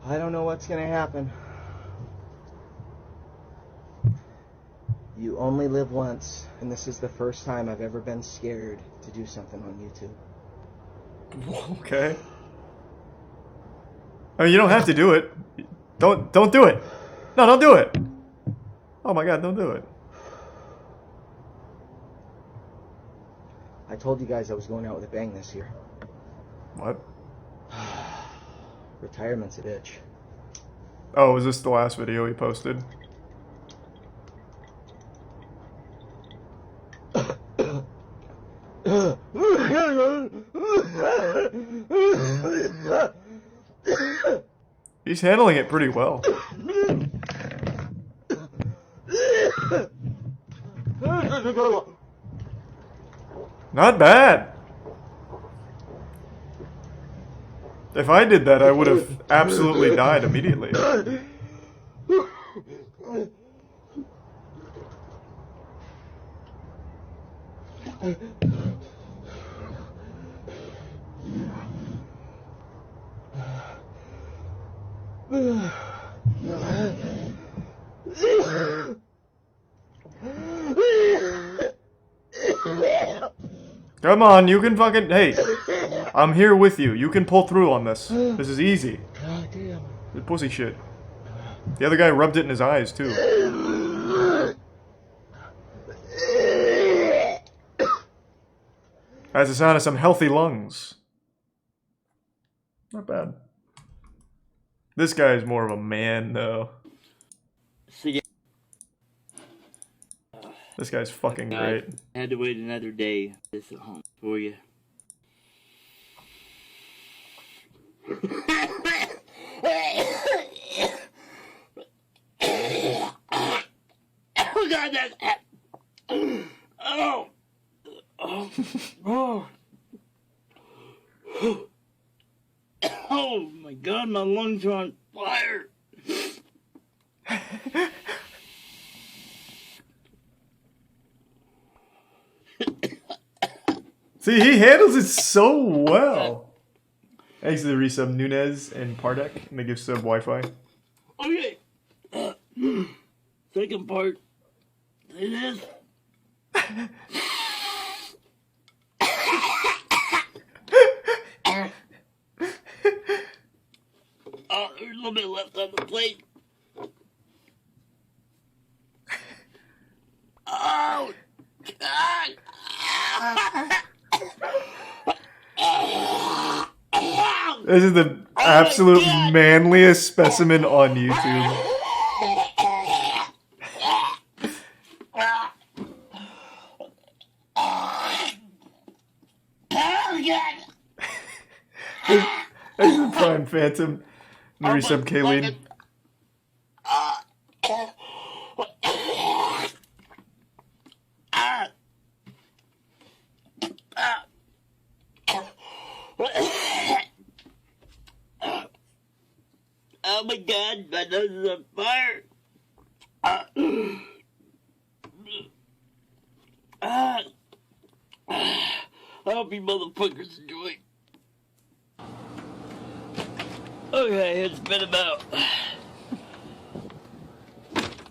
I don't know what's gonna happen. You only live once, and this is the first time I've ever been scared to do something on YouTube. Okay. I mean, you don't have to do it. Don't do it. No, don't do it. Oh my god, don't do it. I told you guys I was going out with a bang this year. What? Retirement's a bitch. Oh, was this the last video he posted? He's handling it pretty well. Not bad. If I did that, I would have absolutely died immediately. Come on, you can fucking... Hey, I'm here with you. You can pull through on this. This is easy. God damn. The pussy shit. The other guy rubbed it in his eyes, too. Has the sound of some healthy lungs. Not bad. This guy is more of a man, though. This guy's fucking great. I had to wait another day. This at home for you. Oh God, that. Oh. Oh my God, my lungs are on fire. See, he handles it so well. Thanks to the resub Nunez and Pardek, and they give sub Wi-Fi. Okay. Second part. It is. Oh, there's a little bit left on the plate. Oh, God. This is the absolute manliest specimen on YouTube. This is the Prime Phantom. The resub Kayleen. Oh my God, my nose is on fire. I hope you motherfuckers enjoy. Okay, it's been about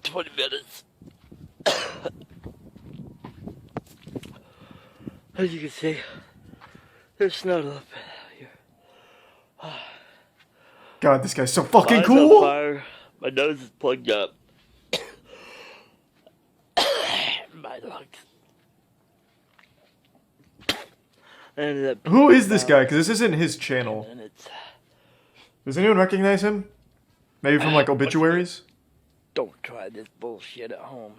20 minutes. As you can see, there's snow up here. God, this guy's so fucking Eyes cool. on fire. My nose is plugged up. My lungs. Who is this guy? Because this isn't his channel. Does anyone recognize him? Maybe from like obituaries? Don't try this bullshit at home.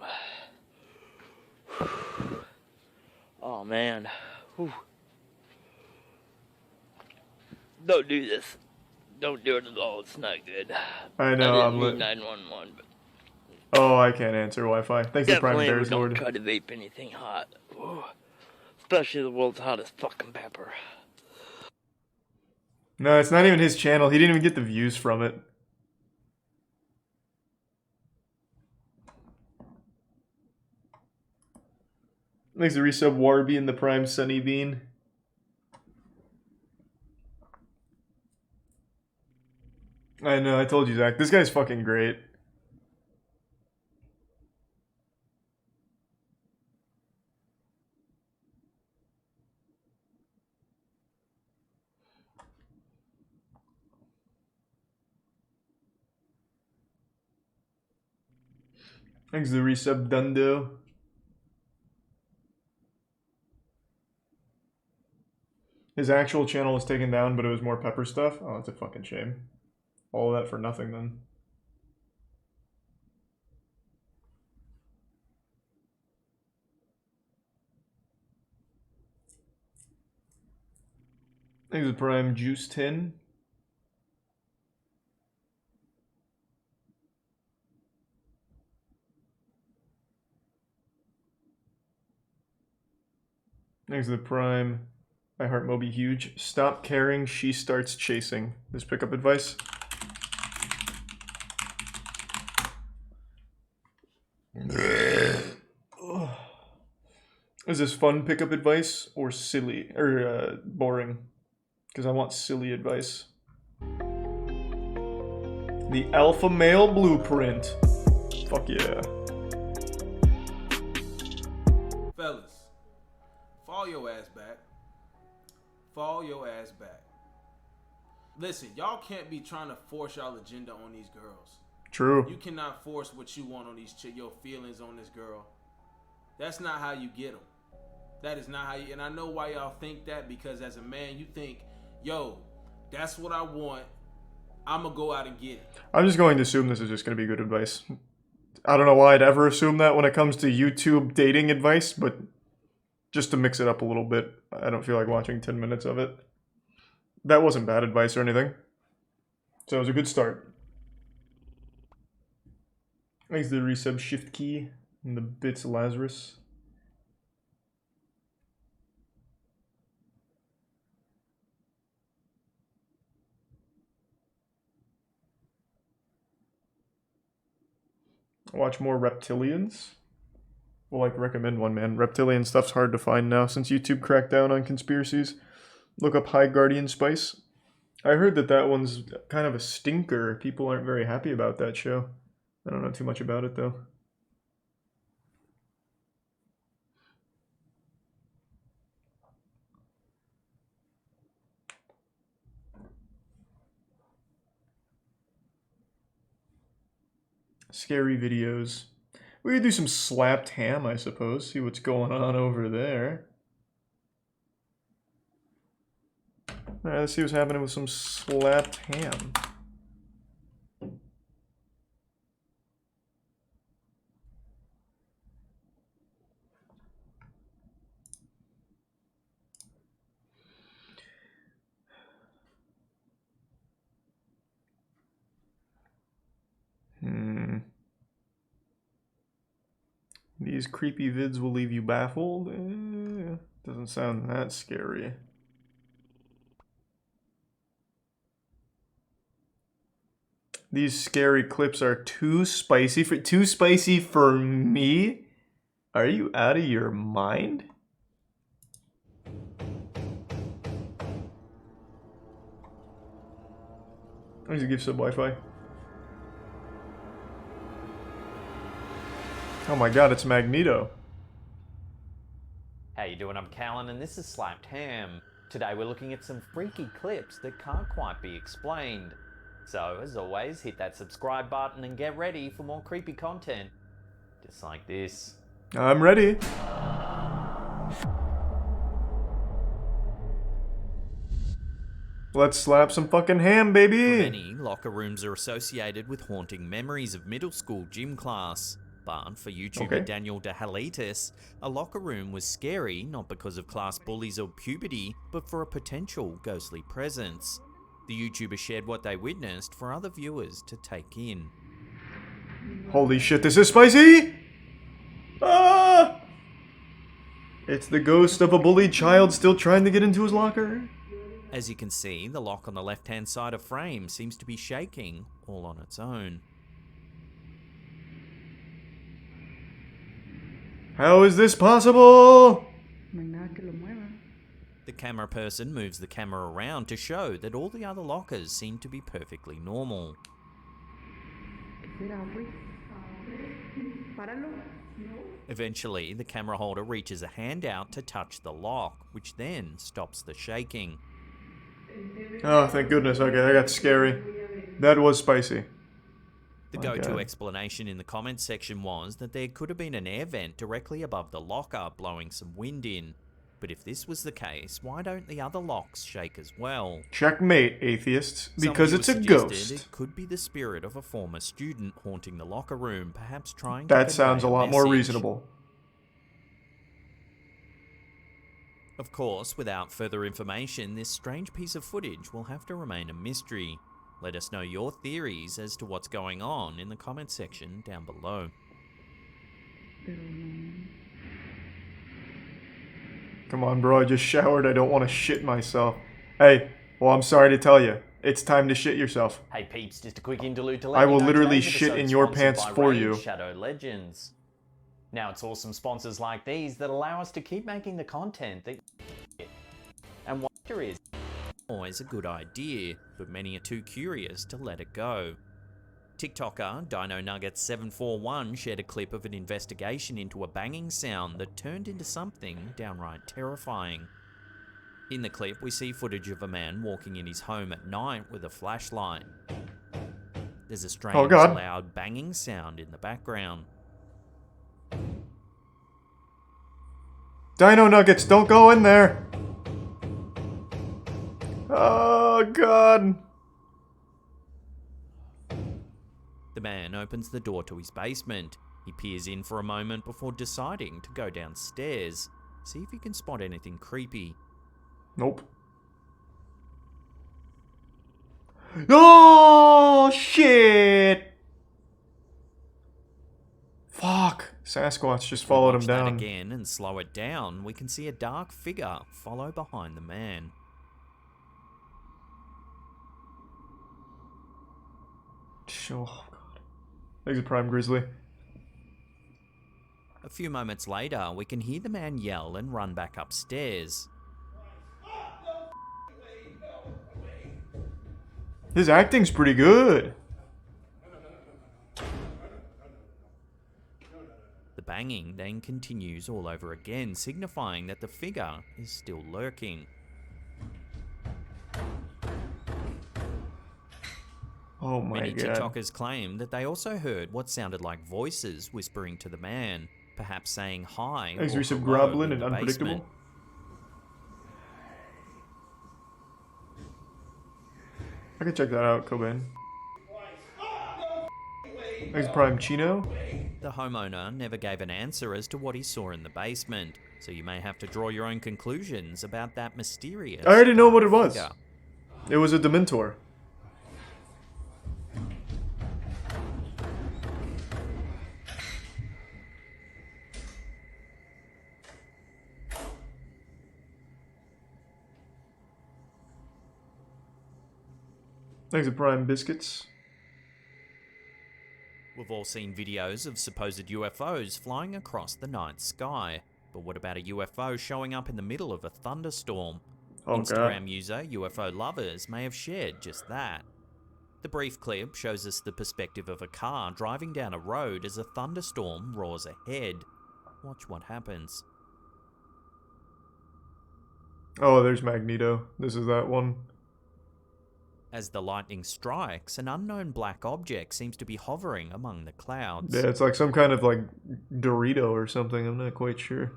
Oh man. Whew. Don't do this. Don't do it at all. It's not good. I know. I didn't mean 911, but oh, I can't answer Wi-Fi. Thanks to Prime definitely Bears don't Lord. try to vape anything hot. Ooh. Especially the world's hottest fucking pepper. No, it's not even his channel. He didn't even get the views from it. Thanks to resub Warby and the Prime Sunny Bean. I know, I told you, Zach. This guy's fucking great. Thanks to the resub Dundo. His actual channel was taken down, but it was more pepper stuff. Oh, that's a fucking shame. All of that for nothing then. Thanks to Prime Juice Tin. Thanks to the Prime. I heart Moby Huge. Stop caring, she starts chasing. This pickup advice. Is this fun pickup advice or silly or boring? Because I want silly advice. The alpha male blueprint. Fuck yeah. Fellas, fall your ass back. Fall your ass back. Listen, y'all can't be trying to force y'all agenda on these girls. True. You cannot force what you want on these your feelings on this girl. That's not how you get them. That is not how you, and I know why y'all think that, because as a man, you think, yo, that's what I want. I'm going to go out and get it. I'm just going to assume this is just going to be good advice. I don't know why I'd ever assume that when it comes to YouTube dating advice, but just to mix it up a little bit. I don't feel like watching 10 minutes of it. That wasn't bad advice or anything. So it was a good start. Thanks to the resub Shift Key and the Bits Lazarus. Watch more reptilians. Well, like, recommend one, man. Reptilian stuff's hard to find now since YouTube cracked down on conspiracies. Look up High Guardian Spice. I heard that that one's kind of a stinker. People aren't very happy about that show. I don't know too much about it, though. Scary videos. We could do some slapped ham, I suppose. See what's going on over there. Alright, let's see what's happening with some slapped ham. These creepy vids will leave you baffled. Doesn't sound that scary. These scary clips are too spicy for me? Are you out of your mind? I need to give sub Wi-Fi. Oh my god, it's Magneto. How you doing? I'm Callan and this is Slapped Ham. Today we're looking at some freaky clips that can't quite be explained. So, as always, hit that subscribe button and get ready for more creepy content. Just like this. I'm ready. Let's slap some fucking ham, baby! For many, locker rooms are associated with haunting memories of middle school gym class. But for YouTuber Daniel DeHalitis, a locker room was scary not because of class bullies or puberty, but for a potential ghostly presence. The YouTuber shared what they witnessed for other viewers to take in. Holy shit, this is spicy! Ah! It's the ghost of a bullied child still trying to get into his locker. As you can see, the lock on the left-hand side of frame seems to be shaking all on its own. How is this possible? The camera person moves the camera around to show that all the other lockers seem to be perfectly normal. Eventually, the camera holder reaches a hand out to touch the lock, which then stops the shaking. Oh, thank goodness. Okay, that got scary. That was spicy. The go-to explanation in the comments section was that there could have been an air vent directly above the locker blowing some wind in. But if this was the case, why don't the other locks shake as well? Checkmate, atheists. Because it's a ghost. It could be the spirit of a former student haunting the locker room, perhaps trying to That sounds a lot more reasonable. Of course, without further information, this strange piece of footage will have to remain a mystery. Let us know your theories as to what's going on in the comment section down below. Come on, bro, I just showered. I don't want to shit myself. Hey, well, I'm sorry to tell you. It's time to shit yourself. Hey peeps, just a quick interlude to let I will you know literally today's shit episode in your sponsored pants by for Raid you. Shadow Legends. Now it's awesome sponsors like these that allow us to keep making the content that and what there is. Always a good idea, but many are too curious to let it go. TikToker Dino Nuggets 741 shared a clip of an investigation into a banging sound that turned into something downright terrifying. In the clip, we see footage of a man walking in his home at night with a flashlight. There's a strange, loud banging sound in the background. Dino Nuggets, don't go in there! Oh, God. The man opens the door to his basement. He peers in for a moment before deciding to go downstairs. See if he can spot anything creepy. Nope. Oh, shit! Fuck. Sasquatch just followed him down. That again and slow it down. We can see a dark figure follow behind the man. Oh, God. Thanks, Prime Grizzly. A few moments later, we can hear the man yell and run back upstairs. His acting's pretty good. The banging then continues all over again, signifying that the figure is still lurking. Oh my Many god. TikTokers claim that they also heard what sounded like voices whispering to the man, perhaps saying hi Thanks, or Recent hello Groblin in and the Unpredictable. basement. I can check that out, Cobain. Thanks, Prime Chino. The homeowner never gave an answer as to what he saw in the basement, so you may have to draw your own conclusions about that mysterious I already know what it was. figure. It was a Dementor. Thanks to Prime Biscuits. We've all seen videos of supposed UFOs flying across the night sky, but what about a UFO showing up in the middle of a thunderstorm? Oh, Instagram God. user UFO Lovers may have shared just that. The brief clip shows us the perspective of a car driving down a road as a thunderstorm roars ahead. Watch what happens. Oh, there's Magneto. This is that one. As the lightning strikes, an unknown black object seems to be hovering among the clouds. Yeah, it's like some kind of like Dorito or something. I'm not quite sure.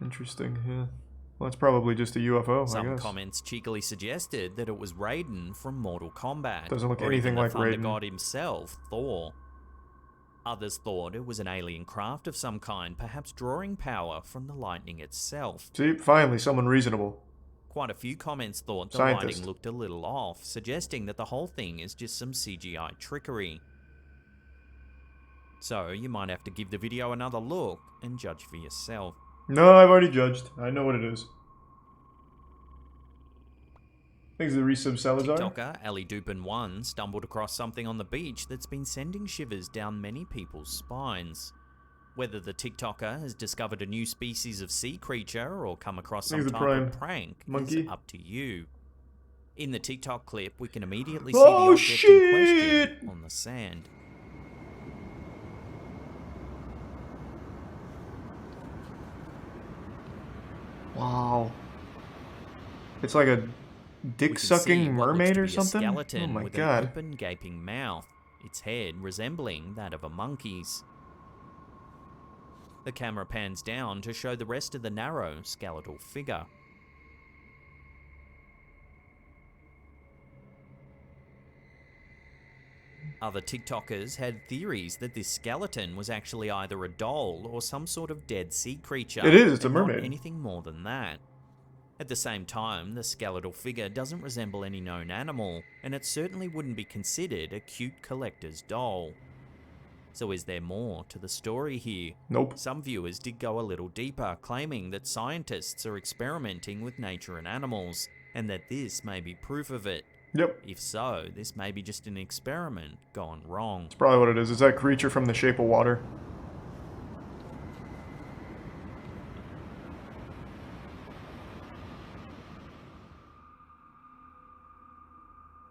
Interesting, yeah. Well, it's probably just a UFO, I Some guess. comments cheekily suggested that it was Raiden from Mortal Kombat. Doesn't look or anything even the like Thunder Raiden. God himself, Thor. Others thought it was an alien craft of some kind, perhaps drawing power from the lightning itself. See, finally, someone reasonable. Quite a few comments thought the Scientist. lighting looked a little off, suggesting that the whole thing is just some CGI trickery. So you might have to give the video another look and judge for yourself. No, I've already judged. I know what it is. Thanks to the resub Salazar. TikToker Ali Dupin1 stumbled across something on the beach that's been sending shivers down many people's spines. Whether the TikToker has discovered a new species of sea creature or come across some Thanks to type Prime of prank Monkey. is up to you. In the TikTok clip, we can immediately see Oh, the object in question on the sand. Wow. It's like a We can dick-sucking see what looks mermaid to or be a something? skeleton Oh my with god. an open, gaping mouth, its head resembling that of a monkey's. The camera pans down to show the rest of the narrow, skeletal figure. Other TikTokers had theories that this skeleton was actually either a doll or some sort of dead sea creature. It is, it's a and not mermaid. anything more than that. At the same time, the skeletal figure doesn't resemble any known animal, and it certainly wouldn't be considered a cute collector's doll. So is there more to the story here? Nope. Some viewers did go a little deeper, claiming that scientists are experimenting with nature and animals, and that this may be proof of it. Yep. If so, this may be just an experiment gone wrong. It's probably what it is. It's that creature from The Shape of Water.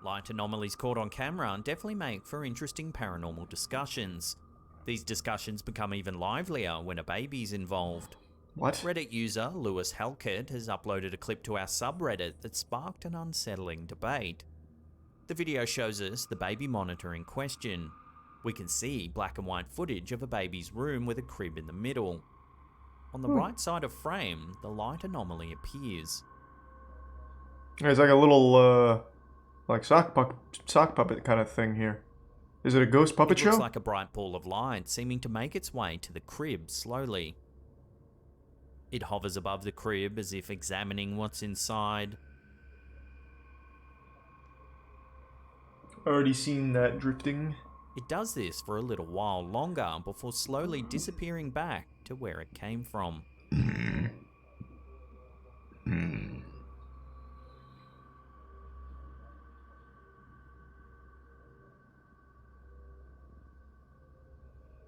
Light anomalies caught on camera definitely make for interesting paranormal discussions. These discussions become even livelier when a baby's involved. What? Reddit user Lewis Halkett has uploaded a clip to our subreddit that sparked an unsettling debate. The video shows us the baby monitor in question. We can see black and white footage of a baby's room with a crib in the middle. On the right side of frame, the light anomaly appears. It's like a little, like sock puppet kind of thing here. Is it a ghost puppet It show? looks like a bright ball of light seeming to make its way to the crib slowly. It hovers above the crib as if examining what's inside. Already seen that drifting. It does this for a little while longer before slowly disappearing back to where it came from.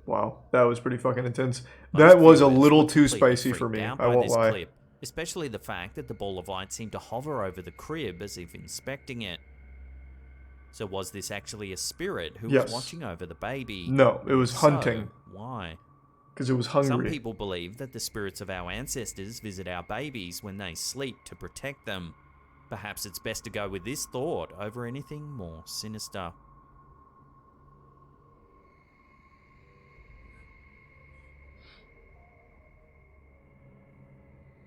Wow, that was pretty fucking intense. Most That was a viewers little were too completely spicy for freaked me. out I by won't this lie. clip, especially the fact that the ball of light seemed to hover over the crib as if inspecting it. So was this actually a spirit who Yes. was watching over the baby? No, it And was if hunting. So, why? Because it was hungry. Some people believe that the spirits of our ancestors visit our babies when they sleep to protect them. Perhaps it's best to go with this thought over anything more sinister.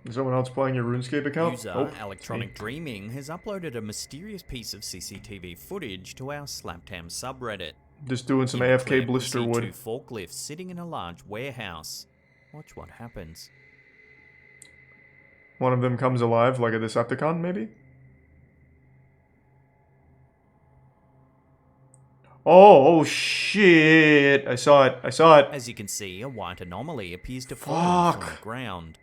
Is someone else playing your RuneScape account? User Nope, Electronic it's me. Dreaming has uploaded a mysterious piece of CCTV footage to our Slaptam subreddit. Just doing some In the AFK clip, we blister see wood. 2 forklifts sitting in a large warehouse. Watch what happens. One of them comes alive, like a Decepticon, maybe? Oh shit! I saw it. I saw it. As you can see, a white anomaly appears to fall from Fuck. the ground.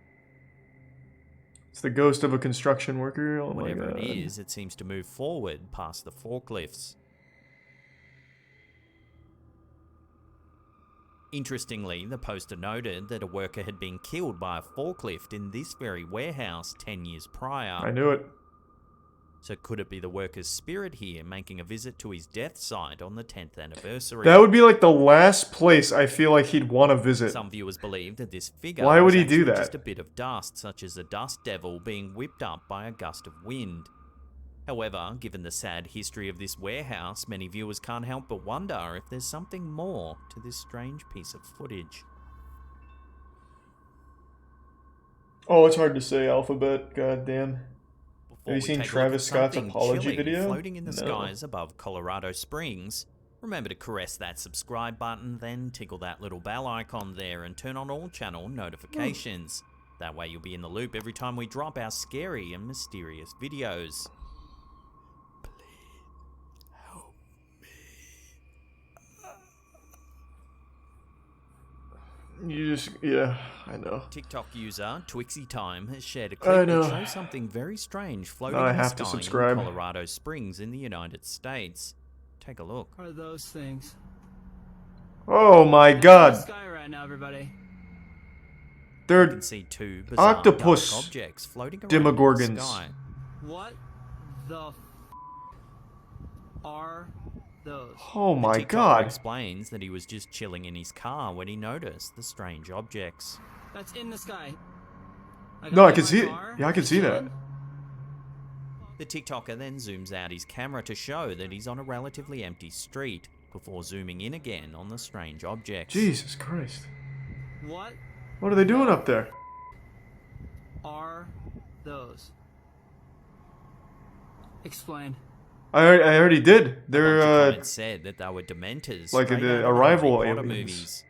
It's the ghost of a construction worker. Oh Whatever my god. it is, it seems to move forward past the forklifts. Interestingly, the poster noted that a worker had been killed by a forklift in this very warehouse 10 years prior. I knew it. So could it be the worker's spirit here making a visit to his death site on the 10th anniversary? That would be like the last place I feel like he'd want to visit. Some viewers believe that this figure Why would was he do actually that? just a bit of dust, such as a dust devil being whipped up by a gust of wind. However, given the sad history of this warehouse, many viewers can't help but wonder if there's something more to this strange piece of footage. Oh, it's hard to say alphabet. God damn. Before Have you we seen take a look Travis at Scott's something apology chilling video? floating in the No. skies above Colorado Springs, remember to caress that subscribe button, then tickle that little bell icon there and turn on all channel notifications. That way you'll be in the loop every time we drop our scary and mysterious videos. You just, yeah, I know. TikTok user Twixy Time has shared a I clip know. that shows something very strange floating I in the have to sky subscribe. in Colorado Springs in the United States. Take a look. What are those things? Oh my In the god. sky right now, everybody. You They're can see 2 bizarre octopus dark objects floating around demogorgons. in the sky. What the are those? Oh The my TikToker god. explains that he was just chilling in his car when he noticed the strange objects. That's in the sky. No, I got can in see my it. car, Yeah, I can see that. chilling. The TikToker then zooms out his camera to show that he's on a relatively empty street, before zooming in again on the strange objects. Jesus Christ. What What are they doing up there? are those? Explain. I already did. A bunch of They're comments said that they were dementors, like straight the out of Arrival Harry Potter aliens. movies.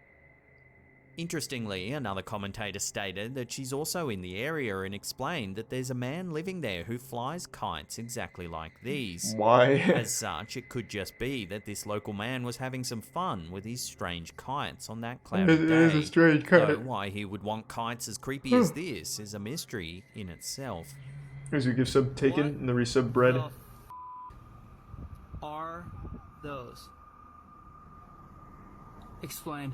Interestingly, another commentator stated that she's also in the area and explained that there's a man living there who flies kites exactly like these. Why? As such, it could just be that this local man was having some fun with his strange kites on that cloudy It is day. a strange Though kite. why he would want kites as creepy as this is a mystery in itself. Here's your gift sub taken and the resub bread. The are those? Explain.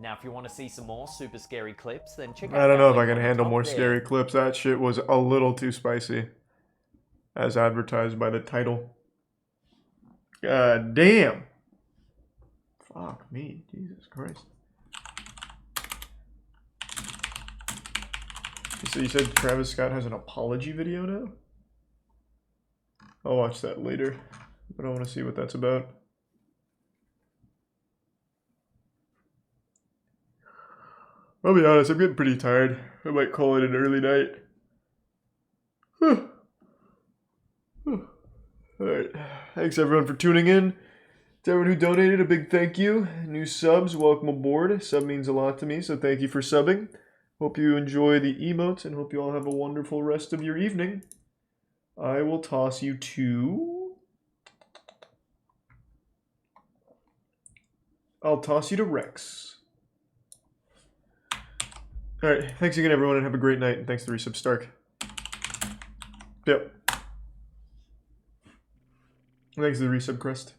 Now, if you want to see some more super scary clips, then check out I don't know that if I link can on the handle top more there. scary clips. That shit was a little too spicy. As advertised by the title. God damn. Fuck me. Jesus Christ. So you said Travis Scott has an apology video now? I'll watch that later. But I want to see what that's about. I'll be honest, I'm getting pretty tired. I might call it an early night. Alright. Thanks everyone for tuning in. To everyone who donated, a big thank you. New subs, welcome aboard. Sub means a lot to me, so thank you for subbing. Hope you enjoy the emotes and hope you all have a wonderful rest of your evening. I will toss you to... I'll toss you to Rex. Alright, thanks again everyone and have a great night. And thanks to Resub Stark. Yep. Thanks to the Resub Crest.